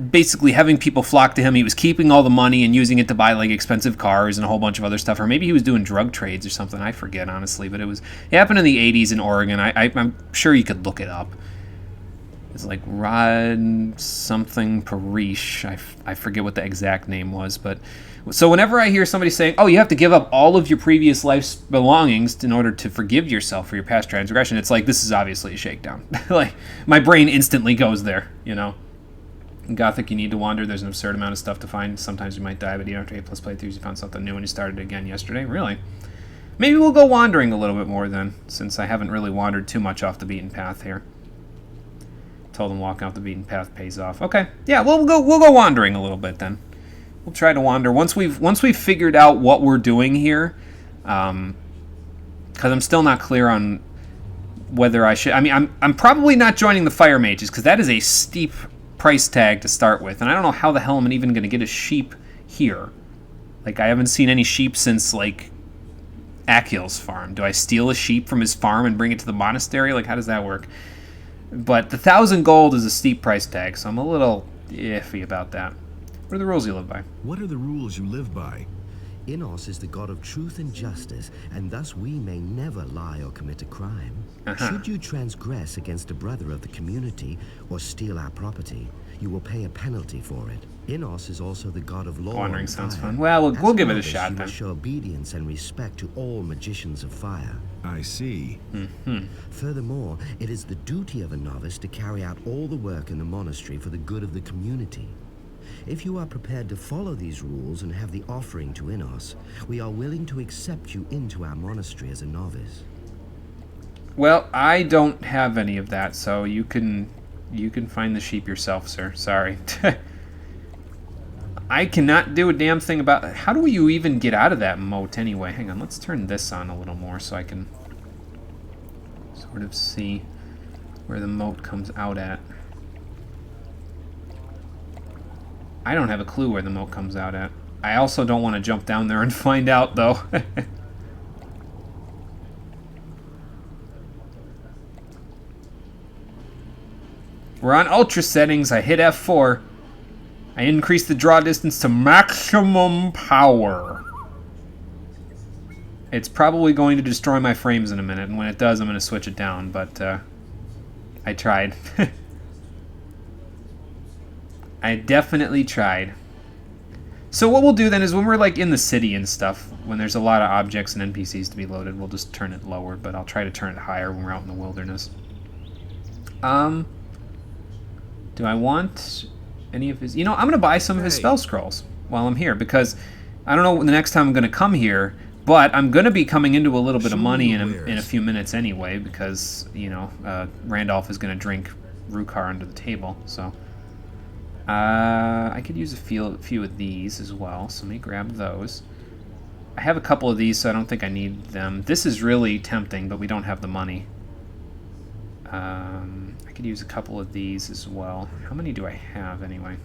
S2: basically having people flock to him. He was keeping all the money and using it to buy like expensive cars and a whole bunch of other stuff, or maybe he was doing drug trades or something. I forget, honestly, but it happened in the 80s in Oregon. I'm sure you could look it up. It's like Rod something Parish. I forget what the exact name was, but so whenever I hear somebody saying, "Oh, you have to give up all of your previous life's belongings in order to forgive yourself for your past transgression," it's like this is obviously a shakedown. Like my brain instantly goes there, you know. In Gothic, you need to wander. There's an absurd amount of stuff to find. Sometimes you might die, but even after 8+ playthroughs, you found something new and you started again yesterday. Really? Maybe we'll go wandering a little bit more then, since I haven't really wandered too much off the beaten path here. Told them walking off the beaten path pays off. Okay, yeah, we'll go wandering a little bit then. We'll try to wander once we've figured out what we're doing here, because I'm still not clear on whether I should. I mean, I'm probably not joining the fire mages because that is a steep price tag to start with, and I don't know how the hell I'm even going to get a sheep here. Like I haven't seen any sheep since like Akil's farm. Do I steal a sheep from his farm and bring it to the monastery? Like how does that work? But the 1,000 gold is a steep price tag, so I'm a little iffy about that. What are the rules you live by?
S7: What are the rules you live by?
S11: Inos is the god of truth and justice, and thus we may never lie or commit a crime. Should you transgress against a brother of the community or steal our property, you will pay a penalty for it. Inos is also the god of law.
S2: Wandering
S11: and
S2: sounds
S11: fire.
S2: fun. Well, we'll
S11: As
S2: give it a
S11: novice,
S2: shot
S11: you
S2: then.
S11: must show obedience and respect to all magicians of fire.
S7: I see.
S11: Furthermore, it is the duty of a novice to carry out all the work in the monastery for the good of the community. If you are prepared to follow these rules and have the offering to Inos, we are willing to accept you into our monastery as a novice.
S2: Well, I don't have any of that, so you can find the sheep yourself, sir. Sorry. I cannot do a damn thing about it. How do you even get out of that moat anyway? Hang on, let's turn this on a little more so I can sort of see where the moat comes out at. I don't have a clue where the moat comes out at. I also don't want to jump down there and find out, though. We're on ultra settings. I hit F4. I increase the draw distance to maximum power. It's probably going to destroy my frames in a minute, and when it does, I'm going to switch it down, but I tried. I definitely tried. So what we'll do then is when we're like in the city and stuff, when there's a lot of objects and NPCs to be loaded, we'll just turn it lower, but I'll try to turn it higher when we're out in the wilderness. Do I want any of his... You know, I'm going to buy some of his spell scrolls while I'm here, because I don't know when the next time I'm going to come here, but I'm going to be coming into a little bit of money in a few minutes anyway, because, you know, Randolph is going to drink Rukar under the table, so... I could use a few of these as well, so let me grab those. I have a couple of these, so I don't think I need them. This is really tempting, but we don't have the money. I could use a couple of these as well. How many do I have, anyway?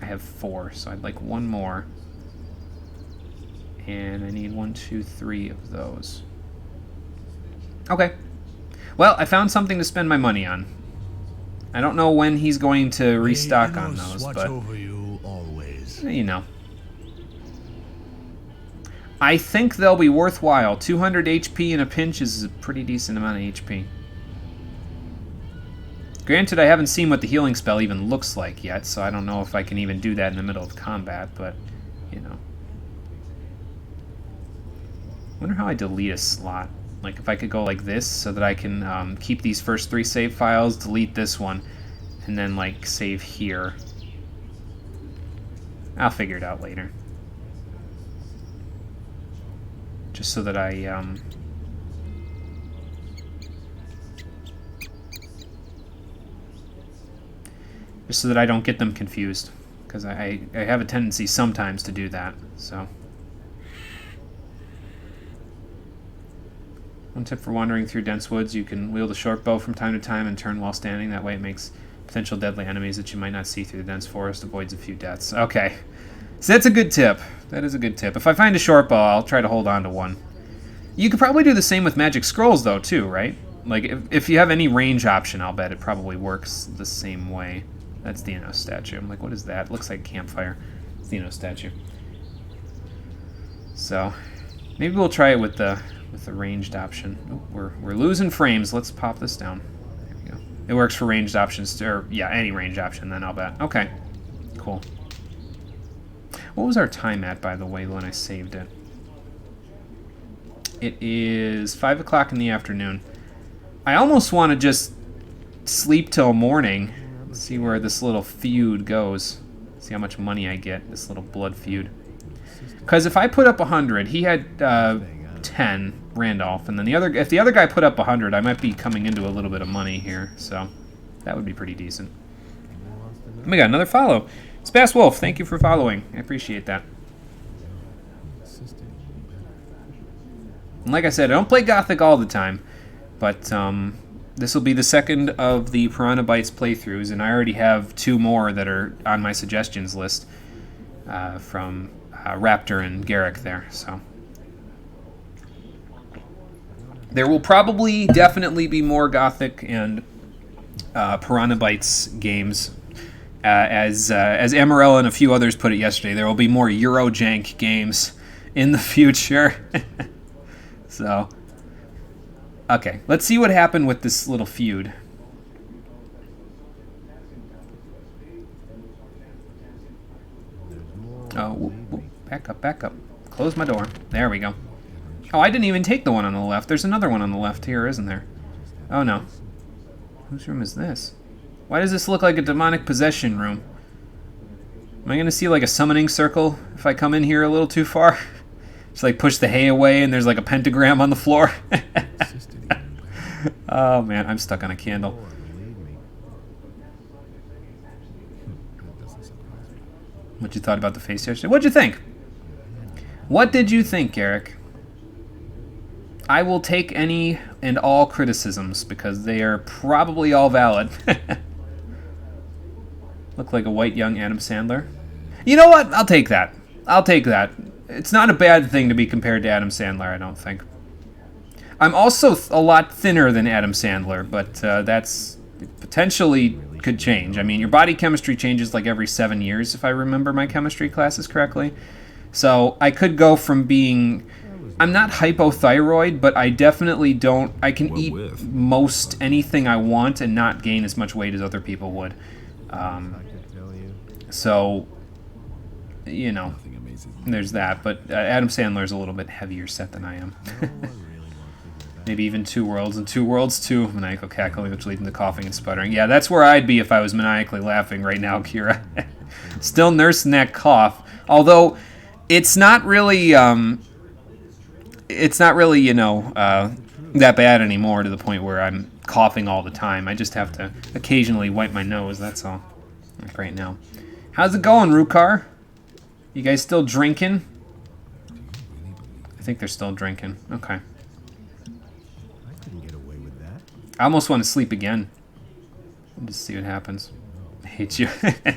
S2: I have 4, so I'd like one more. And I need 1, 2, 3 of those. Okay. Well, I found something to spend my money on. I don't know when he's going to restock on those, but
S6: over you always.
S2: You know. I think they'll be worthwhile. 200 HP in a pinch is a pretty decent amount of HP. Granted, I haven't seen what the healing spell even looks like yet, so I don't know if I can even do that in the middle of combat, but, you know. I wonder how I delete a slot. Like, if I could go like this, so that I can keep these first 3 save files, delete this one, and then, like, save here. I'll figure it out later. Just so that I, just so that I don't get them confused. Because I have a tendency sometimes to do that, so... One tip for wandering through dense woods, you can wield a short bow from time to time and turn while standing. That way it makes potential deadly enemies that you might not see through the dense forest, avoids a few deaths. Okay. So that's a good tip. That is a good tip. If I find a short bow, I'll try to hold on to one. You could probably do the same with magic scrolls, though, too, right? Like, if you have any range option, I'll bet it probably works the same way. That's the Enos statue. I'm like, what is that? It looks like a campfire. It's the Enos statue. So, maybe we'll try it with the ranged option. Oh, we're losing frames. Let's pop this down. There we go. It works for ranged options, or yeah, any ranged option then, I'll bet. Okay, cool. What was our time at, by the way, when I saved it? It is 5 o'clock in the afternoon. I almost want to just sleep till morning. See where this little feud goes. See how much money I get, this little blood feud. Because if I put up 100, he had 10, Randolph, and then if the other guy put up 100, I might be coming into a little bit of money here, so that would be pretty decent. Oh my god, another follow. Spass Wolf, thank you for following. I appreciate that. And like I said, I don't play Gothic all the time, but this will be the second of the Piranha Bytes playthroughs, and I already have 2 more that are on my suggestions list from Raptor and Garrick there, so... There will probably definitely be more Gothic and Piranha Bytes games As Amarella and a few others put it yesterday, there will be more Eurojank games in the future. So, okay, let's see what happened with this little feud. Oh, whoop, whoop. Back up, back up. Close my door. There we go. Oh, I didn't even take the one on the left. There's another one on the left here, isn't there? Oh, no. Whose room is this? Why does this look like a demonic possession room? Am I going to see like a summoning circle if I come in here a little too far? Just like push the hay away and there's like a pentagram on the floor. Oh, man, I'm stuck on a candle. What you thought about the face yesterday? What'd you think? What did you think, Eric? I will take any and all criticisms because they are probably all valid. Look like a white young Adam Sandler. You know what? I'll take that. I'll take that. It's not a bad thing to be compared to Adam Sandler, I don't think. I'm also a lot thinner than Adam Sandler, but that's potentially could change. I mean, your body chemistry changes like every 7 years, if I remember my chemistry classes correctly. So I could go from being... I'm not hypothyroid, but I definitely don't... I can eat most anything I want and not gain as much weight as other people would. So, you know, there's that. But Adam Sandler's a little bit heavier set than I am. Maybe even Two Worlds, and Two Worlds 2, maniacal cackling, which leads to coughing and sputtering. Yeah, that's where I'd be if I was maniacally laughing right now, Kira. Still nursing that cough. Although, it's not really, you know, that bad anymore to the point where I'm coughing all the time. I just have to occasionally wipe my nose, that's all. Like right now. How's it going, Rukar? You guys still drinking? I think they're still drinking. Okay. I almost want to sleep again. Just see what happens. I hate you.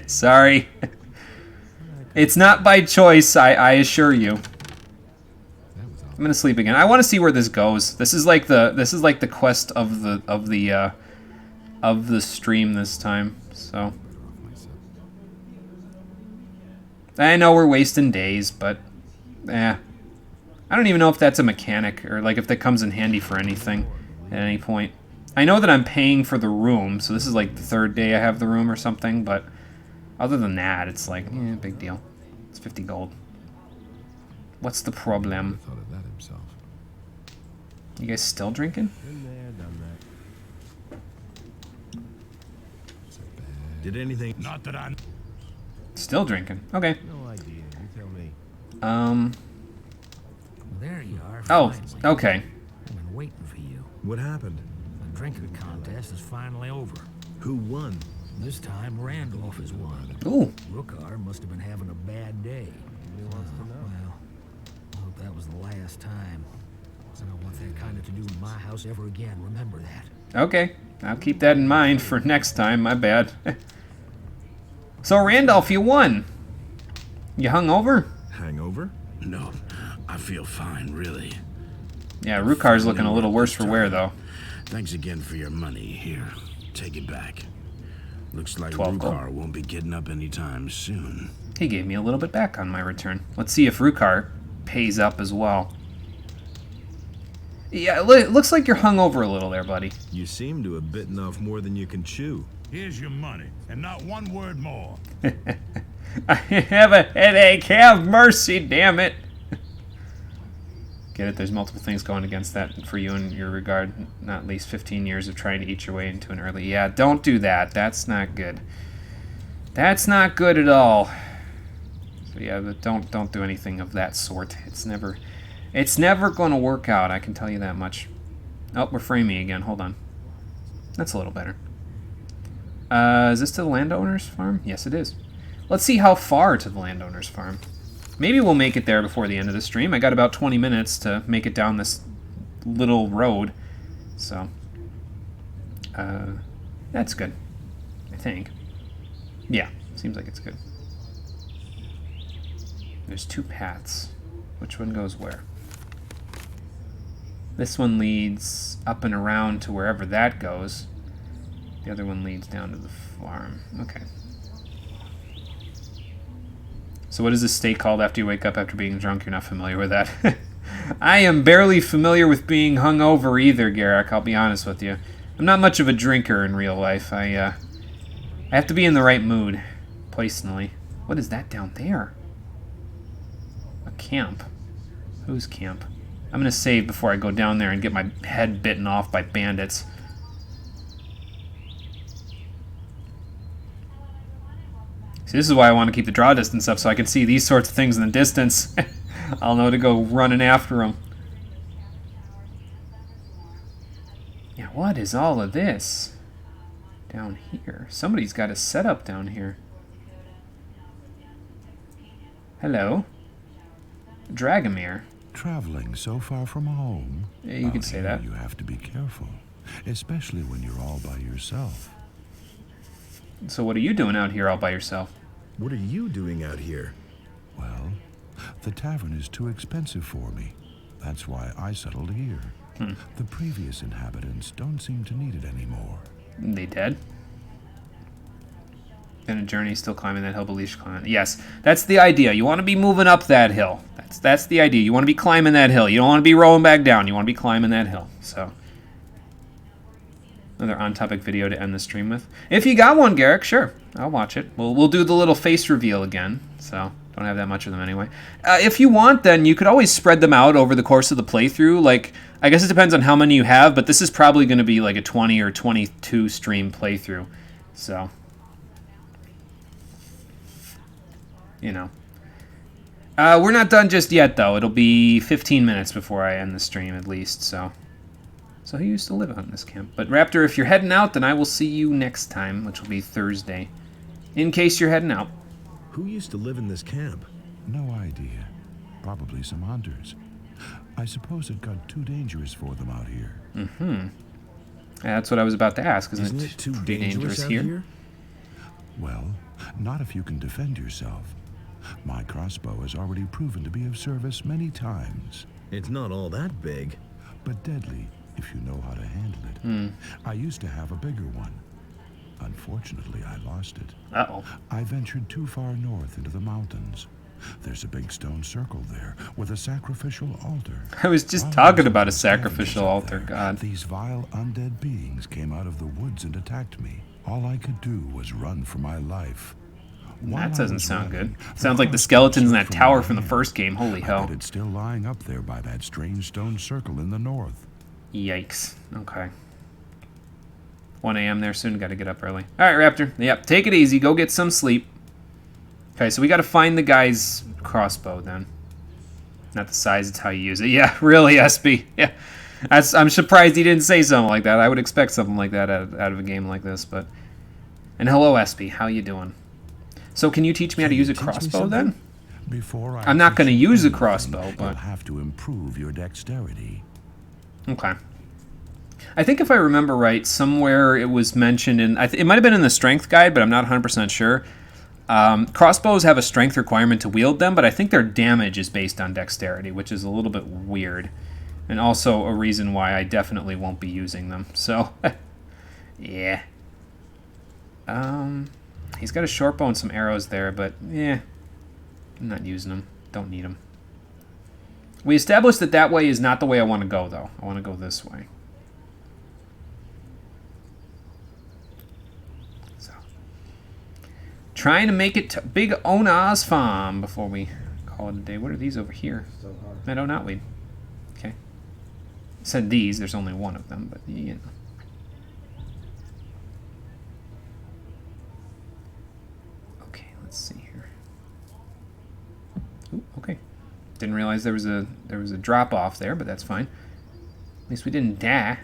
S2: Sorry. It's not by choice, I assure you. I'm gonna sleep again. I want to see where this goes. This is like the quest of the stream this time. So I know we're wasting days, but I don't even know if that's a mechanic or like if that comes in handy for anything at any point. I know that I'm paying for the room, so this is like the 3rd day I have the room or something, but other than that, it's like, big deal. It's 50 gold. What's the problem? You guys still drinking?
S7: Did anything?
S6: Not that I'm...
S2: Still drinking. Okay.
S10: No idea. You tell me.
S9: There you are.
S2: Oh,
S9: finally.
S2: okay.
S9: I've been waiting for you.
S7: What happened?
S9: The drinking contest is finally over.
S7: Who won?
S9: This time, Randolph has won.
S2: Ooh.
S9: Rukar must have been having a bad day. Well, I hope that was the last time. I don't want that kind of to do in my house ever again. Remember that.
S2: Okay. I'll keep that in mind for next time. My bad. So, Randolph, you won. You hung over?
S7: Hangover?
S10: No, I feel fine, really.
S2: Yeah, Rukar's looking a little worse for wear, though.
S10: Thanks again for your money. Here, take it back. Looks like
S2: 12 gold.
S10: Rukar won't be getting up anytime soon.
S2: He gave me a little bit back on my return. Let's see if Rukar pays up as well. Yeah, it looks like you're hungover a little there, buddy.
S7: You seem to have bitten off more than you can chew.
S6: Here's your money, and not one word more.
S2: I have a headache. Have mercy, damn it. Get it? There's multiple things going against that for you in your regard. Not at least 15 years of trying to eat your way into an early... Yeah, don't do that. That's not good. That's not good at all. So yeah, but don't do anything of that sort. It's never going to work out, I can tell you that much. Oh, we're framing again. Hold on. That's a little better. Is this to the landowner's farm? Yes, it is. Let's see how far to the landowner's farm. Maybe we'll make it there before the end of the stream. I got about 20 minutes to make it down this little road. So, that's good, I think. Yeah, seems like it's good. There's 2 paths. Which one goes where? This one leads up and around to wherever that goes. The other one leads down to the farm. Okay. So what is this state called after you wake up after being drunk? You're not familiar with that. I am barely familiar with being hungover either, Garrick, I'll be honest with you. I'm not much of a drinker in real life. I have to be in the right mood, personally. What is that down there? A camp. Whose camp? I'm gonna save before I go down there and get my head bitten off by bandits. See, this is why I want to keep the draw distance up, so I can see these sorts of things in the distance. I'll know to go running after them. Yeah, what is all of this? Down here. Somebody's got a setup down here. Hello? Dragomir.
S10: Traveling so far from home.
S2: Yeah, you could say that.
S10: You have to be careful, especially when you're all by yourself.
S2: So what are you doing out here all by yourself?
S7: What are you doing out here?
S10: Well, the tavern is too expensive for me. That's why I settled here. The previous inhabitants don't seem to need it anymore.
S2: They dead? Been a journey, still climbing that hill, but least climbing. Yes, that's the idea. You want to be moving up that hill. That's the idea. You want to be climbing that hill. You don't want to be rolling back down. You want to be climbing that hill. So, another on-topic video to end the stream with. If you got one, Garrick, sure, I'll watch it. We'll do the little face reveal again. So, don't have that much of them anyway. If you want, then you could always spread them out over the course of the playthrough. Like, I guess it depends on how many you have, but this is probably going to be like a 20 or 22 stream playthrough. So, you know. We're not done just yet, though. It'll be 15 minutes before I end the stream, at least, so who used to live on this camp? But Raptor, if you're heading out, then I will see you next time, which will be Thursday, in case you're heading out.
S7: Who used to live in this camp?
S10: No idea. Probably some hunters. I suppose it got too dangerous for them out here.
S2: Mm-hmm. Yeah, that's what I was about to ask.
S7: Isn't it too dangerous out here?
S10: Well, not if you can defend yourself. My crossbow has already proven to be of service many times.
S7: It's not all that big.
S10: But deadly, if you know how to handle it. I used to have a bigger one. Unfortunately, I lost it.
S2: Uh-oh.
S10: I ventured too far north into the mountains. There's a big stone circle there with a sacrificial altar.
S2: I was just talking about a sacrificial altar, God.
S10: These vile undead beings came out of the woods and attacked me. All I could do was run for my life.
S2: That doesn't sound good. Sounds like the skeletons in that tower from the first game. Holy hell.
S10: But it's still lying up there by that strange stone circle in the north.
S2: Yikes. Okay. 1 a.m. there soon. Got to get up early. All right, Raptor. Yep, take it easy. Go get some sleep. Okay, so we got to find the guy's crossbow then. Not the size, it's how you use it. Yeah, really, SB. Yeah. I'm surprised he didn't say something like that. I would expect something like that out of a game like this, but... And hello, SB. How you doing? So can you teach me how to use a crossbow then? I'm not going to use a crossbow, but...
S10: You'll have to improve your dexterity.
S2: Okay. I think if I remember right, somewhere it was mentioned in... it might have been in the strength guide, but I'm not 100% sure. Crossbows have a strength requirement to wield them, but I think their damage is based on dexterity, which is a little bit weird. And also a reason why I definitely won't be using them. So, yeah. He's got a short bow and some arrows there, but yeah, I'm not using them. Don't need them. We established that that way is not the way I want to go, though. I want to go this way. So, trying to make it to Big Onaz Farm before we call it a day. What are these over here? Meadow knotweed. Okay. It said these. There's only one of them, but you know. Let's see here. Ooh, okay. Didn't realize there was a drop off there, but that's fine. At least we didn't die.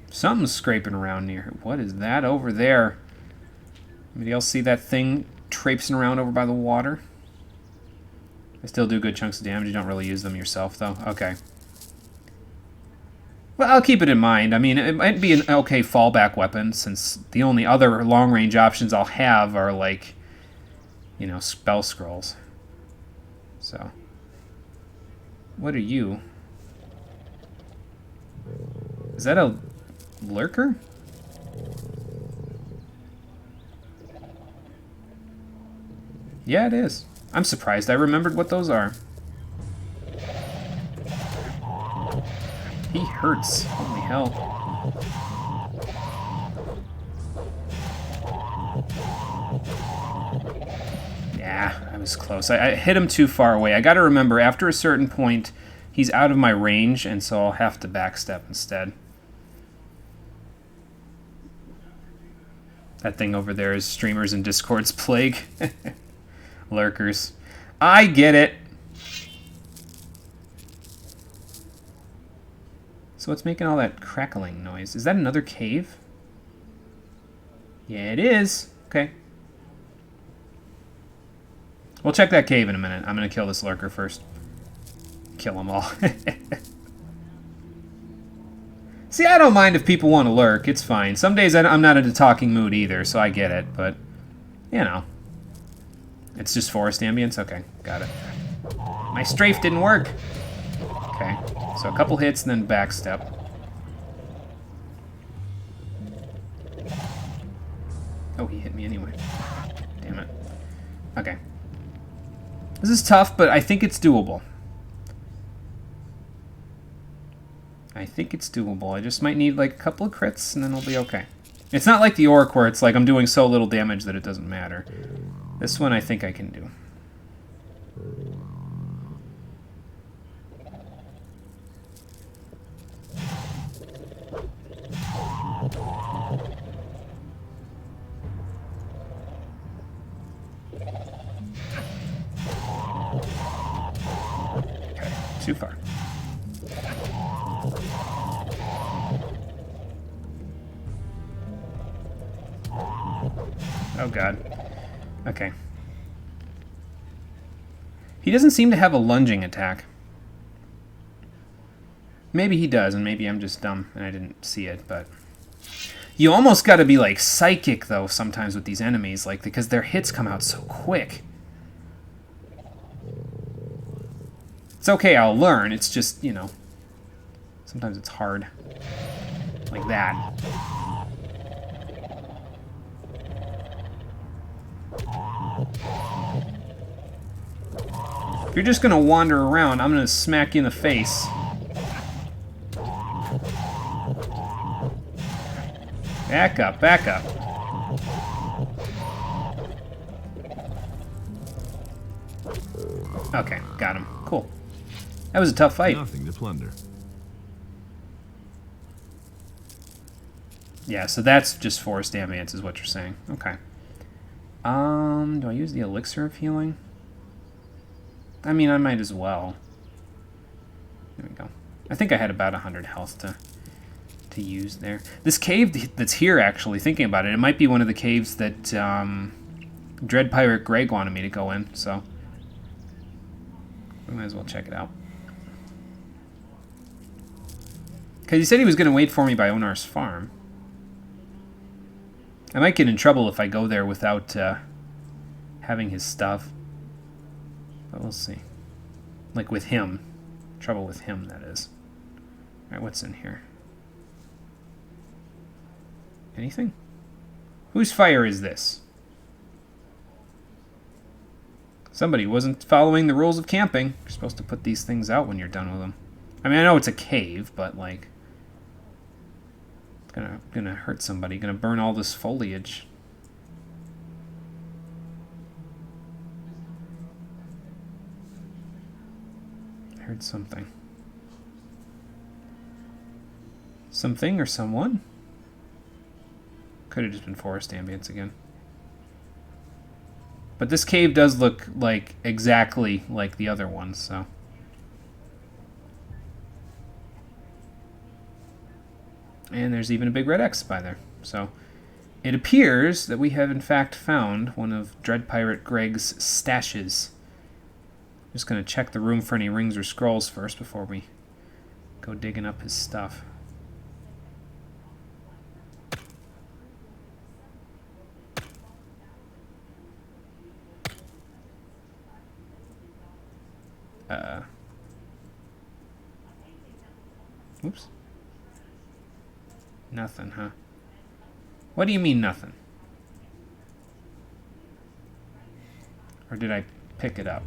S2: Something's scraping around near. What is that over there? Anybody else see that thing traipsing around over by the water? They still do good chunks of damage. You don't really use them yourself, though. Okay. Well, I'll keep it in mind. I mean, it might be an okay fallback weapon, since the only other long-range options I'll have are, like, you know, spell scrolls. So. What are you? Is that a lurker? Yeah, it is. I'm surprised I remembered what those are. He hurts. Holy hell. Yeah, I was close. I hit him too far away. I gotta remember, after a certain point, he's out of my range, and so I'll have to backstep instead. That thing over there is streamers and Discord's plague. Lurkers. I get it. So what's making all that crackling noise? Is that another cave? Yeah, it is. Okay. We'll check that cave in a minute. I'm going to kill this lurker first. Kill them all. See, I don't mind if people want to lurk. It's fine. Some days I'm not in a talking mood either, so I get it. But, you know. It's just forest ambience? Okay, got it. My strafe didn't work. Okay, so a couple hits and then backstep. Oh, he hit me anyway. Damn it. Okay. This is tough, but I think it's doable. I think it's doable. I just might need like a couple of crits and then I'll be okay. It's not like the orc where it's like I'm doing so little damage that it doesn't matter. This one I think I can do. Okay, too far. Oh god. Okay. He doesn't seem to have a lunging attack. Maybe he does, and maybe I'm just dumb and I didn't see it, but... You almost gotta be, like, psychic, though, sometimes with these enemies, like, because their hits come out so quick. It's okay, I'll learn, it's just, you know... Sometimes it's hard. Like that. If you're just gonna wander around, I'm gonna smack you in the face. Back up, back up. Okay, got him. Cool. That was a tough fight.
S7: Nothing to plunder.
S2: Yeah, so that's just forest ambience is what you're saying. Okay. Do I use the elixir of healing? I mean, I might as well. There we go. I think I had about 100 health to use there. This cave that's here, actually, thinking about it, it might be one of the caves that Dread Pirate Greg wanted me to go in, so we might as well check it out. Because he said he was going to wait for me by Onar's farm. I might get in trouble if I go there without having his stuff. But we'll see. Like with him. Trouble with him, that is. Alright, what's in here? Anything? Whose fire is this? Somebody wasn't following the rules of camping. You're supposed to put these things out when you're done with them. I mean, I know it's a cave, but like... It's gonna hurt somebody. Gonna burn all this foliage. I heard something. Something or someone? Could have just been forest ambience again. But this cave does look like exactly like the other ones, so... And there's even a big red X by there. So it appears that we have in fact found one of Dread Pirate Greg's stashes. Just going to check the room for any rings or scrolls first before we go digging up his stuff. Oops. Nothing, huh? What do you mean nothing? Or did I pick it up?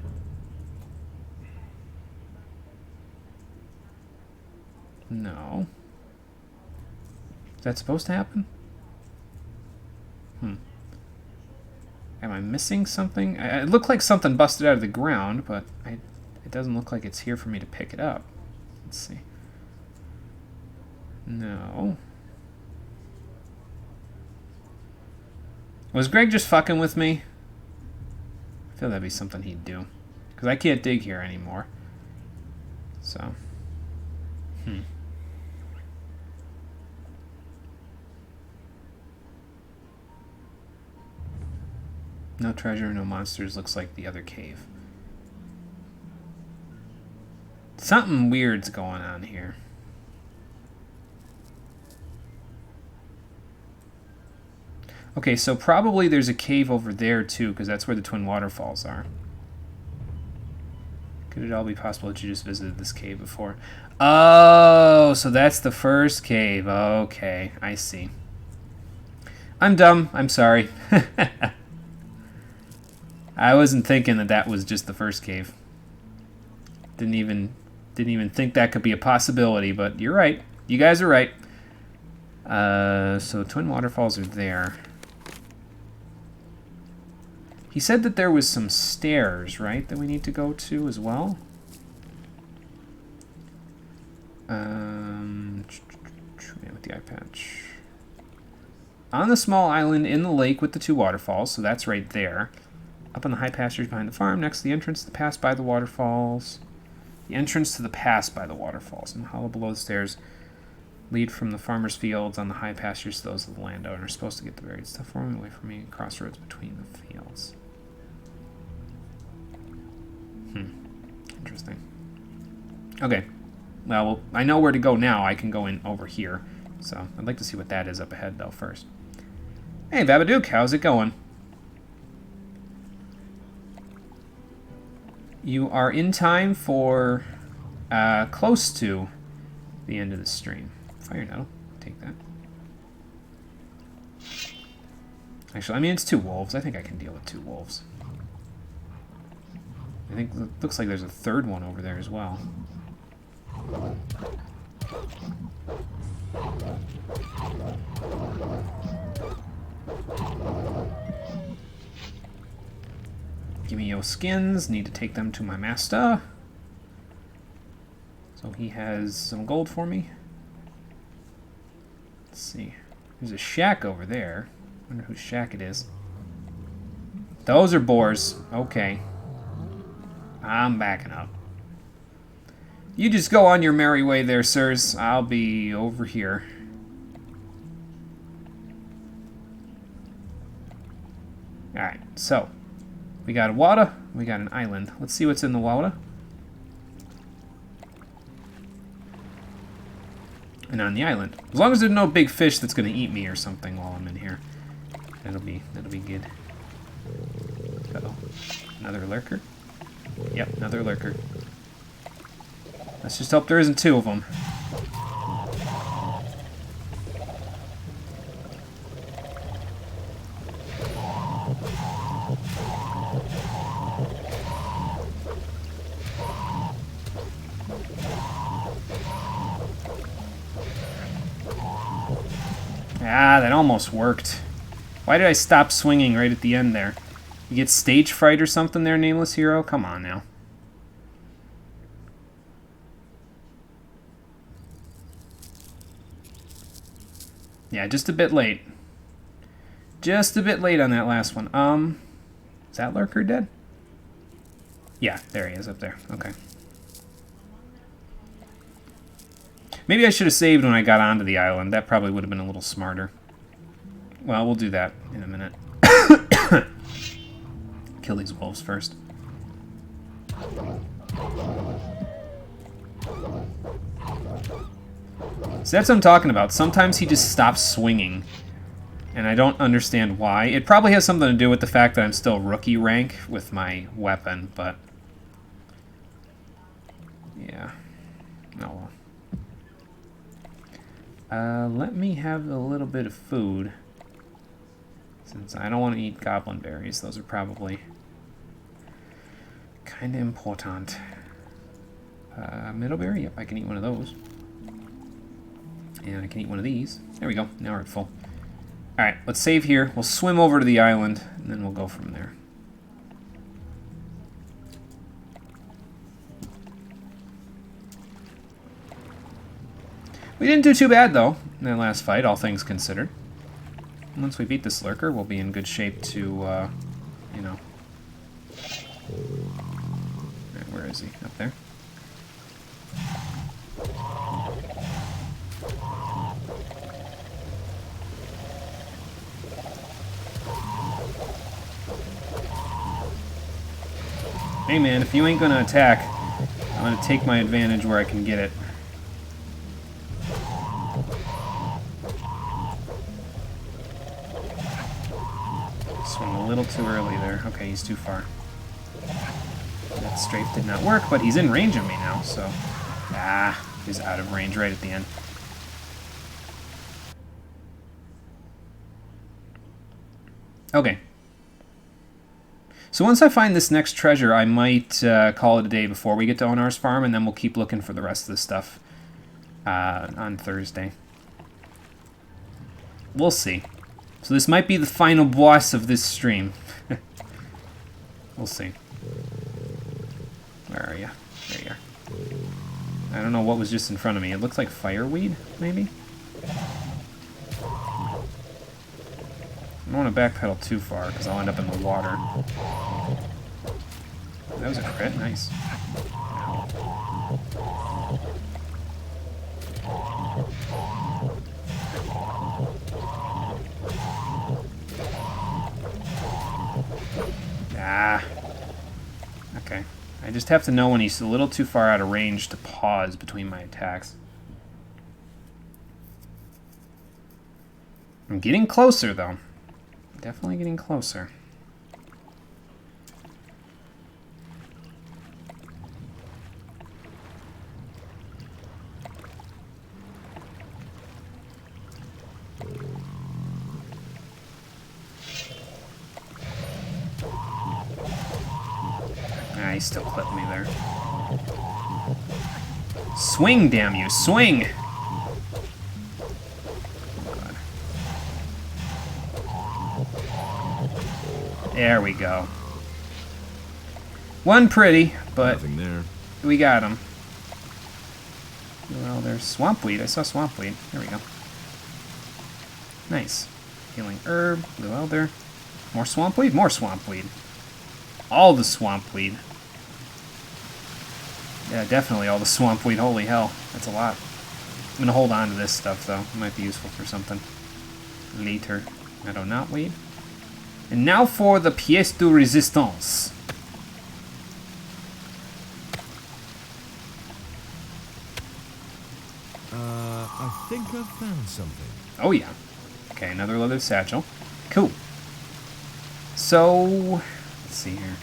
S2: No. Is that supposed to happen? Am I missing something? It looked like something busted out of the ground, but it doesn't look like it's here for me to pick it up. Let's see. No. Was Greg just fucking with me? I feel that'd be something he'd do. Because I can't dig here anymore. So. No treasure, no monsters. Looks like the other cave. Something weird's going on here. Okay, so probably there's a cave over there too, because that's where the twin waterfalls are. Could it all be possible that you just visited this cave before? Oh, so that's the first cave. Okay, I see. I'm dumb. I'm sorry. I wasn't thinking that that was just the first cave. Didn't even think that could be a possibility, but you're right. You guys are right. So twin waterfalls are there. He said that there was some stairs, right, that we need to go to as well. With the eye patch. On the small island in the lake with the two waterfalls, so that's right there. Up on the high pastures behind the farm, next to the entrance to the pass by the waterfalls. The entrance to the pass by the waterfalls. And the hollow below the stairs lead from the farmer's fields on the high pastures to those of the landowner. Supposed to get the buried stuff for me away from me. Crossroads between the fields. Interesting. Okay. Well, I know where to go now. I can go in over here. So, I'd like to see what that is up ahead, though, first. Hey, Babadook, how's it going? You are in time for close to the end of the stream. Fire nettle. Take that. Actually, I mean, it's 2 wolves. I think I can deal with 2 wolves. I think it looks like there's a 3rd one over there as well. Give me your skins. Need to take them to my master. So he has some gold for me. Let's see. There's a shack over there. Wonder whose shack it is. Those are boars. Okay. I'm backing up. You just go on your merry way there, sirs. I'll be over here. Alright, so. We got a water. We got an island. Let's see what's in the water. And on the island. As long as there's no big fish that's going to eat me or something while I'm in here. That'll be good. Uh-oh. Another lurker? Yep, another lurker. Let's just hope there isn't 2 of them. Ah, that almost worked. Why did I stop swinging right at the end there? You get stage fright or something there, Nameless Hero? Come on now. Yeah, just a bit late. Just a bit late on that last one. Is that lurker dead? Yeah, there he is up there. Okay. Maybe I should have saved when I got onto the island. That probably would have been a little smarter. Well, we'll do that in a minute. Kill these wolves first. So that's what I'm talking about. Sometimes he just stops swinging. And I don't understand why. It probably has something to do with the fact that I'm still rookie rank with my weapon, but... yeah. Oh well. Let me have a little bit of food. Since I don't want to eat goblin berries. Those are probably Kinda important. Middleberry? Yep, I can eat one of those. And I can eat one of these. There we go. Now we're at full. Alright, let's save here. We'll swim over to the island, and then we'll go from there. We didn't do too bad, though, in that last fight, all things considered. Once we beat this lurker, we'll be in good shape to, you know... Right, where is he? Up there? Hey man, if you ain't gonna attack, I'm gonna take my advantage where I can get it. Swung a little too early there. Okay, he's too far. That strafe did not work, but he's in range of me now, so... Ah, he's out of range right at the end. Okay. So once I find this next treasure, I might call it a day before we get to Onar's farm, and then we'll keep looking for the rest of the stuff on Thursday. We'll see. So this might be the final boss of this stream. We'll see. Where are you? There you are. I don't know what was just in front of me. It looks like fireweed, maybe? I don't want to backpedal too far, because I'll end up in the water. That was a crit. Nice. Ah. Okay. I just have to know when he's a little too far out of range to pause between my attacks. I'm getting closer, though. Definitely getting closer. Ah, he still clipped me there. Swing, damn you, swing! There we go. One pretty, but
S7: nothing there.
S2: We got him. Well, there's swampweed. I saw swampweed. There we go. Nice. Healing herb, blue elder. More swampweed? More swampweed. All the swampweed. Yeah, definitely all the swampweed. Holy hell. That's a lot. I'm going to hold on to this stuff, though. It might be useful for something later. Meadow knotweed. And now for the pièce de résistance.
S7: I think I've found something.
S2: Oh yeah. Okay, another leather satchel. Cool. So, let's see here.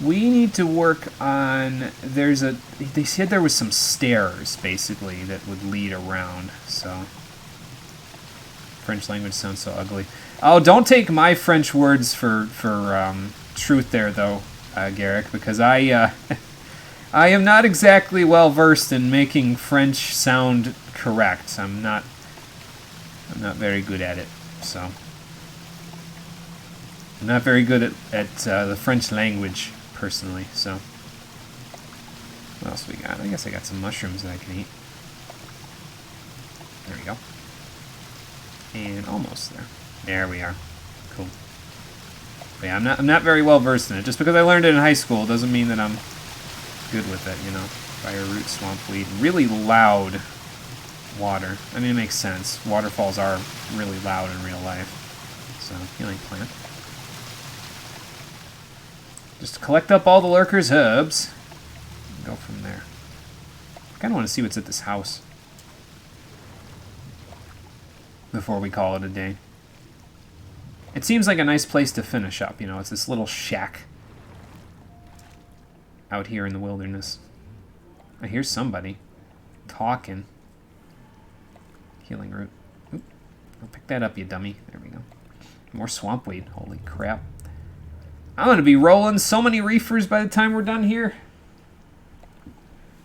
S2: We need to work on, they said there was some stairs, basically, that would lead around, so. French language sounds so ugly. Oh, don't take my French words for truth there, though, Garrick, because I am not exactly well versed in making French sound correct. I'm not very good at it, so. I'm not very good at the French language, personally, so. What else we got? I guess I got some mushrooms that I can eat. There we go. And almost there. There we are. Cool. But yeah, I'm not very well versed in it. Just because I learned it in high school doesn't mean that I'm good with it, you know. Fire root, swampweed. Really loud water. I mean, it makes sense. Waterfalls are really loud in real life. So, healing plant. Just collect up all the lurkers' herbs. And go from there. I kind of want to see what's at this house before we call it a day. It seems like a nice place to finish up, you know. It's this little shack out here in the wilderness. I hear somebody talking. Healing root. Oop. I'll pick that up, you dummy. There we go. More swampweed. Holy crap. I'm going to be rolling so many reefers by the time we're done here.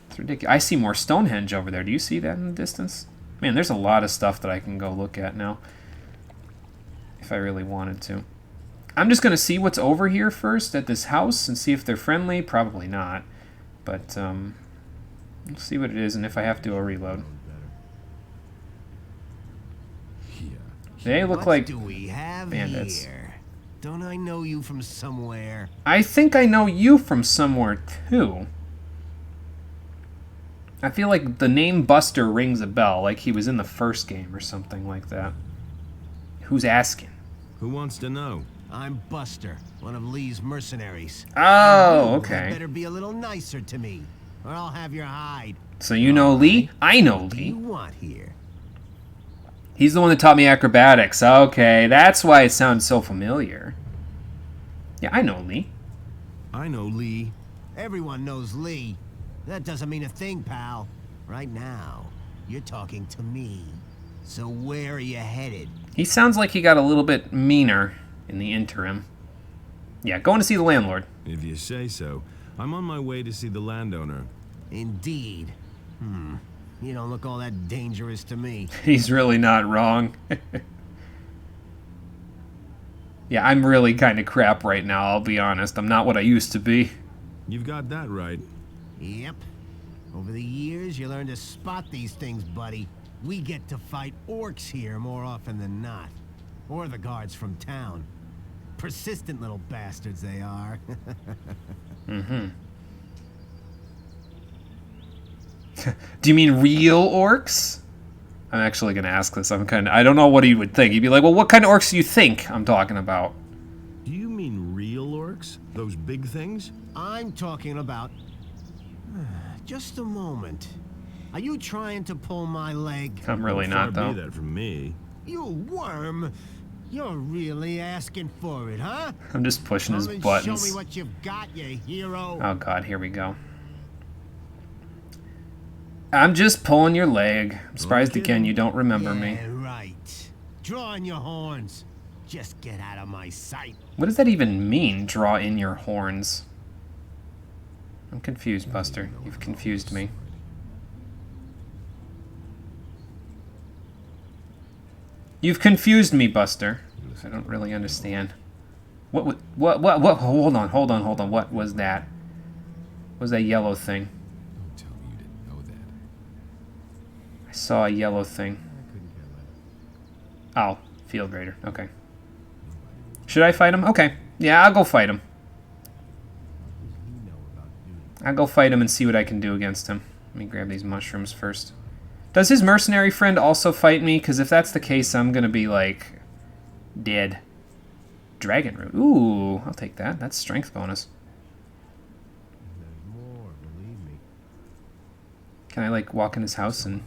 S2: It's ridiculous. I see more Stonehenge over there. Do you see that in the distance? Man, there's a lot of stuff that I can go look at now. If I really wanted to. I'm just going to see what's over here first at this house and see if they're friendly. Probably not. But, we'll see what it is, and if I have to, I'll reload. They look like
S5: do we have
S2: bandits.
S5: Here? Don't I know you from somewhere?
S2: I think I know you from somewhere, too. I feel like the name Buster rings a bell, like he was in the first game or something like that. Who's asking?
S7: Who wants to know?
S5: I'm Buster, one of Lee's mercenaries.
S2: Oh, okay.
S5: You better be a little nicer to me, or I'll have your hide.
S2: So you know Lee? I know
S5: What do you
S2: Lee.
S5: want here?
S2: He's the one that taught me acrobatics. Okay, that's why it sounds so familiar. Yeah, I know Lee.
S7: I know Lee.
S5: Everyone knows Lee. That doesn't mean a thing, pal. Right now, you're talking to me. So where are you headed?
S2: He sounds like he got a little bit meaner in the interim. Yeah, going to see the landlord.
S7: If you say so. I'm on my way to see the landowner.
S5: Indeed. You don't look all that dangerous to me.
S2: He's really not wrong. Yeah, I'm really kind of crap right now, I'll be honest. I'm not what I used to be.
S7: You've got that right.
S5: Yep. Over the years, you learn to spot these things, buddy. We get to fight orcs here more often than not. Or the guards from town. Persistent little bastards they are.
S2: Do you mean real orcs? I'm actually going to ask this. I don't know what he would think. He'd be like, well, what kind of orcs do you think I'm talking about?
S7: Do you mean real orcs? Those big things?
S5: I'm talking about... Just a moment. Are you trying to pull my leg?
S2: I'm really not,
S7: Far
S2: though.
S7: be that from me.
S5: You worm! You're really asking for it, huh?
S2: I'm just pushing his
S5: Come and
S2: buttons.
S5: show me what you've got, you hero.
S2: Oh, God, here we go. I'm just pulling your leg. I'm surprised again you don't remember me.
S5: Yeah, right. Draw in your horns. Just get out of my sight.
S2: What does that even mean, draw in your horns? I'm confused, Buster. You've confused me. You've confused me, Buster. I don't really understand. What, hold on. What was that? What was that yellow thing?
S3: Don't tell me you didn't know that.
S2: I saw a yellow thing. Oh, field raider. Okay. Should I fight him? Okay. Yeah, I'll go fight him. I'll go fight him and see what I can do against him. Let me grab these mushrooms first. Does his mercenary friend also fight me? Because if that's the case, I'm going to be, like, dead. Dragon root. Ooh, I'll take that. That's strength bonus.
S5: There's more, believe me.
S2: Can I, like, walk in his house and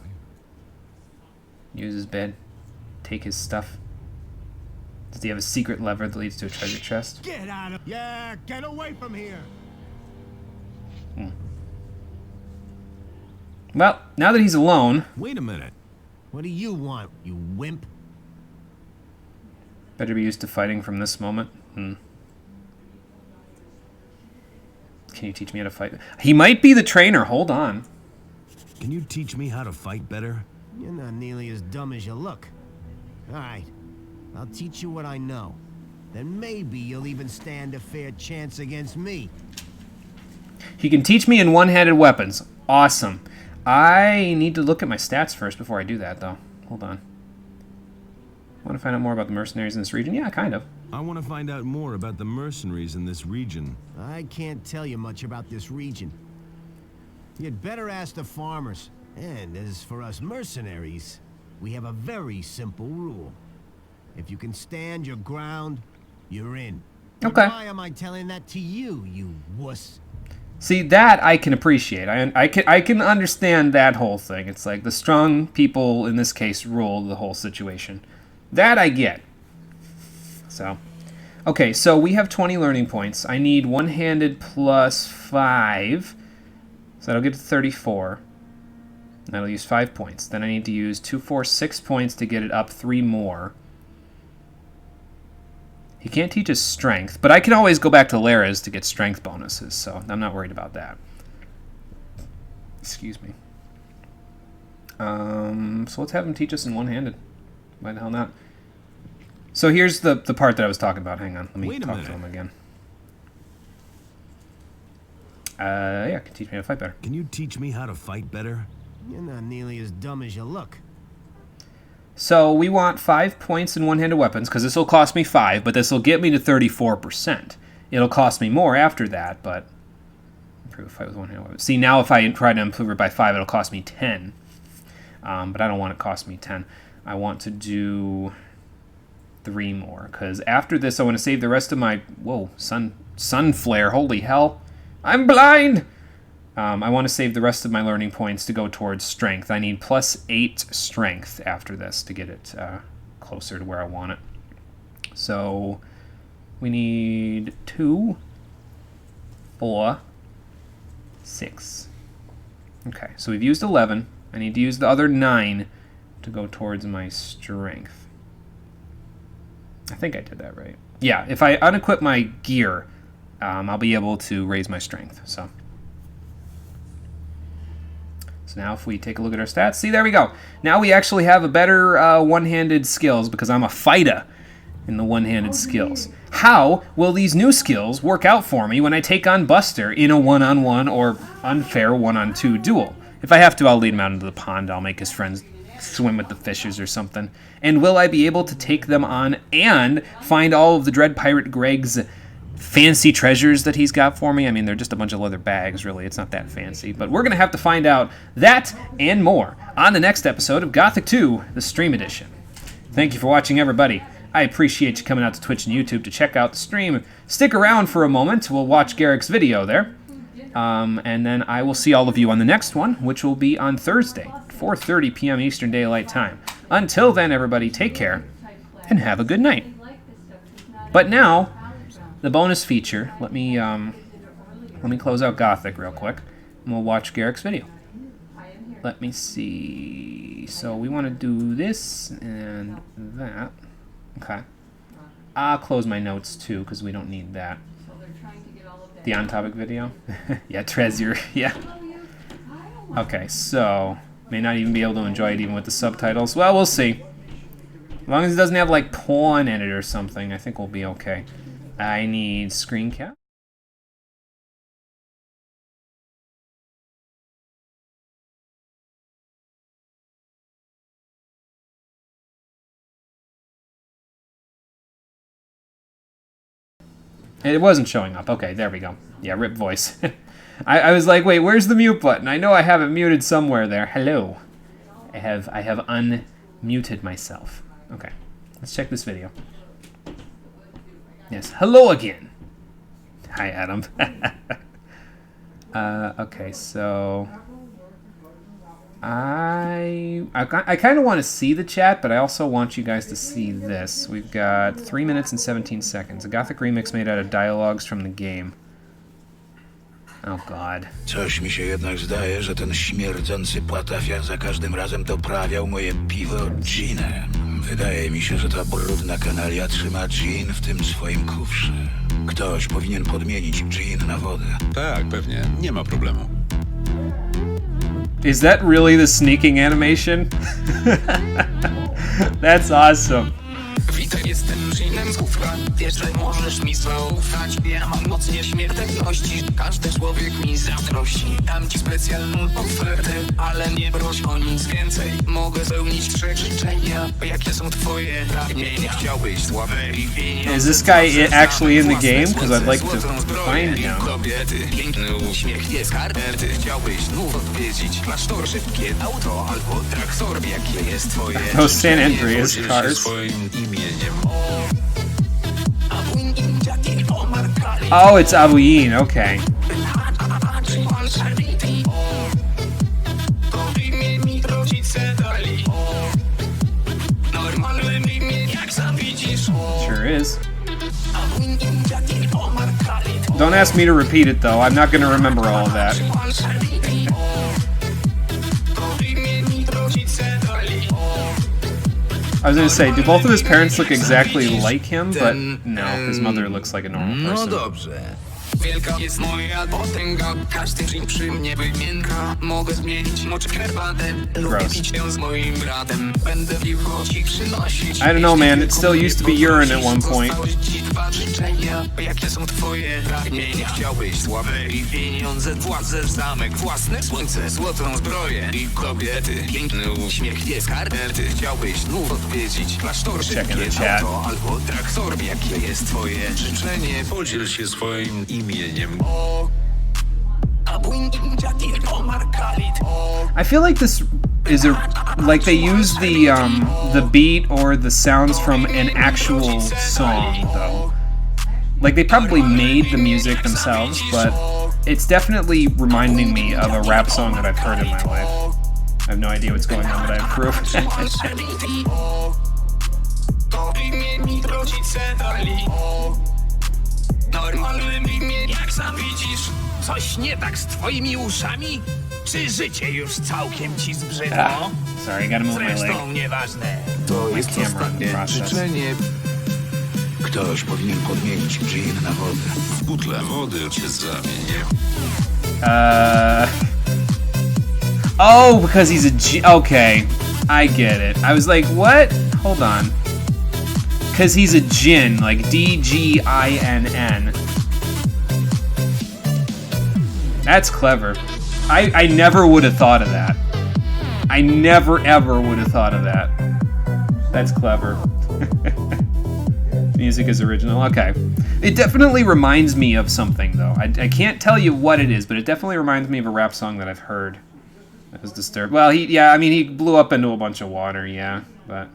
S2: use his bed? Take his stuff? Does he have a secret lever that leads to a treasure chest?
S5: Get out of... Yeah, get away from here.
S2: Well, now that he's alone...
S7: Wait a minute.
S5: What do you want, you wimp?
S2: Better be used to fighting from this moment. Can you teach me how to fight? He might be the trainer. Hold on.
S7: Can you teach me how to fight better?
S5: You're not nearly as dumb as you look. All right, I'll teach you what I know. Then maybe you'll even stand a fair chance against me.
S2: He can teach me in one-handed weapons. Awesome. I need to look at my stats first before I do that, though. Hold on. Want to find out more about the mercenaries in this region? Yeah, kind of.
S7: I want to find out more about the mercenaries in this region.
S5: I can't tell you much about this region. You'd better ask the farmers. And as for us mercenaries, we have a very simple rule. If you can stand your ground, you're in.
S2: Okay.
S5: Why am I telling that to you, you wuss?
S2: See, that I can appreciate. I can understand that whole thing. It's like the strong people, in this case, rule the whole situation. That I get. So, okay, so we have 20 learning points. I need one-handed plus 5. So that'll get to 34. That'll use 5 points. Then I need to use 2, 4, 6 points to get it up 3 more. He can't teach us strength, but I can always go back to Lara's to get strength bonuses, so I'm not worried about that. Excuse me. So let's have him teach us in one-handed. Why the hell not? So here's the part that I was talking about. Hang on. Let me talk to him again. Yeah, can teach me how to fight better.
S7: Can you teach me how to fight better?
S12: You're not nearly as dumb as you look.
S2: So we want 5 points in one-handed weapons, because this will cost me 5, but this will get me to 34%. It'll cost me more after that, but improve fight with one-handed weapons. See, now if I try to improve it by 5, it'll cost me 10. But I don't want it to cost me 10. I want to do 3 more, because after this I want to save the rest of my... Whoa, sun flare, holy hell. I'm blind! I want to save the rest of my learning points to go towards strength. I need +8 strength after this to get it closer to where I want it. So we need 2, 4, 6. Okay, so we've used 11. I need to use the other 9 to go towards my strength. I think I did that right. Yeah, if I unequip my gear, I'll be able to raise my strength. So now if we take a look at our stats, see, there we go. Now we actually have a better one-handed skills because I'm a fighter in the one-handed skills. How will these new skills work out for me when I take on Buster in a one-on-one or unfair one-on-2 duel? If I have to, I'll lead him out into the pond. I'll make his friends swim with the fishes or something. And will I be able to take them on and find all of the Dread Pirate Greg's fancy treasures that he's got for me? I mean, they're just a bunch of leather bags, really. It's not that fancy. But we're going to have to find out that and more on the next episode of Gothic 2, the Stream Edition. Thank you for watching, everybody. I appreciate you coming out to Twitch and YouTube to check out the stream. Stick around for a moment. We'll watch Garrick's video there. And then I will see all of you on the next one, which will be on Thursday, 4:30 p.m. Eastern Daylight Time. Until then, everybody, take care and have a good night. But now, the bonus feature. Let me close out Gothic real quick, and we'll watch Garrick's video. Let me see. So we want to do this and that. Okay. I'll close my notes too, because we don't need that. The on-topic video? Yeah, Treasure. Yeah. Okay, so may not even be able to enjoy it even with the subtitles. Well, we'll see. As long as it doesn't have like porn in it or something, I think we'll be okay. I need screen cap. It wasn't showing up. Okay, there we go. Yeah, rip voice. I was like, wait, where's the mute button? I know I have it muted somewhere there. Hello. I have unmuted myself. Okay, let's check this video. Yes, hello again. Hi, Adam. Okay, so I kind of want to see the chat, but I also want you guys to see this. We've got 3 minutes and 17 seconds. A Gothic remix made out of dialogues from the game. Oh God.
S13: Coś mi się jednak zdaje, że ten śmierdzący płatawia za każdym razem doprawiał moje piwo ginem. Wydaje mi się, że ta brudna kanalia trzyma gin w tym swoim kufrze. Ktoś powinien podmienić gin na wodę.
S14: Tak, pewnie. Nie ma problemu.
S2: Is that really the sneaking animation? That's awesome.
S15: Witaj, jestem ginem z kufra. Wiesz, że możesz mi zaufać. Ja mam moc nieśmiertelności. Każdy człowiek mi zazdrości. Dam ci specjalną ofertę, ale nie proś o nic więcej. Mogę spełnić 3 życzenia. Jakie są twoje pragnienia? Chciałbyś sławę i pieniądze.
S2: Is this guy actually in the game? Because I'd like to find him.
S15: Kobiety, piękny uśmiech, nie skarpety. Chciałbyś znów odwiedzić klasztor, szybkie auto albo traktor. Jakie jest twoje
S2: Those San Andreas cars. Oh, it's Abuin, okay. Sure is. Don't ask me to repeat it though, I'm not going to remember all of that. I was gonna say, do both of his parents look exactly like him? But no, his mother looks like a normal
S15: No
S2: person.
S15: dobrze. Wielka jest moja potęga, każdy dzień przy mnie wymienka. Mogę zmienić moczek herbatę, lubię pić ją z moim bratem. Będę piwko ci przynosić.
S2: I don't know, man. It still used to be urine at one point.
S15: Jakie są twoje pragnienia? Chciałbyś sławę i pieniądze, władzę, zamek, własne słońce, złotą zbroję i kobiety. Piękny uśmiech, jest karterty. Chciałbyś znów odwiedzić klasztor, szybkie auto albo traktor. Jakie jest twoje życzenie?
S14: Podziel się swoim imieniem.
S2: I feel like this is like they use the beat or the sounds from an actual song though. Like they probably made the music themselves, but it's definitely reminding me of a rap song that I've heard in my life. I have no idea what's going on, but I approve.
S15: Normalnym imię, jak sam widzisz. Coś nie tak z twoimi uszami? Czy życie już całkiem ci zbrzydło?
S2: Sorry, I gotta move my leg.
S15: Zresztą nieważne. To jest ostatnie życzenie.
S13: Ktoś powinien podmienić gin na wodę.
S14: W butle wody cię zamienię.
S2: Oh, because he's a G. Okay, I get it. I was like, what? Hold on. Because he's a Jin, like D-G-I-N-N. That's clever. I never would have thought of that. I never ever would have thought of that. That's clever. Music is original. Okay. It definitely reminds me of something, though. I can't tell you what it is, but it definitely reminds me of a rap song that I've heard. That was disturbed. Well, he blew up into a bunch of water, yeah, but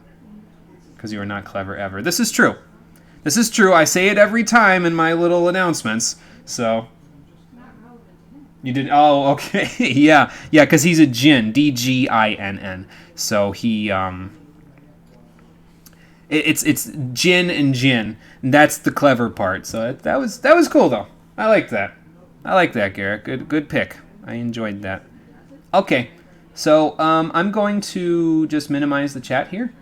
S2: because you are not clever ever. This is true. This is true. I say it every time in my little announcements. So you did. Oh, okay. yeah, because he's a Jin, D-G-I-N-N. So he it's Jin and Jin. And that's the clever part. So that was cool though. I like that. I like that, Garrett. Good pick. I enjoyed that. Okay, so I'm going to just minimize the chat here.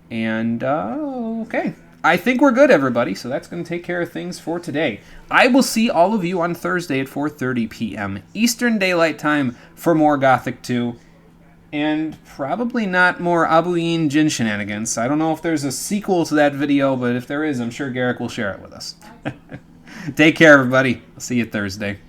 S2: And, okay. I think we're good, everybody, so that's going to take care of things for today. I will see all of you on Thursday at 4:30 p.m. Eastern Daylight Time for more Gothic 2. And probably not more Abuin Jin shenanigans. I don't know if there's a sequel to that video, but if there is, I'm sure Garrick will share it with us. Take care, everybody. I'll see you Thursday.